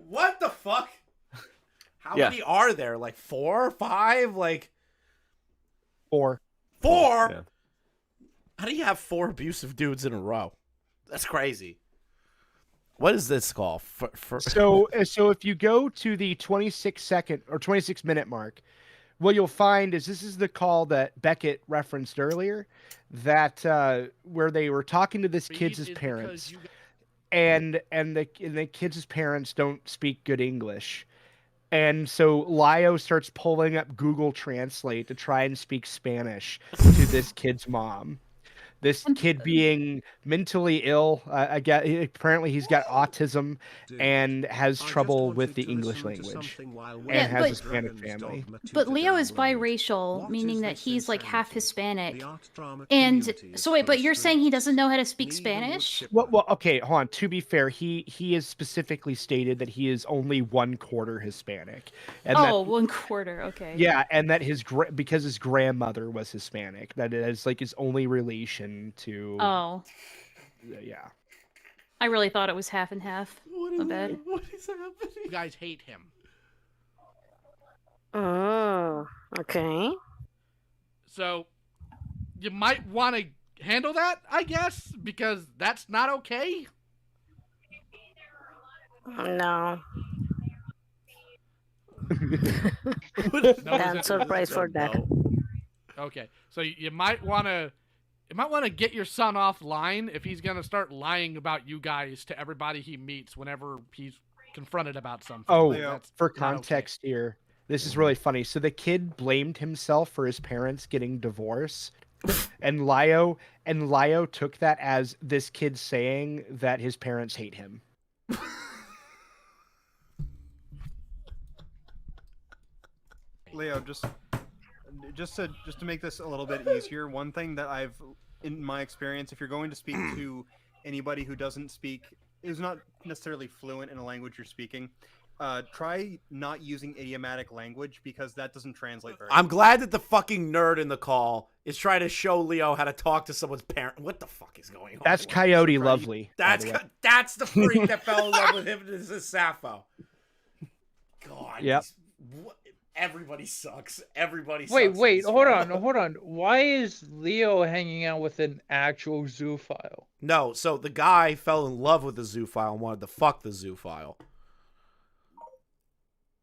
What the fuck? How many are there? Like 4 or 5? Like 4. 4? Yeah. How do you have 4 abusive dudes in a row? That's crazy. What is this call? So if you go to the 26-second or 26-minute mark, what you'll find is this is the call that Beckett referenced earlier, that where they were talking to this kid's parents, and the kid's parents don't speak good English. And so Lio starts pulling up Google Translate to try and speak Spanish to this kid's mom. This kid being mentally ill, apparently he's got autism and has trouble with the English language and has a Hispanic family. But Leo is biracial, meaning that he's like half Hispanic. And so wait, but you're saying he doesn't know how to speak Spanish? Well, okay, hold on. To be fair, he is specifically stated that he is only 1/4 Hispanic. And that, 1/4, okay. Yeah, and that because his grandmother was Hispanic, that it is like his only relation to. Oh. Yeah. I really thought it was half and half. What is happening? You guys hate him. Oh, okay. So you might want to handle that, I guess, because that's not okay. No. I'm surprised for that. Okay, so you might want to get your son offline if he's gonna start lying about you guys to everybody he meets whenever he's confronted about something. Oh, for context here, this is really funny. So the kid blamed himself for his parents getting divorced And Lio took that as this kid saying that his parents hate him. Leo, just to make this a little bit easier, one thing that I've, in my experience, if you're going to speak to anybody who is not necessarily fluent in a language you're speaking, try not using idiomatic language, because that doesn't translate very well. I'm glad that the fucking nerd in the call is trying to show Leo how to talk to someone's parent. What the fuck is going on? That's Coyote Lovely. That's the freak that fell in love with him. This is Sappho. God. Yep. Everybody sucks. Everybody sucks. Wait, hold on. Why is Leo hanging out with an actual zoophile? No, so the guy fell in love with the zoophile and wanted to fuck the zoophile.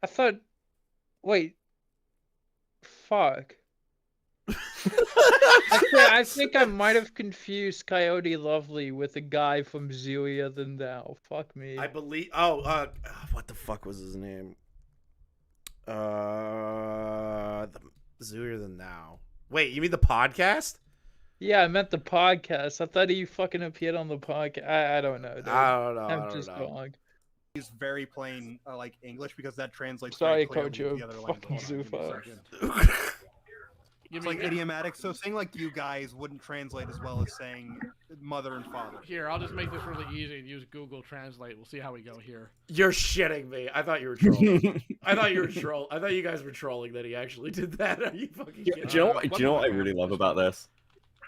I thought. Wait. Fuck. I think I might have confused Coyote Lovely with the guy from Zooier Than Thou. Fuck me. I believe. What the fuck was his name? The Zooier Than Thou. Wait, you mean the podcast? Yeah, I meant the podcast. I thought he fucking appeared on the podcast. I don't know. Dude. I don't know. I'm just wrong. Use very plain like English, because that translates. Sorry, very Kojo. the other Fucking language. zoophile. It's like idiomatic. So saying like you guys wouldn't translate as well as saying mother and father. Here, I'll just make this really easy and use Google Translate. We'll see how we go here. You're shitting me. I thought you were trolling. I thought you guys were trolling that he actually did that. Are you fucking kidding? Do you know what I really love about this?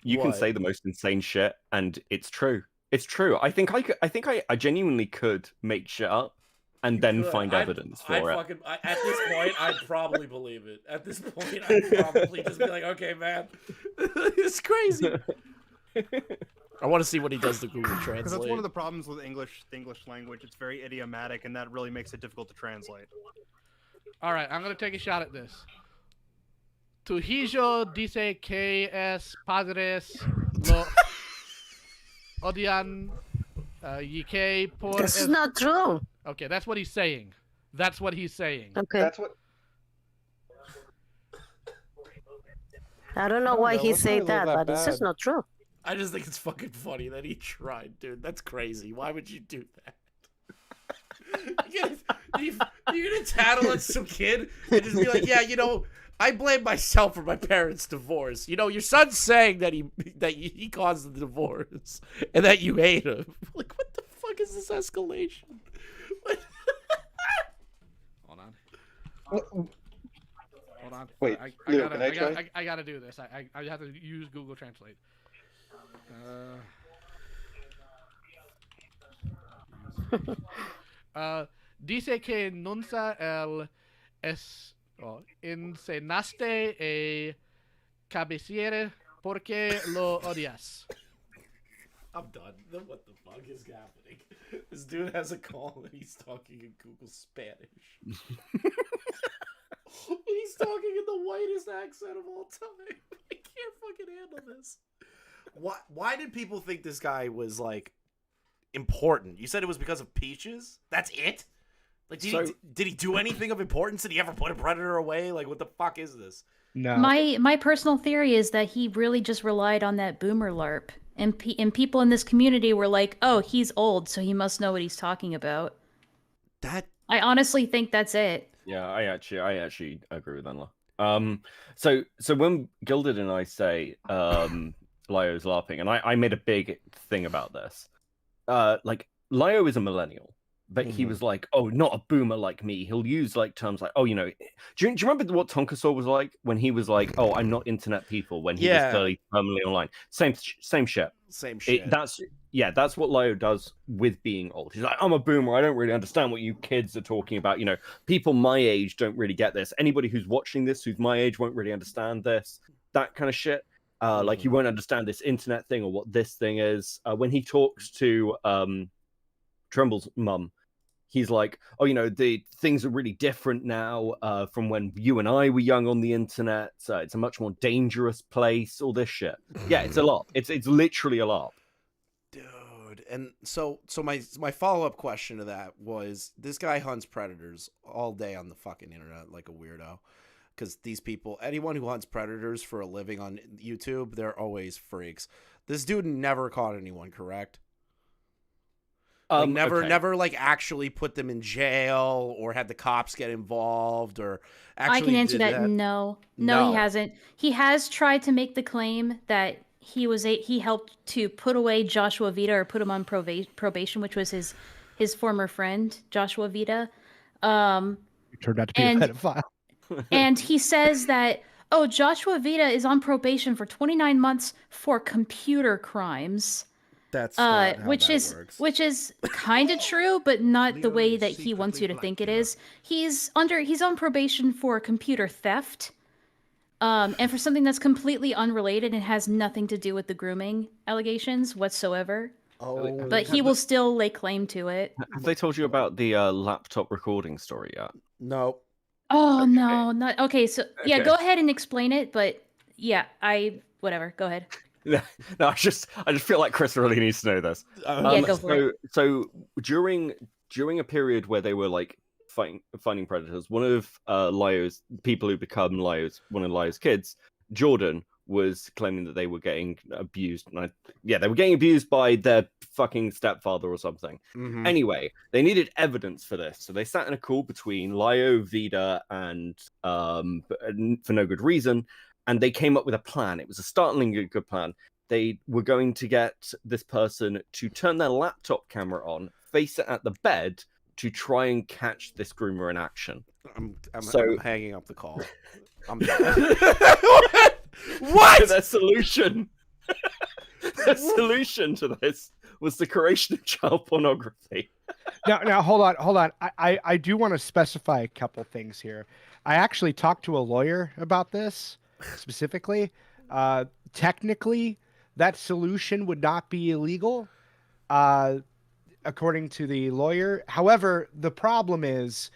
You can What? say the most insane shit, and it's true. It's true. I think I genuinely could make shit up and then find evidence for it. At this point, I'd probably believe it. At this point, I'd probably just be like, okay, man. It's crazy. I want to see what he does to Google Translate. Because that's one of the problems with the English language. It's very idiomatic, and that really makes it difficult to translate. All right, I'm going to take a shot at this. Tu hijo dice que es padres lo odian y que por... This is not true. Okay, that's what he's saying. That's what he's saying. Okay. That's what. I don't know why he said that, but it's just not true. I just think it's fucking funny that he tried, dude. That's crazy. Why would you do that? You're gonna tattle on some kid and just be like, yeah, I blame myself for my parents' divorce. Your son's saying that he caused the divorce and that you hate him. Like, what the fuck is this escalation? Hold on. Hold on. Wait, Leo, can I try? I gotta do this. I have to use Google Translate. Dice que nunca el enseñaste a cabecear porque lo odias. I'm done. What the fuck is happening? This dude has a call and he's talking in Google Spanish. He's talking in the whitest accent of all time. I can't fucking handle this. Why did people think this guy was, like, important? You said it was because of Peaches? That's it? Like, did he do anything of importance? Did he ever put a predator away? Like, what the fuck is this? No. My personal theory is that he really just relied on that boomer LARP. And people in this community were like, oh, he's old, so he must know what he's talking about. I honestly think that's it. Yeah, I actually agree with Anla. So when Gilded and I say Lio's LARPing, and I made a big thing about this. Like, Lio is a millennial, but he was like, oh, not a boomer like me. He'll use like terms like, oh, do you remember what Tonkasaur was like when he was like, oh, I'm not internet people, when he was clearly permanently online? Same shit. Same shit. That's what Lio does with being old. He's like, I'm a boomer. I don't really understand what you kids are talking about. People my age don't really get this. Anybody who's watching this, who's my age, won't really understand this. That kind of shit. Like, you won't understand this internet thing or what this thing is. When he talks to Tremble's mum, he's like, oh, the things are really different now from when you and I were young on the internet. It's a much more dangerous place, all this shit. Yeah, it's a lot. It's literally a lot. Dude, and so my follow-up question to that was, this guy hunts predators all day on the fucking internet like a weirdo. because these people, anyone who hunts predators for a living on YouTube, they're always freaks. This dude never caught anyone, correct? Like never like actually put them in jail or had the cops get involved or actually I can answer did that. No, he hasn't. He has tried to make the claim that he helped to put away Joshua Vita or put him on probation, which was his former friend Joshua Vita. He turned out to be a pedophile. And he says that, oh, Joshua Vita is on probation for 29 months for computer crimes. That's not how which that works. which is kind of true, but not the way that he wants you to think it is. He's on probation for computer theft, and for something that's completely unrelated and has nothing to do with the grooming allegations whatsoever. Oh, but he will still lay claim to it. Have they told you about the laptop recording story yet? No. Oh no, not okay. So yeah, Okay. go ahead and explain it. But yeah, whatever. Go ahead. No, I just feel like Chris really needs to know this. Yeah, go for it. So during a period where they were like finding predators, one of Lio's people who become one of Lio's kids, Jordan, was claiming that they were getting abused. They were getting abused by their fucking stepfather or something. Mhm. Anyway, they needed evidence for this, so they sat in a call between Lio, Vida, and for no good reason. And they came up with a plan. It was a startlingly good plan. They were going to get this person to turn their laptop camera on, face it at the bed, to try and catch this groomer in action. I'm So- hanging up the call. I'm done. What? Their solution to this was the creation of child pornography. Now, hold on. I do want to specify a couple things here. I actually talked to a lawyer about this specifically. Technically, that solution would not be illegal, according to the lawyer. However, the problem is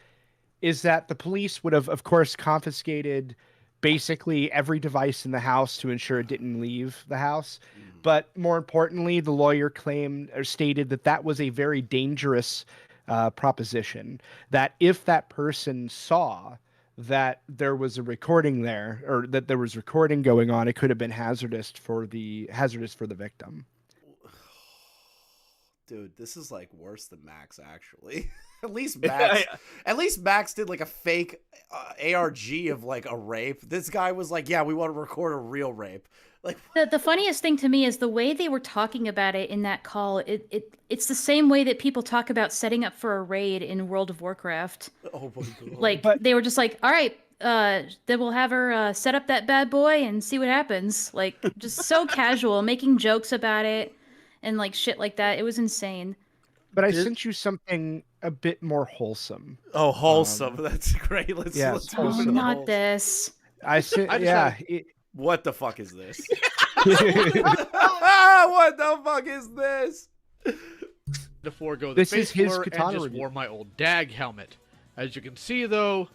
that the police would have, of course, confiscated basically every device in the house to ensure it didn't leave the house. But more importantly, the lawyer claimed or stated that that was a very dangerous proposition. That if that person saw that there was a recording there, or that there was recording going on, it could have been hazardous for the victim. Dude, this is like worse than Max actually. At least Max did like a fake ARG of like a rape. This guy was like, yeah, we want to record a real rape. Like The funniest thing to me is the way they were talking about it in that call. It's the same way that people talk about setting up for a raid in World of Warcraft. Oh my god! Like they were just like, all right, then we'll have her set up that bad boy and see what happens. Like just so casual, making jokes about it and like shit like that. It was insane. But I sent you something a bit more wholesome. Oh, wholesome! That's great. Let's move into the not wholesome. this. I sent. I just Yeah. had- What the fuck is this? What the fuck is this? To forego the This face is his blur and katana just review. wore my old dag helmet. As you can see, though,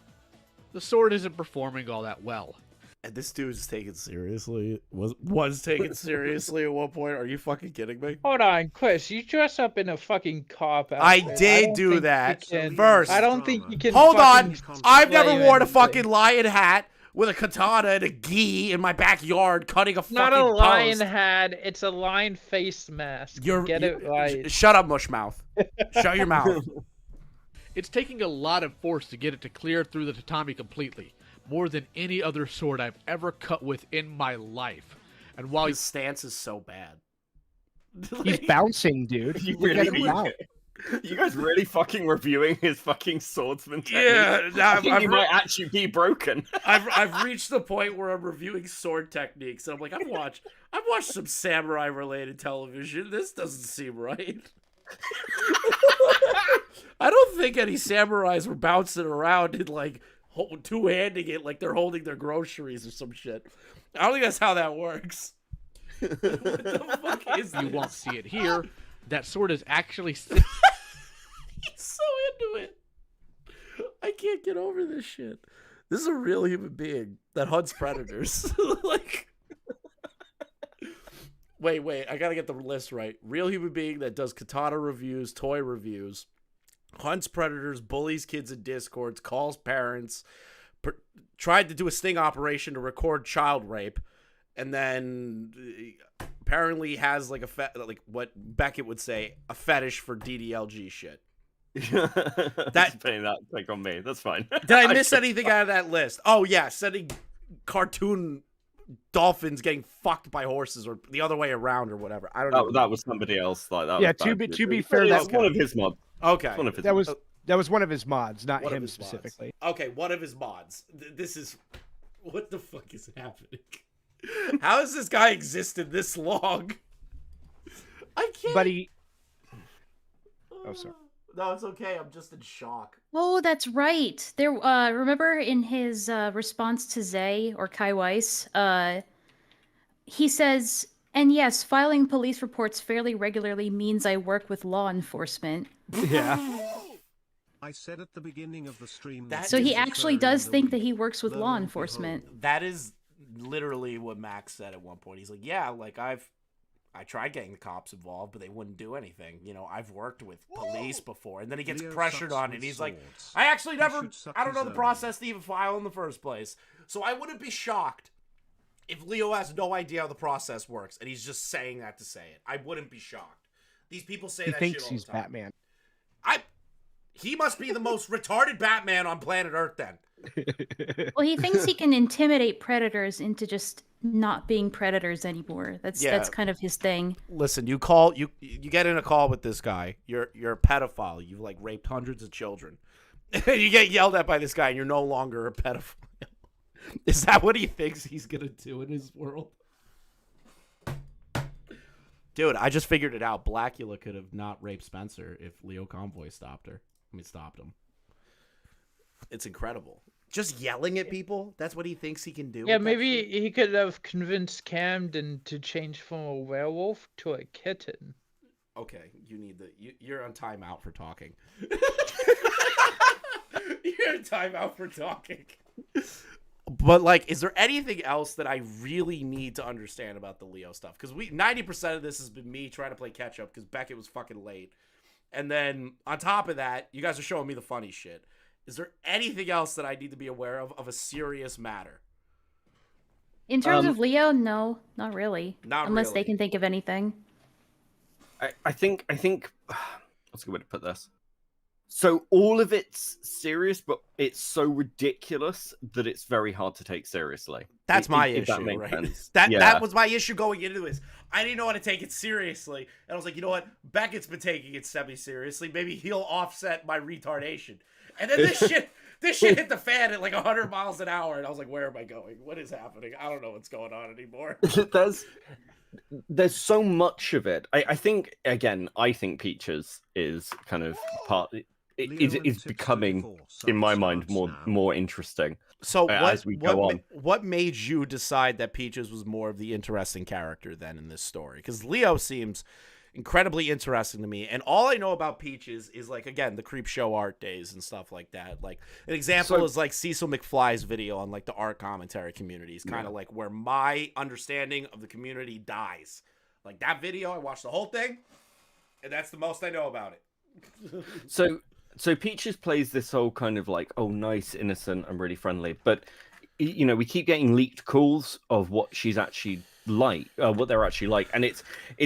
the sword isn't performing all that well. And this dude's taken seriously. Was taken seriously at one point. Are you fucking kidding me? Hold on, Chris. You dress up in a fucking cop outfit. I did don't do think that you can- first. I don't think you can. Hold on. fucking I've never display worn a anything. fucking lion hat with a katana and a gi in my backyard cutting a fucking Not a lion post. hat. It's a lion face mask. Get it right. Shut up, mushmouth. Shut your mouth. It's taking a lot of force to get it to clear through the tatami completely, more than any other sword I've ever cut with in my life. And while His stance is so bad. He's bouncing, dude. You Look at him now. You guys really fucking reviewing his fucking swordsman technique? Yeah, I think he might actually be broken. I've reached the point where I'm reviewing sword techniques. And I'm like, I've watched some samurai related television. This doesn't seem right. I don't think any samurais were bouncing around and like two-handing it like they're holding their groceries or some shit. I don't think that's how that works. What the fuck is you this? won't see it here, that sword is actually He's so into it. I can't get over this shit. This is a real human being that hunts predators. Like, wait, I gotta get the list right. Real human being that does katana reviews, toy reviews, hunts predators, bullies kids in discords, calls parents, tried to do a sting operation to record child rape, and then apparently has like like what Beckett would say, a fetish for DDLG shit. That's paying that take on me. That's fine. Did I miss anything out of that list? Oh yeah, sending cartoon dolphins getting fucked by horses, or the other way around, or whatever. I don't know. That was somebody else. Like that. Yeah, was to bad. be fair, that's one of his mods. Okay, one of his that mods. was one of his mods, not One of him his mods. specifically. Okay, one of his mods. This is what the fuck is happening? How has this guy existed this long? I can't. But he. Oh, sorry. No, it's okay. I'm just in shock. Oh, that's right. There. Remember in his response to Zay or Kai Weiss, he says, "And yes, filing police reports fairly regularly means I work with law enforcement." Yeah. I said at the beginning of the stream. So he actually does think that he works with law enforcement. That is literally what Max said at one point. He's like, "Yeah, like I tried getting the cops involved, but they wouldn't do anything. You know, I've worked with police before." And then he gets Leo pressured sucks on it. with And he's like, swords. "I actually He never, should suck I don't his know the own." process to even file in the first place." So I wouldn't be shocked if Leo has no idea how the process works and he's just saying that to say it. I wouldn't be shocked. These people say He that thinks shit all he's the time. Batman. He must be the most retarded Batman on planet Earth then. Well, he thinks he can intimidate predators into just not being predators anymore. That's kind of his thing. Listen, you get in a call with this guy. You're a pedophile. You've like raped hundreds of children. And you get yelled at by this guy and you're no longer a pedophile. Is that what he thinks he's gonna do in his world? Dude, I just figured it out. Blackula could have not raped Spencer if Lio Convoy stopped him. It's incredible. Just yelling at people? That's what he thinks he can do? Yeah, with that maybe shit? he could have convinced Camden to change from a werewolf to a kitten. Okay, you're on timeout for talking. You're on timeout for talking. But like, is there anything else that I really need to understand about the Leo stuff? Because 90% of this has been me trying to play catch up because Beckett was fucking late. And then on top of that, you guys are showing me the funny shit. Is there anything else that I need to be aware of a serious matter? In terms of Leo, no, not really. Unless they really. can think of anything. I think what's a good way to put this? So all of it's serious, but it's so ridiculous that it's very hard to take seriously. That's my if issue, that makes right? sense. That was my issue going into this. I didn't know how to take it seriously, and I was like, you know what? Beckett's been taking it semi-seriously. Maybe he'll offset my retardation. And then this shit hit the fan at like 100 miles an hour, and I was like, where am I going? What is happening? I don't know what's going on anymore. There's so much of it. I think Peaches is kind of part. Is becoming, in my mind, more interesting. So as we go on. What made you decide that Peaches was more of the interesting character then in this story? Because Leo seems incredibly interesting to me, and all I know about Peaches is like, again, the creep show art days and stuff like that. Like an example is like Cecil McFly's video on like the art commentary community is kind of like where my understanding of the community dies. Like that video, I watched the whole thing, and that's the most I know about it. So Peaches plays this whole kind of like, oh, nice, innocent, and really friendly. But, you know, we keep getting leaked calls of what she's actually like, what they're actually like. And it's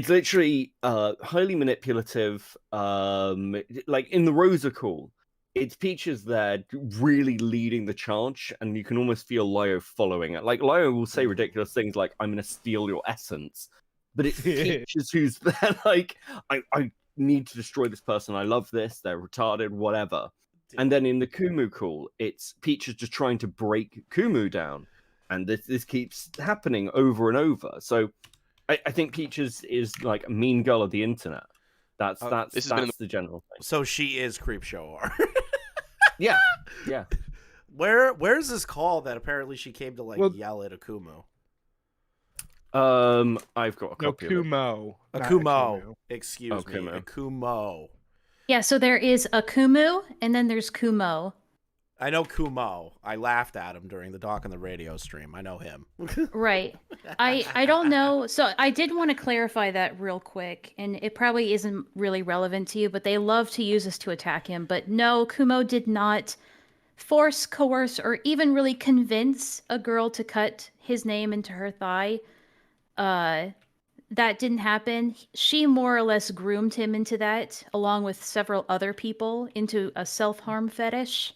literally highly manipulative. Like in the Rosa call, it's Peaches there really leading the charge. And you can almost feel Lio following it. Like Lio will say ridiculous things like, I'm going to steal your essence. But it's Peaches who's there like, I need to destroy this person. I love this. They're retarded, whatever. And then in the Kumu call, it's Peaches just trying to break Kumu down. And this keeps happening over and over. So I think Peaches is like a mean girl of the internet. That's the general thing. So she is creep show art. Yeah. Where's this call that apparently she came to like yell at Akumo? I've got a copy. Akumo. Excuse me. Akumo. Akumo. Yeah, so there is Akumu, and then there's Kumo. I know Kumo. I laughed at him during the Doc on the Radio stream. I know him. Right. I don't know. So I did want to clarify that real quick, and it probably isn't really relevant to you, but they love to use this to attack him. But no, Kumo did not force, coerce, or even really convince a girl to cut his name into her thigh. That didn't happen. She more or less groomed him into that, along with several other people, into a self-harm fetish.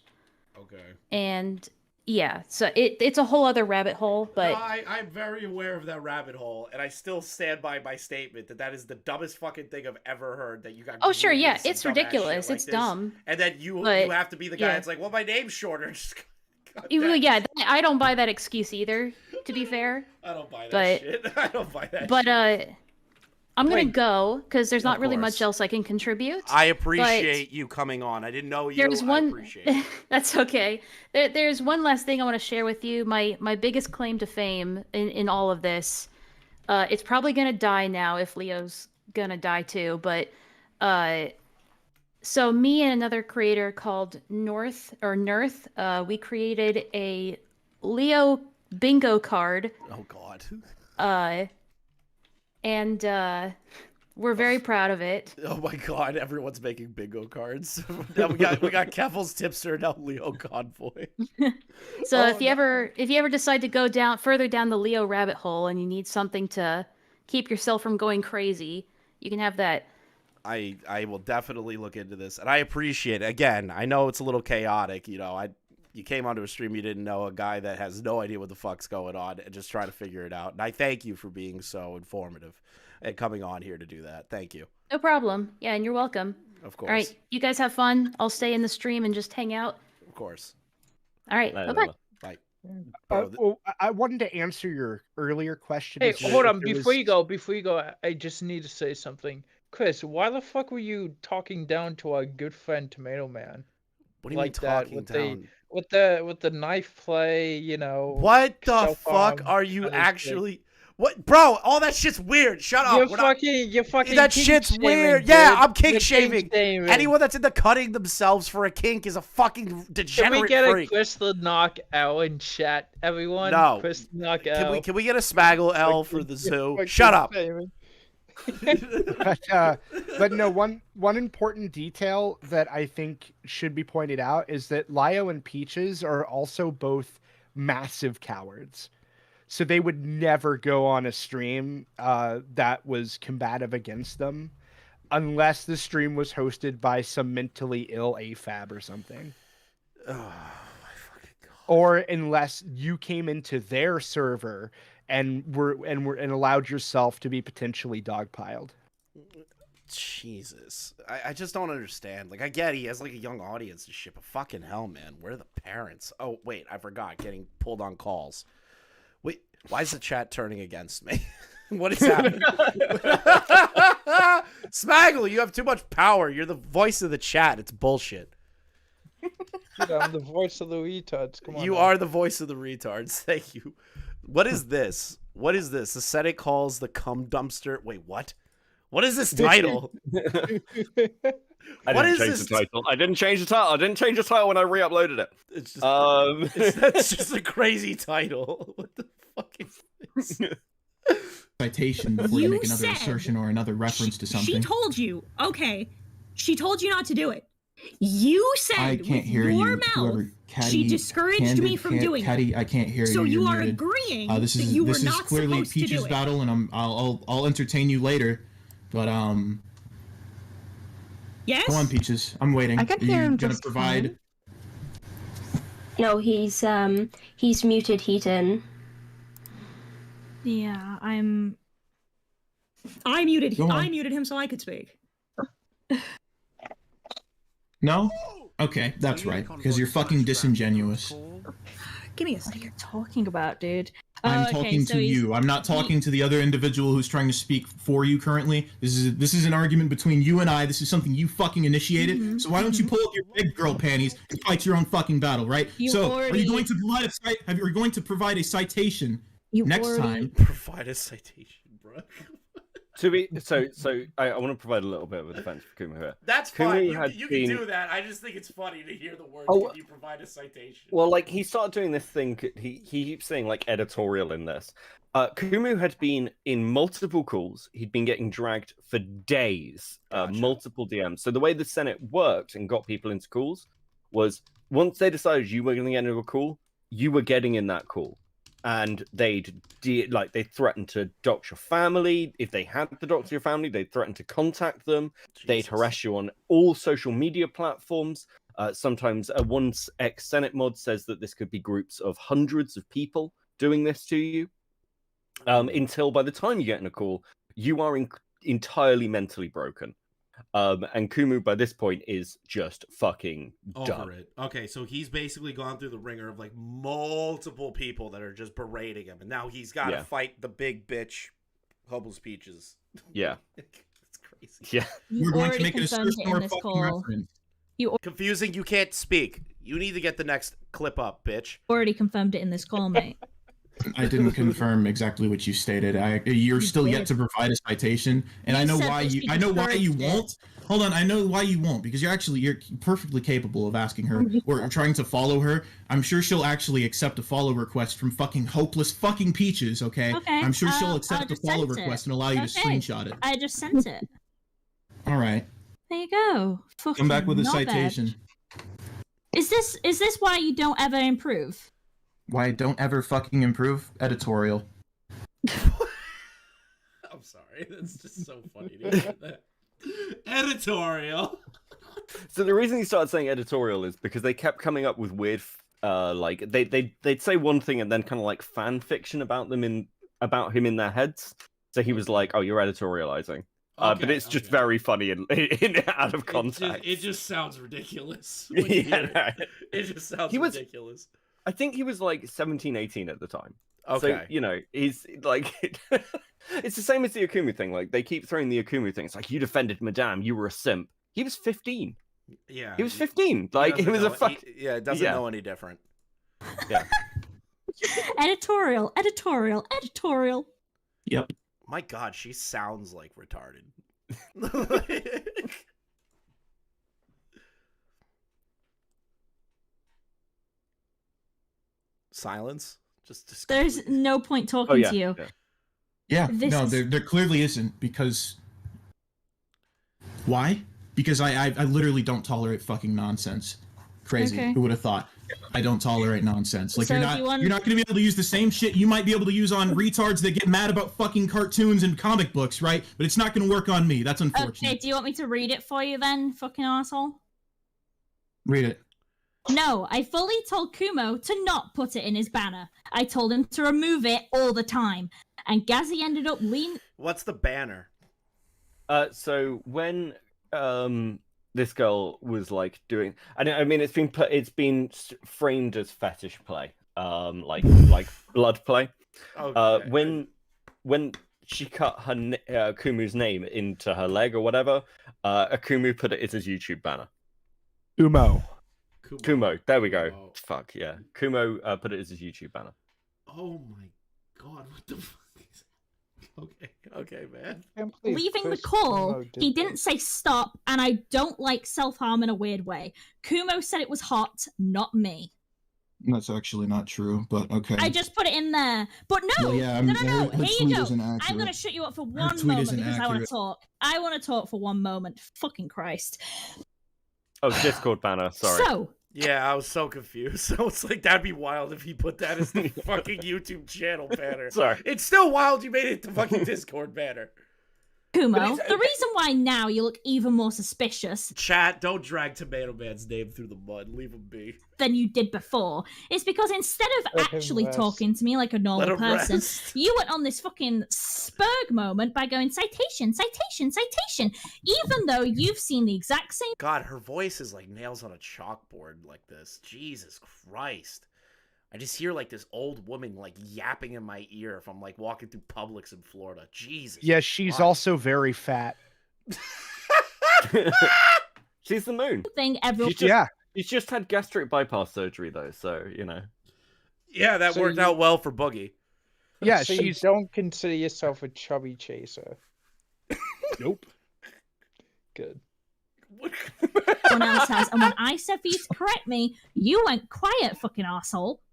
Okay. And yeah, so it's a whole other rabbit hole, but... No, I'm very aware of that rabbit hole, and I still stand by my statement that is the dumbest fucking thing I've ever heard, that you got Oh, sure, groomed yeah, into some it's dumbass shit ridiculous. like It's this, dumb. And then you But, have to be the guy yeah. that's like, well, my name's shorter. Just Yeah, I don't buy that excuse either, to be fair. I don't buy that But- shit. I don't buy that But, shit. I'm gonna Wait. go, because there's not Of really course. much else I can contribute. I but- appreciate you coming on. I didn't know you. There's I one. appreciate it. That's okay. There's one last thing I want to share with you. My biggest claim to fame in all of this. It's probably gonna die now if Leo's gonna die too. But so me and another creator called Nerth, we created a Lio bingo card. Oh God. And we're very proud of it. Oh my God! Everyone's making bingo cards. Now we got Kevel's tipster, now Lio Convoy. So Oh, if you ever decide to go further down the Leo rabbit hole and you need something to keep yourself from going crazy, you can have that. I will definitely look into this, and I appreciate it. Again, I know it's a little chaotic. You came onto a stream, you didn't know, a guy that has no idea what the fuck's going on and just trying to figure it out. And I thank you for being so informative and coming on here to do that. Thank you. No problem. Yeah, and you're welcome. Of course. All right, you guys have fun. I'll stay in the stream and just hang out. Of course. All right, bye-bye. Bye. Well, I wanted to answer your earlier question. Hey, as to hold if on. there Before was- you go, I just need to say something. Chris, why the fuck were you talking down to our good friend Tomato Man? What do you mean talking down? With the knife play, you know. What the self-harm fuck are you kind of actually? What, bro? All that shit's weird. Shut up. You're fucking. That kink shit's shaming, weird. dude. Yeah, I'm You're kink shaving. shaming. Anyone that's into cutting themselves for a kink is a fucking Can degenerate we get freak. a ChrisTheNarc L in chat, everyone? No. ChrisTheNarc L. Can we get a Smaggle L for the zoo? Fucking Shut up. shaming. but no, one important detail that I think should be pointed out is that Lio and Peaches are also both massive cowards. So they would never go on a stream that was combative against them unless the stream was hosted by some mentally ill AFAB or something. Oh, my fucking God. Or unless you came into their server and allowed yourself to be potentially dogpiled. Jesus. I just don't understand. Like, I get he has like a young audience and shit, but fucking hell, man. Where are the parents? Oh, wait, I forgot. Getting pulled on calls. Wait, why is the chat turning against me? What is happening? Smaggle, you have too much power. You're the voice of the chat. It's bullshit. Dude, I'm the voice of the retards. Come on. You now. are the voice of the retards. Thank you. What is this? What is this? The Senate calls the cum dumpster. Wait, what? What is this title? I What didn't is change this? the title. I didn't change the title. I didn't change the title when I re-uploaded it. It's just, That's just a crazy title. What the fuck is this? Citation before you You make another said assertion or another reference to something. She told you. Okay. She told you not to do it. You said I can't with hear your you. mouth Whoever, she discouraged me from doing Caddy, it. I can't hear So you. you You're are muted. agreeing This that is you were this is not clearly supposed to do Peach's it. battle, and I'll entertain you later. But Yes. Go on, Peaches. I'm waiting. I can Are hear you him gonna just provide? No, he's muted Heaton. Yeah, I muted Go on. I muted him so I could speak. No. Okay, that's right. Because you're fucking disingenuous. Give me a second. What are you talking about, dude? I'm Okay, talking so to he's- you. I'm not talking to the other individual who's trying to speak for you currently. This is an argument between you and I. This is something you fucking initiated. Mm-hmm, So why don't you pull up your big girl panties and fight your own fucking battle, right? You so are already- you going to provide are you going to provide a citation You next already- time? Provide a citation, bro. I want to provide a little bit of a defense for Kuma here. That's Kuma fine. had You been- can do that. I just think it's funny to hear the words. Oh, Can you provide a citation? Well, like he started doing this thing. He keeps saying like editorial in this. Kumu had been in multiple calls. He'd been getting dragged for days, multiple DMs. So the way the Senate worked and got people into calls was once they decided you were going to get into a call, you were getting in that call. And they'd threaten to dox your family. If they had to dox your family, they'd threaten to contact them. Jesus. They'd harass you on all social media platforms. Sometimes one ex-Senate mod says that this could be groups of hundreds of people doing this to you. Until by the time you get in a call, you are entirely mentally broken. And Kumu by this point is just fucking done. Over it. Okay, so he's basically gone through the ringer of like multiple people that are just berating him, and now he's got to fight the big bitch, Hubbles Peaches. Yeah, it's crazy. Yeah, we're going to make it a search for fucking reference. Confusing. You can't speak. You need to get the next clip up, bitch. Already confirmed it in this call, mate. I didn't confirm exactly what you stated. You're still yet to provide a citation, and I know why you. I know why you won't. Hold on, I know why you won't, because you're perfectly capable of asking her or trying to follow her. I'm sure she'll actually accept a follow request from fucking hopeless fucking Peaches. Okay. I'm sure she'll accept a follow request and allow you to screenshot it. I just sent it. All right. There you go. Come back with a Not citation. bad. Is this why you don't ever improve? Why I don't ever fucking improve? Editorial. I'm sorry. That's just so funny to hear that. Editorial. So the reason he started saying editorial is because they kept coming up with weird, like they'd say one thing and then kind of like fan fiction about him in their heads. So he was like, "Oh, you're editorializing," but it's just very funny in out of context. It just sounds ridiculous. Yeah, it just sounds ridiculous. I think he was like 17, 18 at the time. Okay. So, he's like, it's the same as the Akumu thing. Like, they keep throwing the Akumu thing. It's like, you defended Madame, you were a simp. He was 15. Yeah. He was 15. Like, it was a fuck. It doesn't know any different. Yeah. Editorial. Yep. My God, she sounds like retarded. Silence. Just There's no point talking to you. Yeah, there clearly isn't, because why? Because I literally don't tolerate fucking nonsense. Crazy. Okay. Who would have thought? I don't tolerate nonsense. Like, So you're do not you want- you're not gonna be able to use the same shit you might be able to use on retards that get mad about fucking cartoons and comic books, right? But it's not gonna work on me. That's unfortunate. Okay, do you want me to read it for you then, fucking asshole? Read it. No, I fully told Kumo to not put it in his banner. I told him to remove it all the time. And Gazzy ended up What's the banner? So when this girl was like doing, I mean, it's been framed as fetish play, like blood play. Okay. When she cut her Kumu's name into her leg or whatever, Akumu put it as his YouTube banner. Kumo, there we go. Kumo. Fuck yeah, Kumo put it as his YouTube banner. Oh my God, what the fuck is that? Okay, man. leaving the call. He didn't say stop, and I don't like self-harm in a weird way. Kumo said it was hot, not me. That's actually not true, but okay. I just put it in there. But no, Well, yeah, no. her Here tweet you go. isn't I'm accurate. going to shut you up for Her one tweet moment isn't because I want to accurate. talk. I want to talk for one moment. Fucking Christ. Oh, Discord banner. Sorry. So, Yeah, I was so confused. So it's like, that'd be wild if he put that as the fucking YouTube channel banner. Sorry. It's still wild you made it the fucking Discord banner. Kumo, the reason why now you look even more suspicious Chat, don't drag Tomato Man's name through the mud. Leave him be. than you did before is because instead of Let him actually rest. talking to me like a normal Let him person, rest. you went on this fucking spurg moment by going citation, even though you've seen the exact same. God, her voice is like nails on a chalkboard like this. Jesus Christ. I just hear like this old woman like yapping in my ear if I'm like walking through Publix in Florida. Jesus. Yeah, she's Christ. also very fat. She's the moon. Thing everyone. She's just had gastric bypass surgery though, so Yeah, that So worked you- out well for Boogie. Yeah, so you don't consider yourself a chubby chaser. Nope. Good. Everyone else has, and when I said for you to correct me, you went quiet, fucking asshole.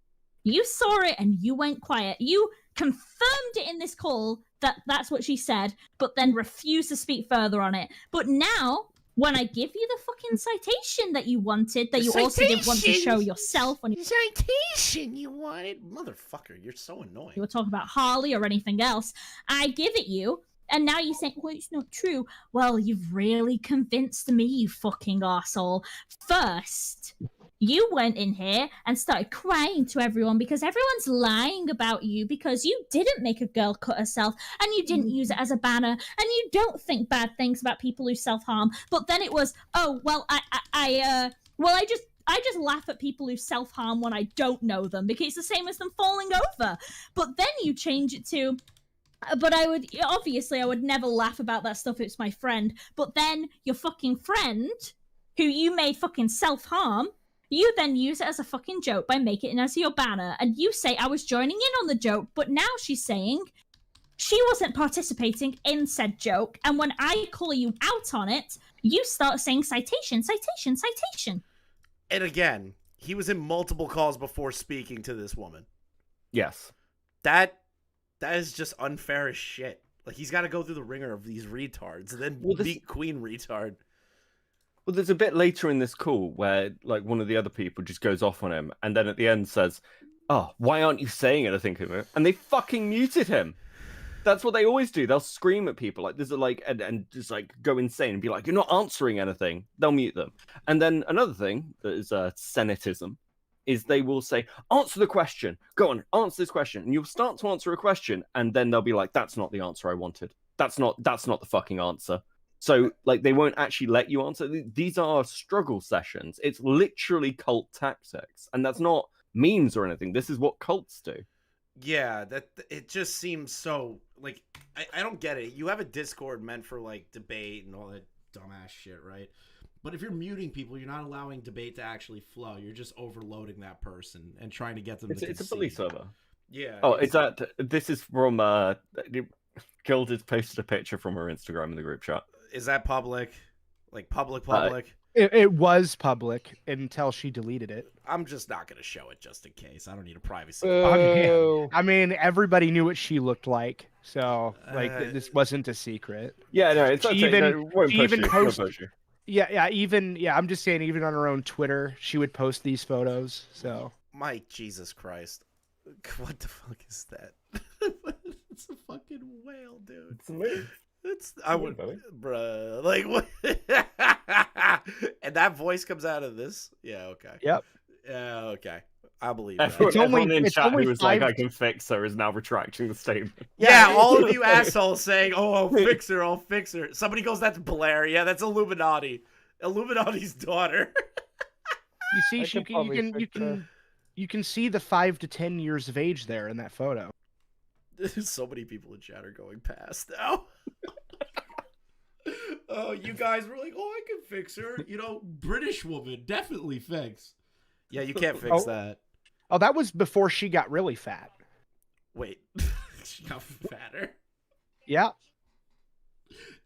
You saw it and you went quiet. You confirmed it in this call that that's what she said, but then refused to speak further on it. But now, when I give you the fucking fucking citation that you wanted, that you also didn't want to show yourself when you Citation you wanted? Motherfucker, you're so annoying. were talking about Harley or anything else. I give it you, and now you're saying, well, it's not true. Well, you've really convinced me, you fucking arsehole. First, you went in here and started crying to everyone because everyone's lying about you because you didn't make a girl cut herself and you didn't use it as a banner and you don't think bad things about people who self-harm. But then it was, oh, well, I just laugh at people who self-harm when I don't know them because it's the same as them falling over. But then you change it to, but I would never laugh about that stuff if it's my friend. But then your fucking friend, who you made fucking self-harm, you then use it as a fucking joke by making it as your banner, and you say I was joining in on the joke, but now she's saying she wasn't participating in said joke, and when I call you out on it, you start saying citation, citation, citation. And again, he was in multiple calls before speaking to this woman. Yes. That is just unfair as shit. Like, he's got to go through the ringer of these retards and then beat Queen retard. Well, there's a bit later in this call where, like, one of the other people just goes off on him, and then at the end says, "Oh, why aren't you saying anything?" And they fucking muted him. That's what they always do. They'll scream at people like this, and just like go insane and be like, "You're not answering anything." They'll mute them. And then another thing that is Senatism is they will say, "Answer the question. Go on, answer this question." And you'll start to answer a question, and then they'll be like, "That's not the answer I wanted. That's not the fucking answer." So, like, they won't actually let you answer. These are struggle sessions. It's literally cult tactics. And that's not memes or anything. This is what cults do. Yeah, it just seems so, like, I don't get it. You have a Discord meant for, like, debate and all that dumbass shit, right? But if you're muting people, you're not allowing debate to actually flow. You're just overloading that person and trying to get them to concede. It's a bully server. Yeah. Oh, this is from, Gilded posted a picture from her Instagram in the group chat. Is that public? Like, public? It was public until she deleted it. I'm just not going to show it just in case. I don't need a privacy. I mean, everybody knew what she looked like, so like this wasn't a secret. Yeah, no, it's she even post. Yeah. I'm just saying, even on her own Twitter, she would post these photos. So, my Jesus Christ, what the fuck is that? It's a fucking whale, dude. It's amazing. I would, bruh, like what? And that voice comes out of this. Yeah, okay. Yep. Yeah, okay. I believe Everyone in chat who was like, "I can fix her," is now retracting the statement. Yeah, all of you assholes saying, "Oh, I'll fix her. I'll fix her." Somebody goes, "That's Blair." Yeah, that's Illuminati. Illuminati's daughter. You see, you can see the 5 to 10 years of age there in that photo. So many people in chat are going past now. Oh, you guys were like, "Oh, I can fix her." You know, British woman, definitely fix. Yeah, you can't fix that. Oh, that was before she got really fat. Wait, she got fatter? Yeah.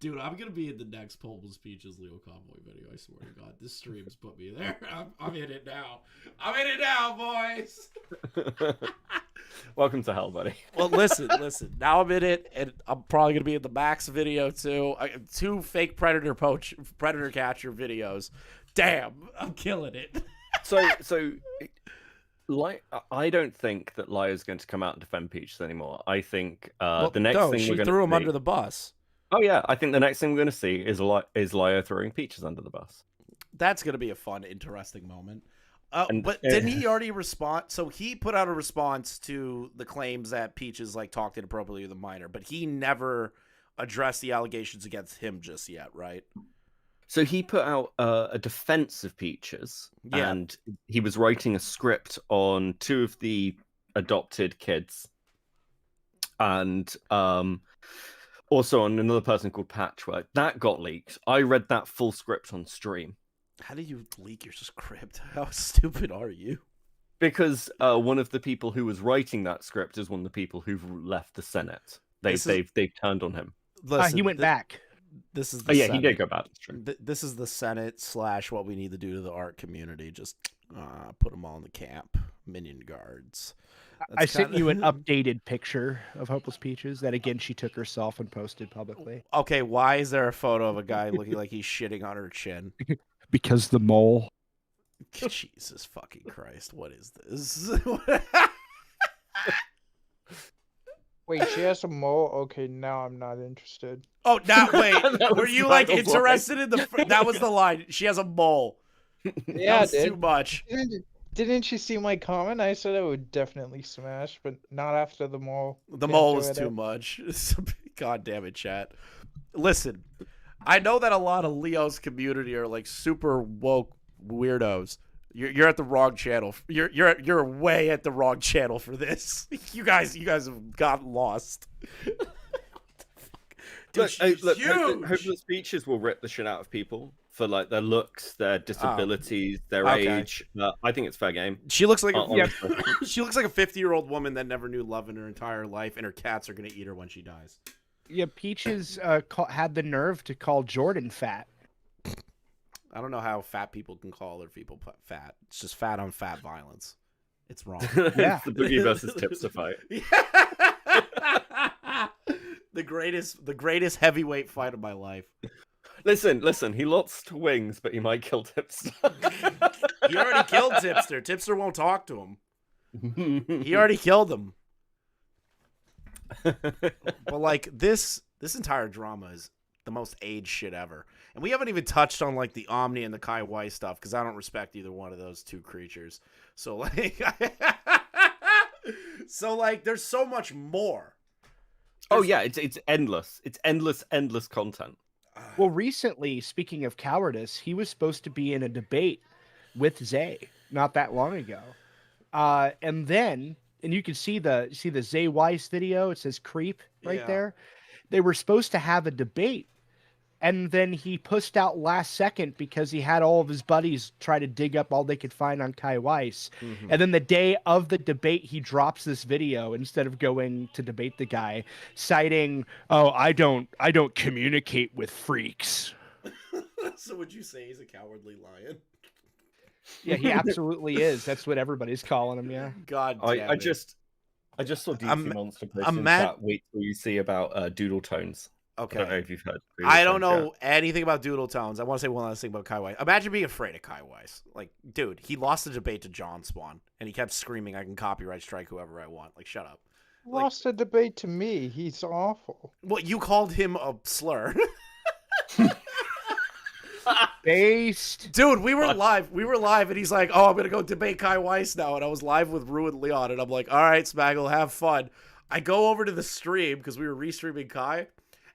Dude, I'm going to be in the next Pulp's Peaches Lio Convoy video, I swear to God. This stream's put me there. I'm in it now. I'm in it now, boys! Welcome to hell, buddy. Well, listen. Now I'm in it, and I'm probably going to be in the Max video, too. 2 fake Predator Catcher videos. Damn, I'm killing it. So, like, I don't think that Lio's going to come out and defend Peaches anymore. I think the next thing she we're going to threw him see... under the bus. Oh yeah, I think the next thing we're going to see is Lio throwing Peaches under the bus. That's going to be a fun, interesting moment. But didn't he already respond? So he put out a response to the claims that Peaches like talked inappropriately with a minor, but he never addressed the allegations against him just yet, right? So he put out a defense of Peaches, and he was writing a script on 2 of the adopted kids, and also on another person called Patchwork. That got leaked. I read that full script on stream. How do you leak your script? How stupid are you? Because one of the people who was writing that script is one of the people who've left the Senate. They've turned on him. Listen, he went back. This is the Senate. Senate. He did go back. That's true. This is the Senate / what we need to do to the art community. Just put them all in the camp. Minion guards. I sent you an updated picture of Hopeless Peaches that, again, she took herself and posted publicly. Okay, why is there a photo of a guy looking like he's shitting on her chin? Because the mole. Jesus fucking Christ, what is this? Wait, she has a mole? Okay, now I'm not interested. Oh, now wait. That Were was you like Smiles' line. interested in the? That was the line. She has a mole. Yeah, That was too much. Didn't you see my comment? I said I would definitely smash, but not after the mole. The Can't mole do was it. too much. God damn it, chat. Listen, I know that a lot of Leo's community are like super woke weirdos. You're at the wrong channel. You're way at the wrong channel for this. You guys have gotten lost. Dude, Look, she's hopeless speeches will rip the shit out of people for like their looks, their disabilities, their age. I think it's fair game. She looks like Honestly. she looks like a 50-year-old woman that never knew love in her entire life, and her cats are gonna eat her when she dies. Yeah, Peaches had the nerve to call Jordan fat. I don't know how fat people can call other people fat. It's just fat on fat violence. It's wrong. It's the Boogie versus Tipster fight. The greatest heavyweight fight of my life. Listen. He lost wings, but he might kill Tipster. He already killed Tipster. Tipster won't talk to him. He already killed him. But like this entire drama is the most aged shit ever. And we haven't even touched on like the Omni and the Kai Wai stuff because I don't respect either one of those two creatures. So like there's so much more. Oh yeah, it's endless. It's endless content. Well, recently, speaking of cowardice, he was supposed to be in a debate with Zay not that long ago. And you can see the Zay Weiss video. It says creep right there. They were supposed to have a debate. And then he pushed out last second because he had all of his buddies try to dig up all they could find on Kai Weiss. Mm-hmm. And then the day of the debate, he drops this video instead of going to debate the guy, citing, "Oh, I don't communicate with freaks." So would you say he's a cowardly lion? Yeah, he absolutely is. That's what everybody's calling him. Yeah. God damn I it. just saw DC Monster post in chat. Wait till you see about doodle tones. Okay. I don't know if you've heard. I don't know anything about Doodle Tones. I want to say one last thing about Kai Weiss. Imagine being afraid of Kai Weiss. Like, dude, he lost the debate to John Spawn, and he kept screaming, "I can copyright strike whoever I want." Like, shut up. Lost a debate to me. He's awful. Well, you called him a slur. Based. Dude, we were live, and he's like, "Oh, I'm gonna go debate Kai Weiss now," and I was live with Ruin Leon, and I'm like, "All right, Smaggle, have fun." I go over to the stream because we were restreaming Kai.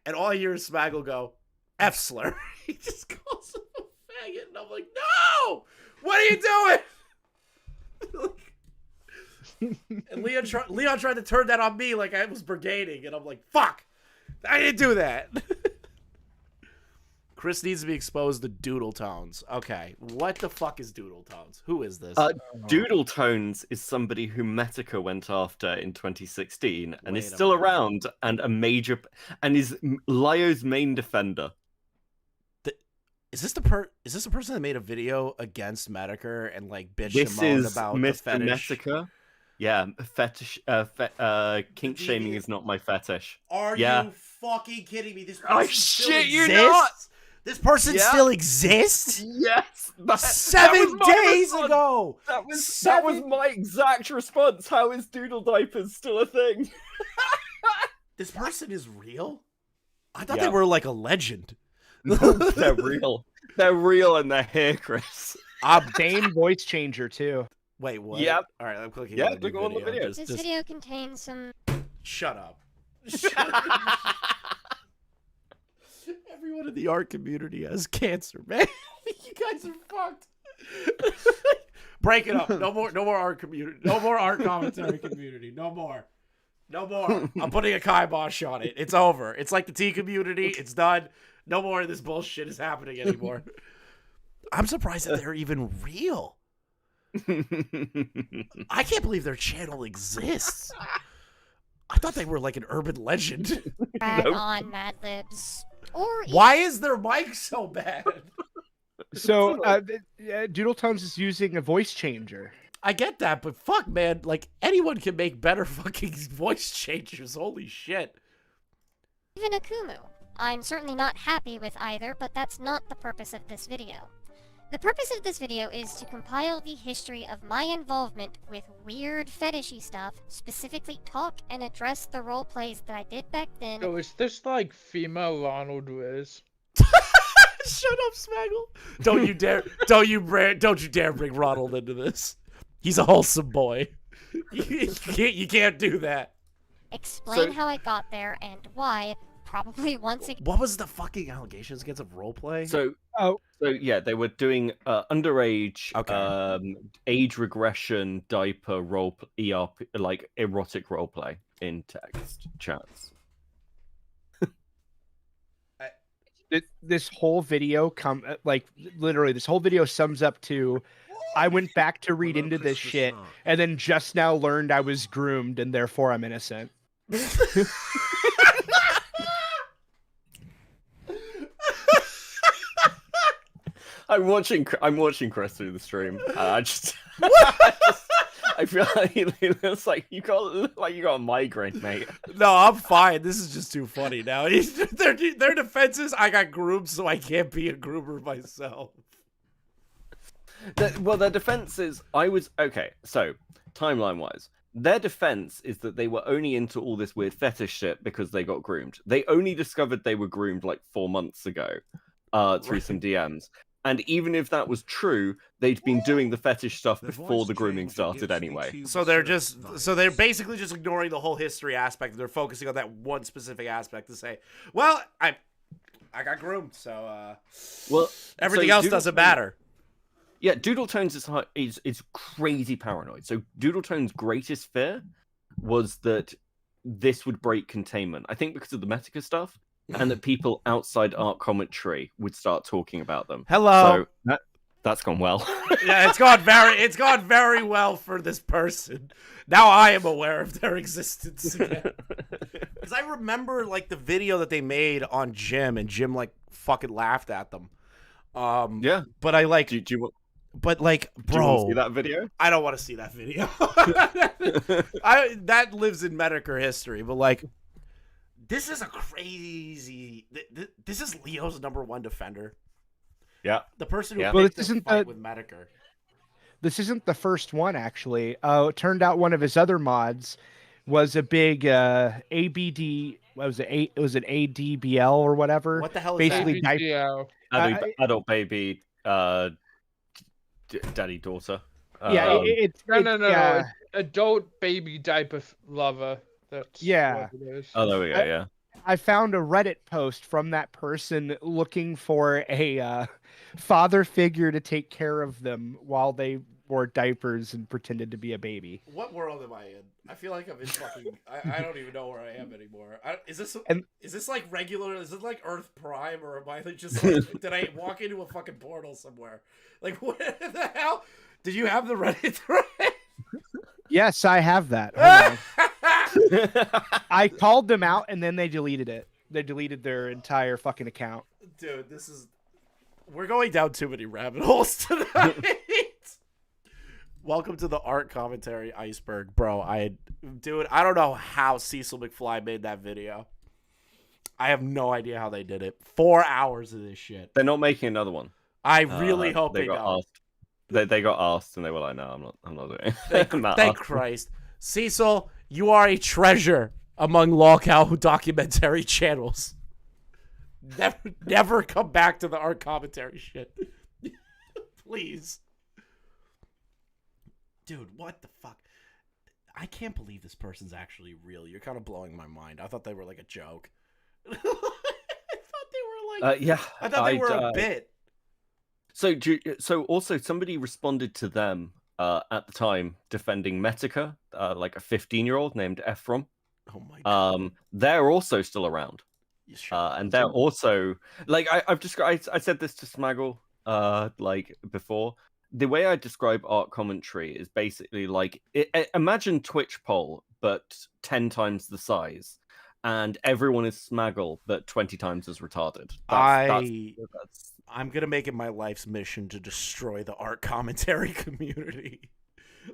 And all I hear is Smaggle go, "F slur." He just calls him a faggot. And I'm like, "No! What are you doing?" And Leon tried to turn that on me like I was brigading. And I'm like, "Fuck! I didn't do that." Chris needs to be exposed to Doodle Tones. Okay, what the fuck is Doodle Tones? Who is this? Doodle Tones is somebody who Metica went after in 2016 and is Wait a still minute. around and a major and is Lio's main defender. Is this the person that made a video against Medeker and like bitched This him out is about Mr. the fetish? Metica. Yeah, fetish. Kink shaming is not my fetish. Are yeah. you fucking kidding me? This Oh person still shit! You exists? not. This person Yeah. still exists? Yes. 7 days response. ago. That was my exact response. How is Doodle Diapers still a thing? This person is real? I thought Yeah. they were like a legend. No, they're real. They're real and they're here, Chris. Same voice changer too. Wait, what? Yep. All right, I'm clicking Yeah, on the click new on the video. video. This video contains some. Shut up. Everyone in the art community has cancer, man. You guys are fucked. Break it up. No more art community. No more art commentary community. No more. I'm putting a kibosh on it. It's over. It's like the tea community. It's done. No more of this bullshit is happening anymore. I'm surprised that they're even real. I can't believe their channel exists. I thought they were like an urban legend. Drag on Mad Libs. Or Why is their mic so bad? So, Doodle Tones is using a voice changer. I get that, but fuck, man. Like, anyone can make better fucking voice changers. Holy shit. even Akumu. I'm certainly not happy with either, but that's not the purpose of this video. The purpose of this video is to compile the history of my involvement with weird fetishy stuff, specifically talk and address the role plays that I did back then. So is this like female Ronald Wiz? Shut up, Smaggle. Don't you dare bring Ronald into this. He's a wholesome boy. You can't do that. Explain how I got there and why, probably once again. What was the fucking allegations against of roleplay? So yeah, they were doing underage, age regression, diaper role, ERP, like erotic roleplay in text chats. This whole video literally this whole video sums up to, I went back to read into this shit and then just now learned I was groomed and therefore I'm innocent. I'm watching Chris through the stream. I feel like it looks like you got a migraine, mate. No, I'm fine. This is just too funny now. Their defense is I got groomed, so I can't be a groomer myself. Well, their defense is okay. So timeline-wise, their defense is that they were only into all this weird fetish shit because they got groomed. They only discovered they were groomed like 4 months ago, through some DMs. And even if that was true, they'd been doing the fetish stuff before the grooming started anyway. So they're basically just ignoring the whole history aspect. They're focusing on that one specific aspect to say, well, I got groomed, so everything else doesn't matter. Yeah, Doodle Tones is crazy paranoid. So Doodle Tones' greatest fear was that this would break containment. I think because of the Metica stuff. And that people outside art commentary would start talking about them. Hello. So that's gone well. Yeah, it's gone very well for this person. Now I am aware of their existence again. Because I remember like the video that they made on Jim, and Jim like fucking laughed at them. Yeah. But I like. But like, bro, do you want to see that video? I don't want to see that video. That lives in Medicare history, but like. This is a crazy. This is Leo's #1 defender. Yeah, the person who picked the fight with Medicare. This isn't the first one, actually. It turned out one of his other mods was a big ABD. What was it? It was an ADBL or whatever. What the hell is basically that? Adult baby, daddy daughter. No. It's adult baby diaper lover. That's what it is. Oh, there we go. Yeah. I found a Reddit post from that person looking for a father figure to take care of them while they wore diapers and pretended to be a baby. What world am I in? I feel like I'm in fucking. I don't even know where I am anymore. Is this like regular? Is it like Earth Prime, or am I just like, did I walk into a fucking portal somewhere? Like what the hell? Did you have the Reddit thread? Yes, I have that. Hold on. I called them out and then they deleted it. They deleted their entire fucking account. Dude, we're going down too many rabbit holes tonight. Welcome to the art commentary iceberg, bro. I don't know how Cecil McFly made that video. I have no idea how they did it. 4 hours of this shit. They're not making another one. I really hope they got don't. asked. They got asked and they were like, "No, I'm not doing it." Thank Christ, Cecil, you are a treasure among lolcow documentary channels. Never come back to the art commentary shit, please, dude. What the fuck? I can't believe this person's actually real. You're kind of blowing my mind. I thought they were like a joke. I thought they were like, I thought they were a bit. So also somebody responded to them at the time defending Metica, like a 15-year-old named Ephraim. Oh my god. They're also still around. And they're also like I've described. I said this to Smaggle like before. The way I describe art commentary is basically like imagine Twitch poll but 10 times the size, and everyone is Smaggle but 20 times as retarded. I'm gonna make it my life's mission to destroy the art commentary community.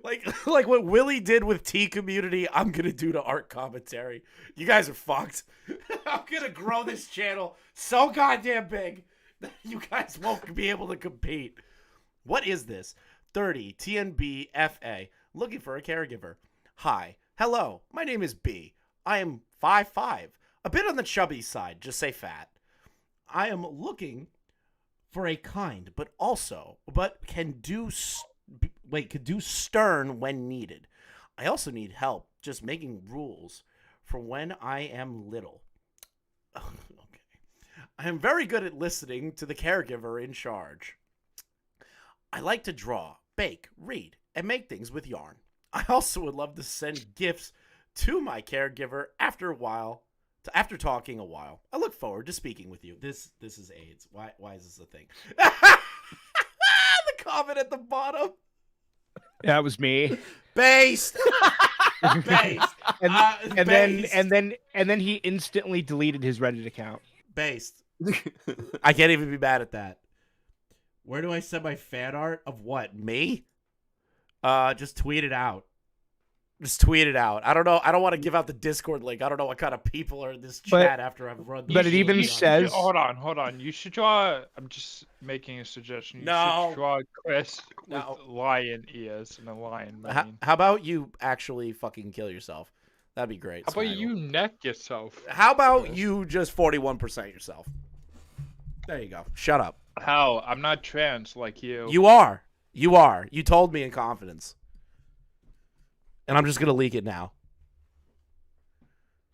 Like what Willie did with T community, I'm gonna do to art commentary. You guys are fucked. I'm gonna grow this channel so goddamn big that you guys won't be able to compete. What is this? 30 TNB FA. Looking for a caregiver. Hi. Hello. My name is B. I am 5'5". A bit on the chubby side. Just say fat. I am looking for a kind, but can do stern when needed. I also need help just making rules for when I am little. Okay. I am very good at listening to the caregiver in charge. I like to draw, bake, read, and make things with yarn. I also would love to send gifts to my caregiver after talking a while. I look forward to speaking with you. This is AIDS. Why is this a thing? The comment at the bottom. That was me. Based. Based. And then he instantly deleted his Reddit account. Based. I can't even be mad at that. Where do I send my fan art of what? Me? Just tweet it out. Just tweet it out. I don't know. I don't want to give out the Discord link. I don't know what kind of people are in this chat after I've run. But it even says. Hold on. You should draw. I'm just making a suggestion. You should draw Chris with lion ears and a lion mane. How about you actually fucking kill yourself? That'd be great. How about you neck yourself? How about you just 41% yourself? There you go. Shut up. How? I'm not trans like you. You are. You are. You told me in confidence. And I'm just going to leak it now.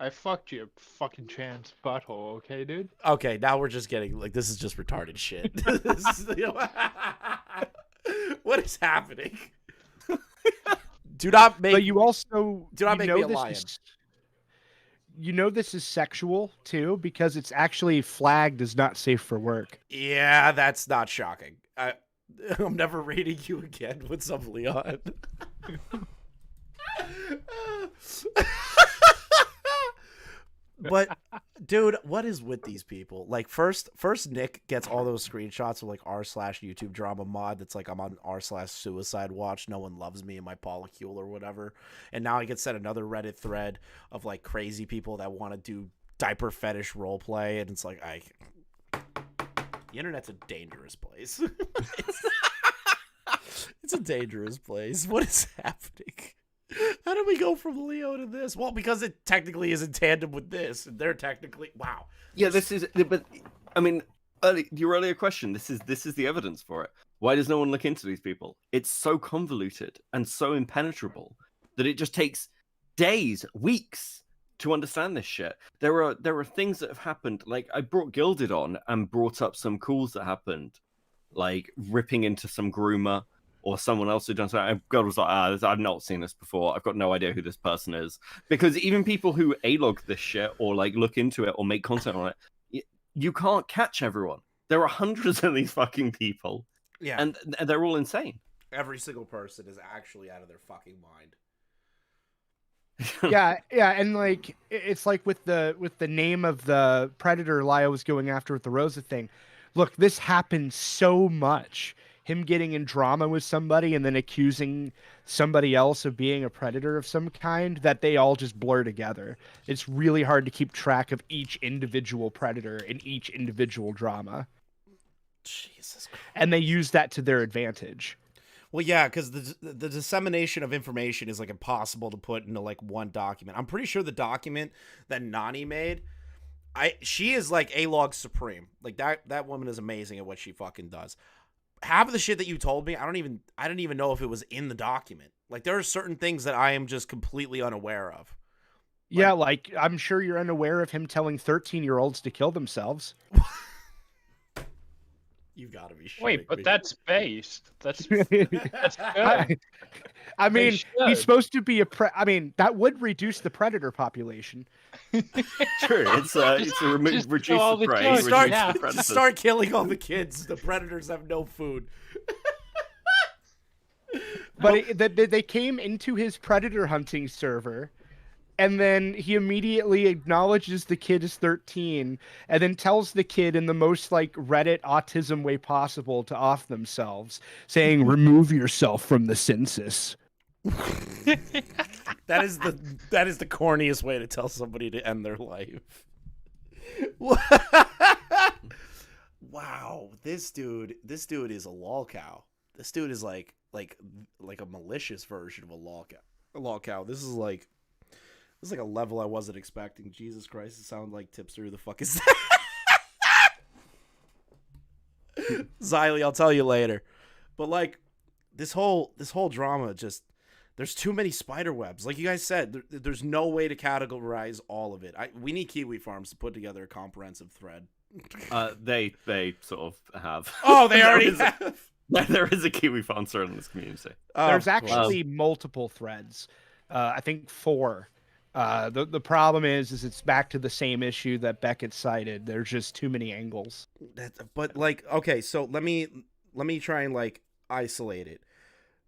I fucked your fucking trans butthole, okay, dude? Okay, now we're just getting, like, this is just retarded shit. What is happening? Do not make... But you also... Do not make me a lion. You know this is sexual, too, because it's actually flagged as not safe for work. Yeah, that's not shocking. I'm never rating you again. What's up, Leon? But dude, what is with these people? Like first Nick gets all those screenshots of like r/YouTube drama mod that's like I'm on r/suicide watch, no one loves me in my polycule or whatever. And now I get sent another Reddit thread of like crazy people that want to do diaper fetish roleplay, and it's like the internet's a dangerous place. It's a dangerous place. What is happening? How did we go from Leo to this? Well, because it technically is in tandem with this, and they're technically wow. Yeah, this is. But I mean, your earlier question. This is the evidence for it. Why does no one look into these people? It's so convoluted and so impenetrable that it just takes days, weeks to understand this shit. There are things that have happened. Like I brought Gilded on and brought up some calls that happened, like ripping into some groomer. Or someone else who done something. God was like, I've not seen this before. I've got no idea who this person is. Because even people who A-log this shit or like look into it or make content on it, you can't catch everyone. There are hundreds of these fucking people. Yeah. And they're all insane. Every single person is actually out of their fucking mind. yeah, and like it's like with the name of the predator Lio was going after with the Rosa thing. Look, this happens so much. Him getting in drama with somebody and then accusing somebody else of being a predator of some kind, that they all just blur together. It's really hard to keep track of each individual predator in each individual drama. Jesus Christ. And they use that to their advantage. Well, yeah, because the dissemination of information is like impossible to put into like one document. I'm pretty sure the document that Nani made, she is like A-log supreme. Like that woman is amazing at what she fucking does. Half of the shit that you told me, I didn't even know if it was in the document. Like there are certain things that I am just completely unaware of. Yeah, like I'm sure you're unaware of him telling 13-year-olds to kill themselves. You gotta be shitting Wait, but me. that's based. That's good. I mean, he's supposed to be I mean, that would reduce the predator population. True, it's reduce the prey. Start killing all the kids. The predators have no food. But they came into his predator hunting server, and then he immediately acknowledges the kid is 13, and then tells the kid in the most like Reddit autism way possible to off themselves, saying, "Remove yourself from the census." That is the corniest way to tell somebody to end their life. Wow, this dude is a lol cow. This dude is like a malicious version of a lolcow. This is like a level I wasn't expecting. Jesus Christ, it sounded like Tipster. Who the fuck is that? Xylee, I'll tell you later. But like this whole drama, just there's too many spider webs. Like you guys said, there's no way to categorize all of it. We need Kiwi Farms to put together a comprehensive thread. They sort of have. Oh, they already have. There is a Kiwi Farm thread in this community. There's actually multiple threads. I think 4. The problem is it's back to the same issue that Beckett cited. There's just too many angles. But like, okay, so let me try and like isolate it.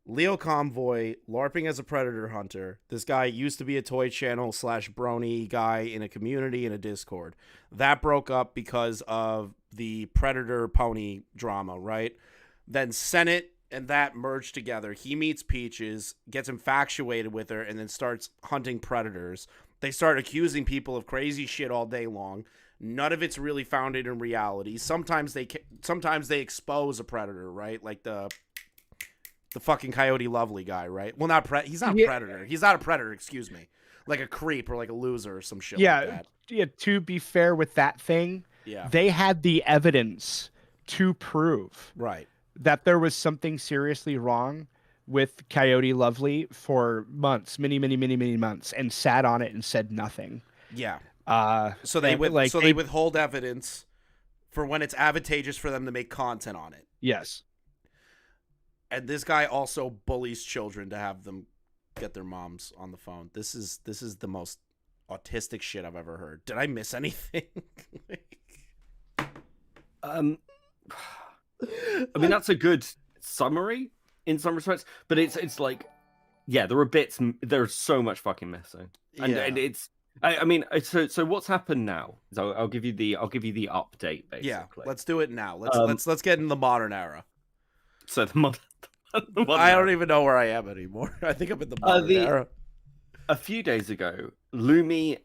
Lio Convoy LARPing as a predator hunter. This guy used to be a toy channel / brony guy in a community in a Discord. That broke up because of the predator pony drama, right? Then Senate and that merged together. He meets Peaches, gets infatuated with her, and then starts hunting predators. They start accusing people of crazy shit all day long. None of it's really founded in reality. Sometimes they expose a predator, right? Like the fucking Coyote Lovely guy, right? Well, he's not a predator. He's not a predator, excuse me. Like a creep or like a loser or some shit like that. Yeah, to be fair with that thing, they had the evidence to prove that there was something seriously wrong with Coyote Lovely for months, many months, and sat on it and said nothing. Yeah. So they withhold evidence for when it's advantageous for them to make content on it. Yes. And this guy also bullies children to have them get their moms on the phone. This is the most autistic shit I've ever heard. Did I miss anything? I mean, that's a good summary in some respects, but it's like, yeah, there's so much fucking missing, and it's. I mean, so what's happened now? So I'll give you the update basically. Yeah, let's do it now. Let's get in the modern era. So the modern I don't even know where I am anymore. I think I'm in the modern era. A few days ago, Lumi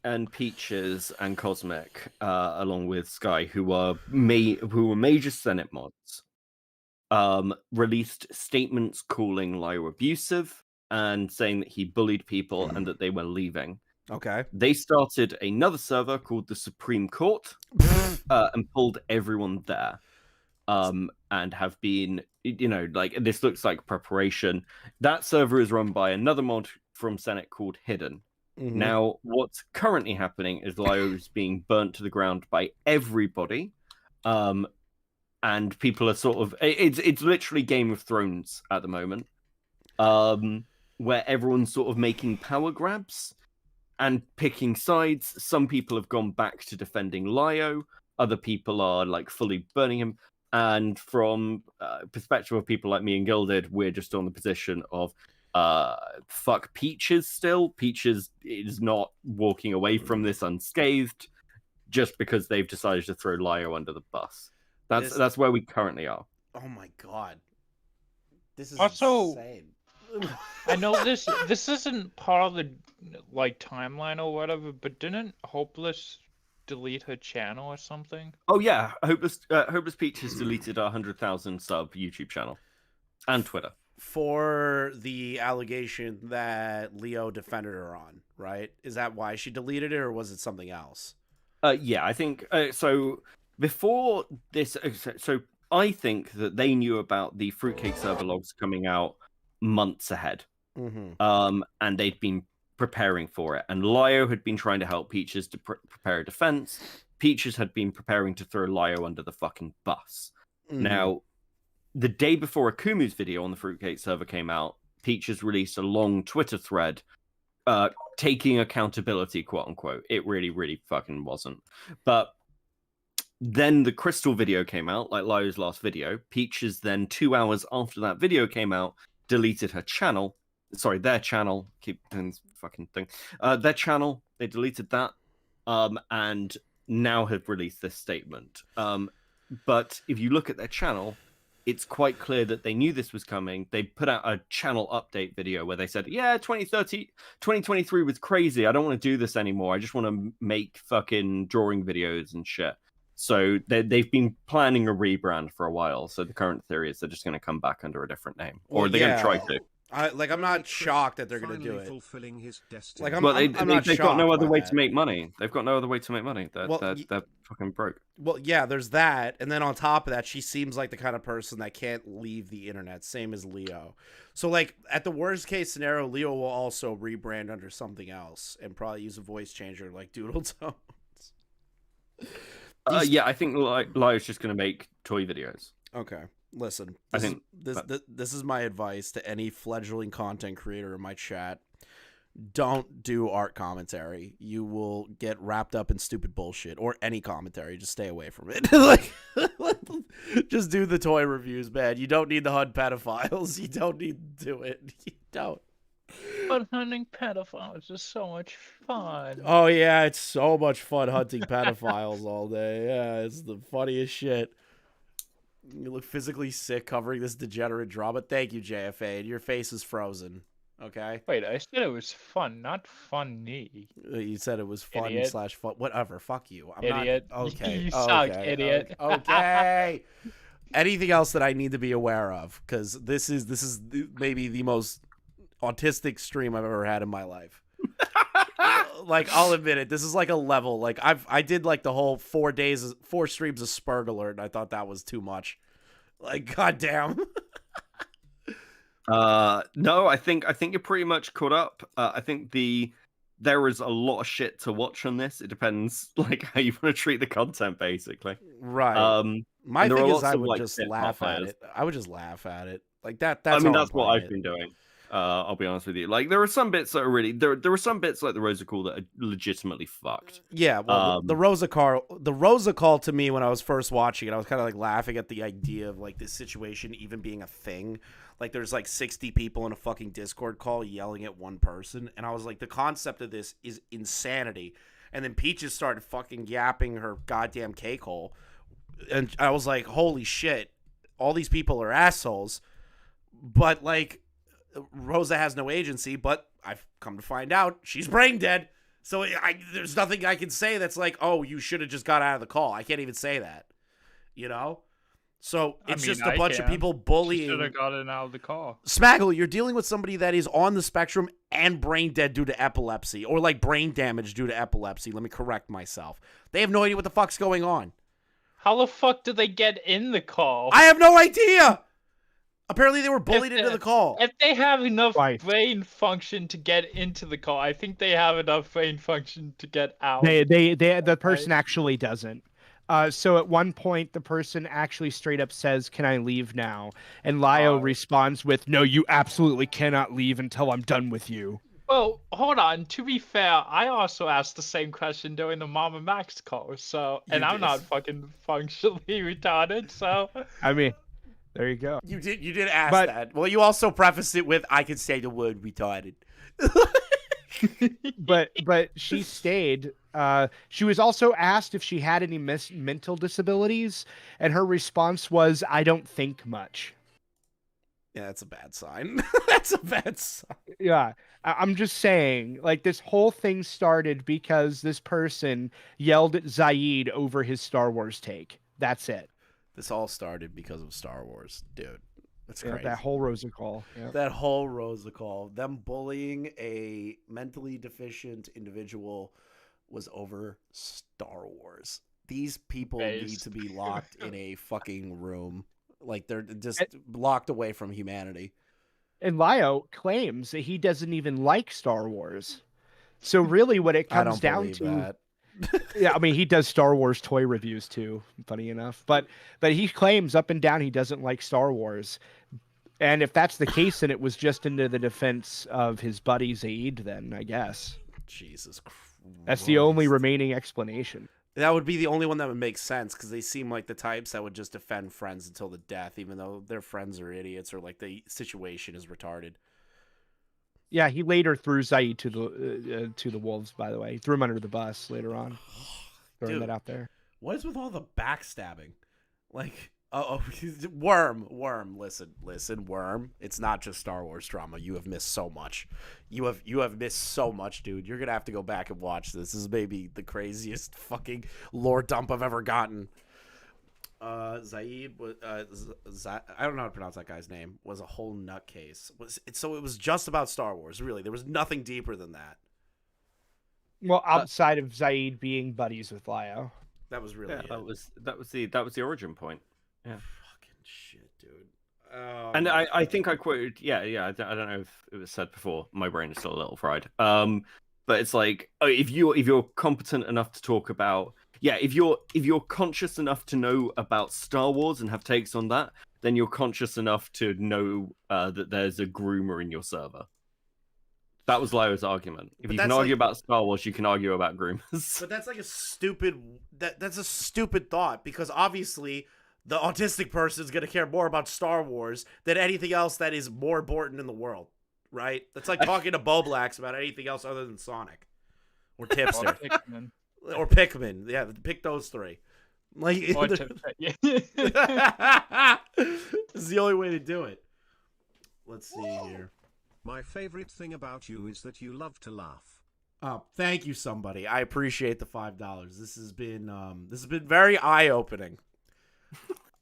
and Peaches and Cosmic, along with Sky, who were major Senate mods, released statements calling Lio abusive and saying that he bullied people and that they were leaving. Okay. They started another server called the Supreme Court and pulled everyone there. And have been, like, this looks like preparation. That server is run by another mod from Senate called Hidden. Mm-hmm. Now, what's currently happening is Lio is being burnt to the ground by everybody. And people are sort of, it's literally Game of Thrones at the moment, where everyone's sort of making power grabs and picking sides. Some people have gone back to defending Lio. Other people are like fully burning him. And from perspective of people like me and Gilded, we're just on the position of fuck Peaches still. Peaches is not walking away from this unscathed just because they've decided to throw Lio under the bus. That's where we currently are. Oh my god. This is also insane. I know this isn't part of the like timeline or whatever, but didn't Hopeless delete her channel or something? Oh yeah, Hopeless Peaches deleted our 100,000 sub YouTube channel and Twitter for the allegation that Lio defended her on, right? Is that why she deleted it, or was it something else? Yeah, I think so. Before this, so I think that they knew about the Fruitcake server logs coming out months ahead, and they'd been preparing for it, and Lio had been trying to help Peaches to prepare a defense. Peaches had been preparing to throw Lio under the fucking bus. Now, the day before Akumu's video on the Fruitcake server came out, Peaches released a long Twitter thread taking accountability, quote unquote. It really fucking wasn't. But then the Crystal video came out, like Lio's last video. Peaches then, 2 hours after that video came out, deleted her channel. Sorry, their channel. Keep doing this fucking thing. Their channel, they deleted that, and now have released this statement. But if you look at their channel, it's quite clear that they knew this was coming. They put out a channel update video where they said, yeah, 2023 was crazy. I don't want to do this anymore. I just want to make fucking drawing videos and shit. So they've been planning a rebrand for a while. So the current theory is they're just going to come back under a different name, or they're going to try to. I'm not shocked that they're going to do it. Fulfilling his destiny. Like, I'm they've not got shocked no other by way that. to make money. They've got no other way to make money. They're fucking broke. Well, yeah, there's that, and then on top of that, she seems like the kind of person that can't leave the internet. Same as Lio. So, like, at the worst case scenario, Lio will also rebrand under something else and probably use a voice changer like Doodle Tones. Yeah, I think Lio's just going to make toy videos. Okay, listen. I think This is my advice to any fledgling content creator in my chat. Don't do art commentary. You will get wrapped up in stupid bullshit, or any commentary. Just stay away from it. Like, just do the toy reviews, man. You don't need to hunt pedophiles. You don't need to do it. You don't. But hunting pedophiles is so much fun. Oh yeah, it's so much fun hunting pedophiles all day. Yeah, it's the funniest shit. You look physically sick covering this degenerate drama. Thank you, JFA. And your face is frozen. Okay. Wait, I said it was fun, not funny. You said it was fun Idiot. / fun. Whatever. Fuck you. I'm Idiot. Not, okay. You suck, idiot. Okay. Anything else that I need to be aware of? Because this is maybe the most autistic stream I've ever had in my life. Like, I'll admit it. This is like a level. Like, I did like the whole 4 streams of Spurg Alert, and I thought that was too much. Like, goddamn. No, I think you're pretty much caught up. I think there is a lot of shit to watch on this. It depends, like, how you want to treat the content, basically. Right. My there thing are is, lots I of, would like, just fit laugh at players. it. I would just laugh at it. Like that. I That's mean, how that's I'm what playing I've it. been doing. I'll be honest with you. Like, there are some bits that are really there are some bits like the Rosa Call that are legitimately fucked. Yeah, well, the Rosa call to me when I was first watching it, I was kind of like laughing at the idea of like this situation even being a thing. Like, there's like 60 people in a fucking Discord call yelling at one person, and I was like, the concept of this is insanity. And then Peaches started fucking yapping her goddamn cake hole, and I was like, holy shit, all these people are assholes. But like, Rosa has no agency, but I've come to find out she's brain dead. So there's nothing I can say that's like, oh, you should have just got out of the call. I can't even say that, you know? So it's just a bunch of people bullying. Should have gotten out of the call. Smaggle, you're dealing with somebody that is on the spectrum and brain dead due to epilepsy, or like brain damage due to epilepsy. Let me correct myself. They have no idea what the fuck's going on. How the fuck did they get in the call? I have no idea. Apparently they were bullied into the call. If they have enough brain function to get into the call, I think they have enough brain function to get out. The person actually doesn't. So at one point, the person actually straight up says, "Can I leave now?" And Lio responds with, "No, you absolutely cannot leave until I'm done with you." Well, hold on. To be fair, I also asked the same question during the Mama Max call. So, and I'm not fucking functionally retarded. So, I mean, there you go. You did ask that. Well, you also prefaced it with, "I could say the word retarded." but she stayed. She was also asked if she had any mental disabilities, and her response was, "I don't think much." Yeah, that's a bad sign. That's a bad sign. Yeah, I'm just saying, like, this whole thing started because this person yelled at Zaid over his Star Wars take. That's it. This all started because of Star Wars, dude. That's Yeah, crazy. that whole Rosa call. Yeah. That whole Rosa call. Them bullying a mentally deficient individual was over Star Wars. These people need to be locked in a fucking room. Like, they're just locked away from humanity. And Lio claims that he doesn't even like Star Wars. So really what it I comes don't down believe to that. Yeah, I mean, he does Star Wars toy reviews too, funny enough. But he claims up and down he doesn't like Star Wars. And if that's the case, then it was just into the defense of his buddy Zaid then, I guess. Jesus Christ. That's the only remaining explanation. That would be the only one that would make sense, because they seem like the types that would just defend friends until the death, even though their friends are idiots or like the situation is retarded. Yeah, he later threw Zaid to the wolves, by the way. He threw him under the bus later on. Throwing Dude, that out there. What is with all the backstabbing? Like, Oh, Worm. Listen, Worm. It's not just Star Wars drama. You have missed so much. You have missed so much, dude. You're gonna have to go back and watch this. This is maybe the craziest fucking lore dump I've ever gotten. Zaid was I don't know how to pronounce that guy's name. Was a whole nutcase. So it was just about Star Wars. Really, there was nothing deeper than that. Well, outside of Zaid being buddies with Lio. That was really Yeah, it. that was the origin point. Yeah. Fucking shit, dude. And I think I quoted, I don't know if it was said before. My brain is still a little fried. But it's like, if you're competent enough to talk about, if you're conscious enough to know about Star Wars and have takes on that, then you're conscious enough to know that there's a groomer in your server. That was Lio's argument. If you can argue about Star Wars, you can argue about groomers. But that's like a stupid. That's a stupid thought, because obviously the autistic person is gonna care more about Star Wars than anything else that is more important in the world, right? That's like talking to Boblax about anything else other than Sonic or Tipster or Pikmin. Yeah, pick those three. Like, this is the only way to do it. Let's see here. My favorite thing about you is that you love to laugh. Oh, thank you, somebody. I appreciate the $5. This has been very eye-opening.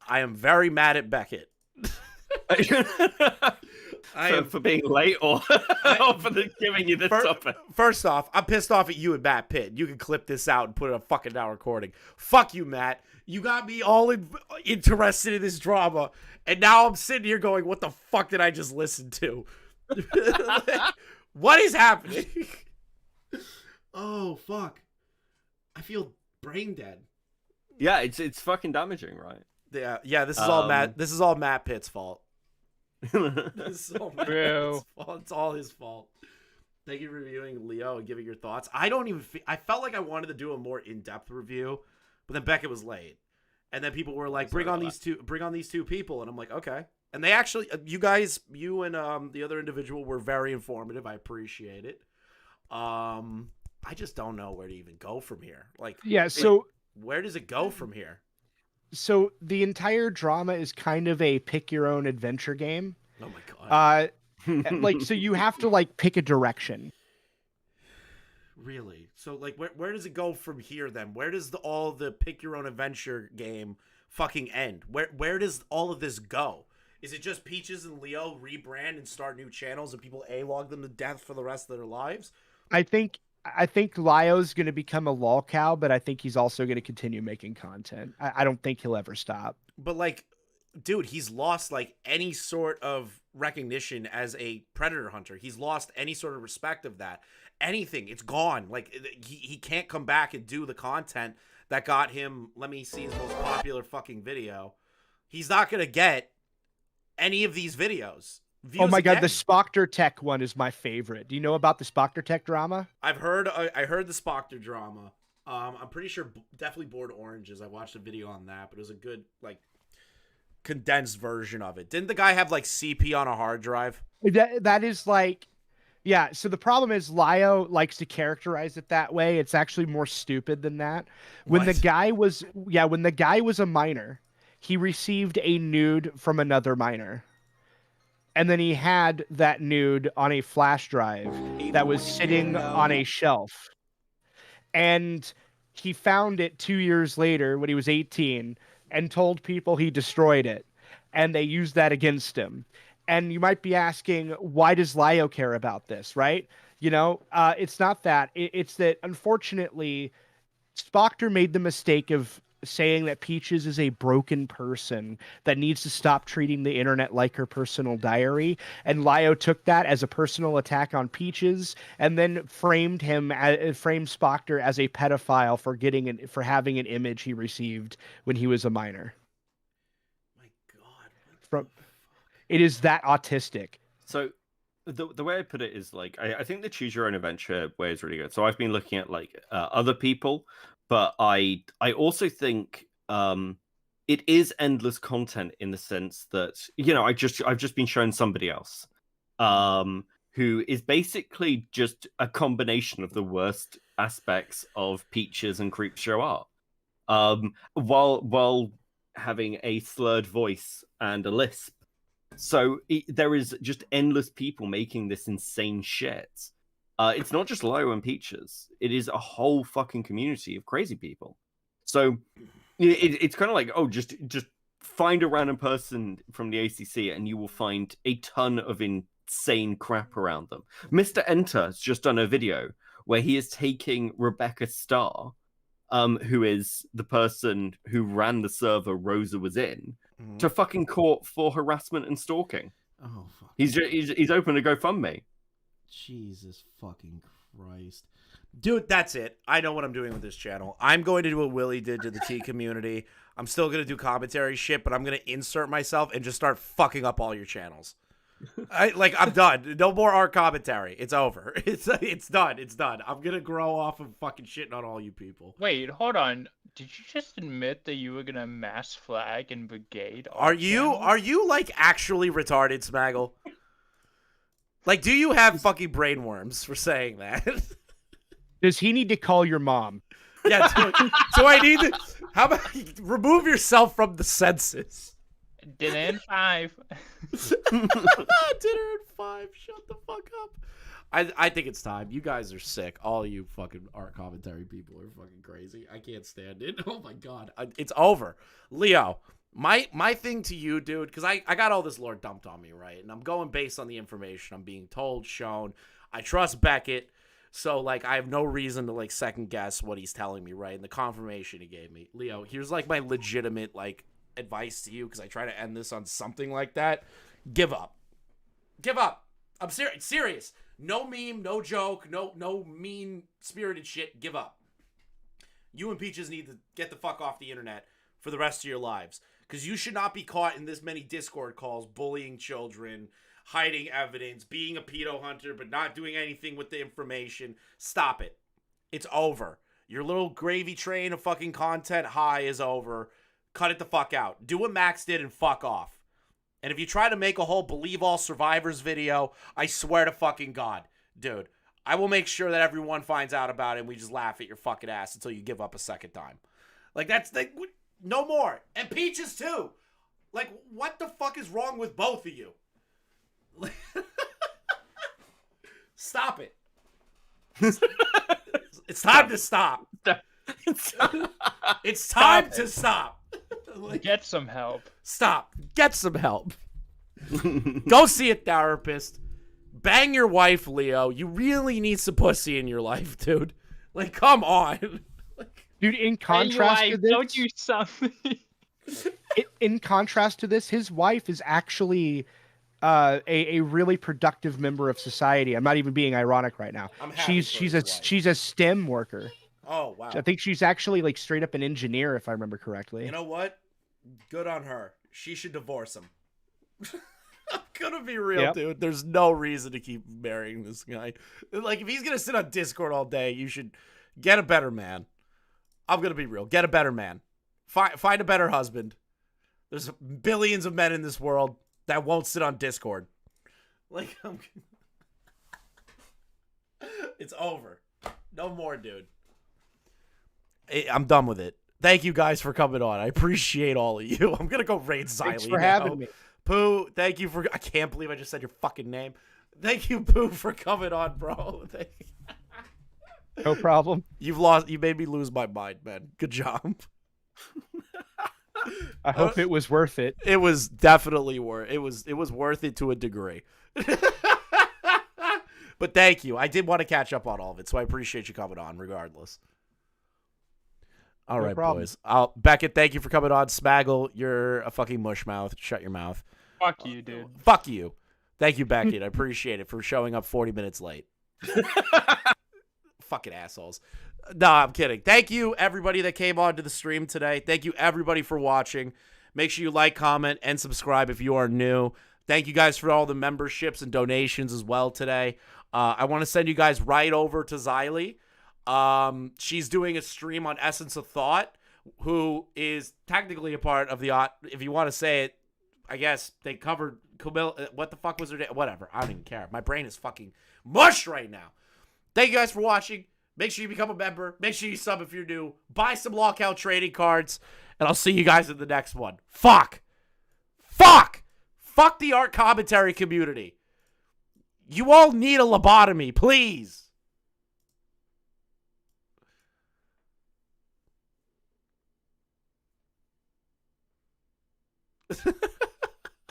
I am very mad at Beckett. For being late or for giving you this topic. First off, I'm pissed off at you and Matt Pitt. You can clip this out and put it on fucking now recording. Fuck you, Matt. You got me all interested in this drama, and now I'm sitting here going, what the fuck did I just listen to? What is happening? Oh, fuck. I feel brain dead. Yeah, it's fucking damaging, right? Yeah, this is all Matt. This is all Matt Pitt's fault. This is all Matt Pitt's fault. It's all his fault. Thank you for reviewing Lio and giving your thoughts. I felt like I wanted to do a more in-depth review, but then Beckett was late, and then people were like, bring on these two people, and I'm like, okay. And they actually, you and the other individual were very informative. I appreciate it. I just don't know where to even go from here. Where does it go from here? So the entire drama is kind of a pick your own adventure game. Oh my god. So you have to pick a direction. Really? So where does it go from here then? Where does all the pick your own adventure game fucking end? Where does all of this go? Is it just Peaches and Lio rebrand and start new channels and people A-log them to death for the rest of their lives? I think Lio's going to become a lol cow, but I think he's also going to continue making content. I don't think he'll ever stop. But dude, he's lost any sort of recognition as a predator hunter. He's lost any sort of respect of that. Anything, it's gone. He can't come back and do the content that got him, let me see his most popular fucking video. He's not going to get any of these videos. Oh my god, the Spoctor Tech one is my favorite. Do you know about the Spoctor Tech drama? I heard the Spoctor drama. I'm pretty sure definitely Bored Oranges. I watched a video on that, but it was a good condensed version of it. Didn't the guy have CP on a hard drive? That is yeah, so the problem is Lio likes to characterize it that way. It's actually more stupid than that. When the guy was a minor, he received a nude from another minor. And then he had that nude on a flash drive that was sitting on a shelf. And he found it 2 years later when he was 18 and told people he destroyed it. And they used that against him. And you might be asking, why does Lio care about this, right? It's not that. It's that, unfortunately, Spoctor made the mistake of saying that Peaches is a broken person that needs to stop treating the internet like her personal diary, and Lio took that as a personal attack on Peaches, and then framed Spoctor as a pedophile for having an image he received when he was a minor. My God, it is that autistic. So the way I put it is I think the choose your own adventure way is really good. So I've been looking at other people. But I also think it is endless content in the sense that I've just been shown somebody else who is basically just a combination of the worst aspects of Peaches and Creepshow art. While having a slurred voice and a lisp. So there is just endless people making this insane shit. It's not just Lio and Peaches. It is a whole fucking community of crazy people. So it's kind of like, oh, just find a random person from the ACC and you will find a ton of insane crap around them. Mr. Enter has just done a video where he is taking Rebecca Starr, who is the person who ran the server Rosa was in, to fucking court for harassment and stalking. Oh, fuck. He's open to GoFundMe. Jesus fucking Christ. Dude, that's it. I know what I'm doing with this channel. I'm going to do what Willie did to the T community. I'm still going to do commentary shit, but I'm going to insert myself and just start fucking up all your channels. I'm done. No more art commentary. It's over. It's done. It's done. I'm going to grow off of fucking shitting on all you people. Wait, hold on. Did you just admit that you were gonna mass flag and brigade? Are you like actually retarded, Smaggle? Like, do you have fucking brainworms for saying that? Does he need to call your mom? Yeah, so I need to... How about remove yourself from the census? Dinner in 5. Dinner in 5. Shut the fuck up. I think it's time. You guys are sick. All you fucking art commentary people are fucking crazy. I can't stand it. Oh my god. It's over. Lio, my thing to you, dude, because I got all this lore dumped on me, right? And I'm going based on the information I'm being told, shown. I trust Beckett. So, like, I have no reason to, like, second guess what he's telling me, right? And the confirmation he gave me. Lio, here's, like, my legitimate, like, advice to you, because I try to end this on something like that. Give up. Give up. I'm serious. No meme, no joke, no mean-spirited shit. Give up. You and Peaches need to get the fuck off the internet for the rest of your lives. Because you should not be caught in this many Discord calls, bullying children, hiding evidence, being a pedo hunter, but not doing anything with the information. Stop it. It's over. Your little gravy train of fucking content high is over. Cut it the fuck out. Do what Max did and fuck off. And if you try to make a whole Believe All Survivors video, I swear to fucking God, dude, I will make sure that everyone finds out about it and we just laugh at your fucking ass until you give up a second time. Like, that's the... No more. And Peaches, too. Like, what the fuck is wrong with both of you? Stop it. It's time to stop. It's time to stop. Get some help. Stop. Get some help. Go see a therapist. Bang your wife, Lio. You really need some pussy in your life, dude. Like, come on. Dude, in contrast to this, don't you something? In contrast to this, his wife is actually a really productive member of society. I'm not even being ironic right now. She's a STEM worker. Oh wow. I think she's actually like straight up an engineer, if I remember correctly. You know what? Good on her. She should divorce him. I'm gonna be real, dude. There's no reason to keep marrying this guy. Like, if he's gonna sit on Discord all day, you should get a better man. I'm gonna be real. Get a better man. Find a better husband. There's billions of men in this world that won't sit on Discord. Like, it's over. No more, dude. I'm done with it. Thank you guys for coming on. I appreciate all of you. I'm gonna go raid Xylee. Thanks for having me. Pooh, thank you for... I can't believe I just said your fucking name. Thank you, Pooh, for coming on, bro. Thank you. No problem. You made me lose my mind, man. Good job. I hope it was worth it. It was definitely worth it. Was worth it to a degree. But thank you. I did want to catch up on all of it, so I appreciate you coming on regardless. All No right, problem. boys. Beckett, thank you for coming on. Smaggle, you're a fucking mush mouth. Shut your mouth. Fuck you, dude. Fuck you. Thank you, Beckett. I appreciate it for showing up 40 minutes late. Fucking assholes. No, I'm kidding. Thank you, everybody that came on to the stream today. Thank you, everybody, for watching. Make sure you like, comment, and subscribe if you are new. Thank you guys for all the memberships and donations as well today. I want to send you guys right over to Xylee. She's doing a stream on Essence of Thought, who is technically a part of the, if you want to say it, I guess they covered Camilla. What the fuck was her name? Whatever. I don't even care. My brain is fucking mush right now. Thank you guys for watching. Make sure you become a member. Make sure you sub if you're new. Buy some lockout trading cards. And I'll see you guys in the next one. Fuck. Fuck. Fuck the art commentary community. You all need a lobotomy, please.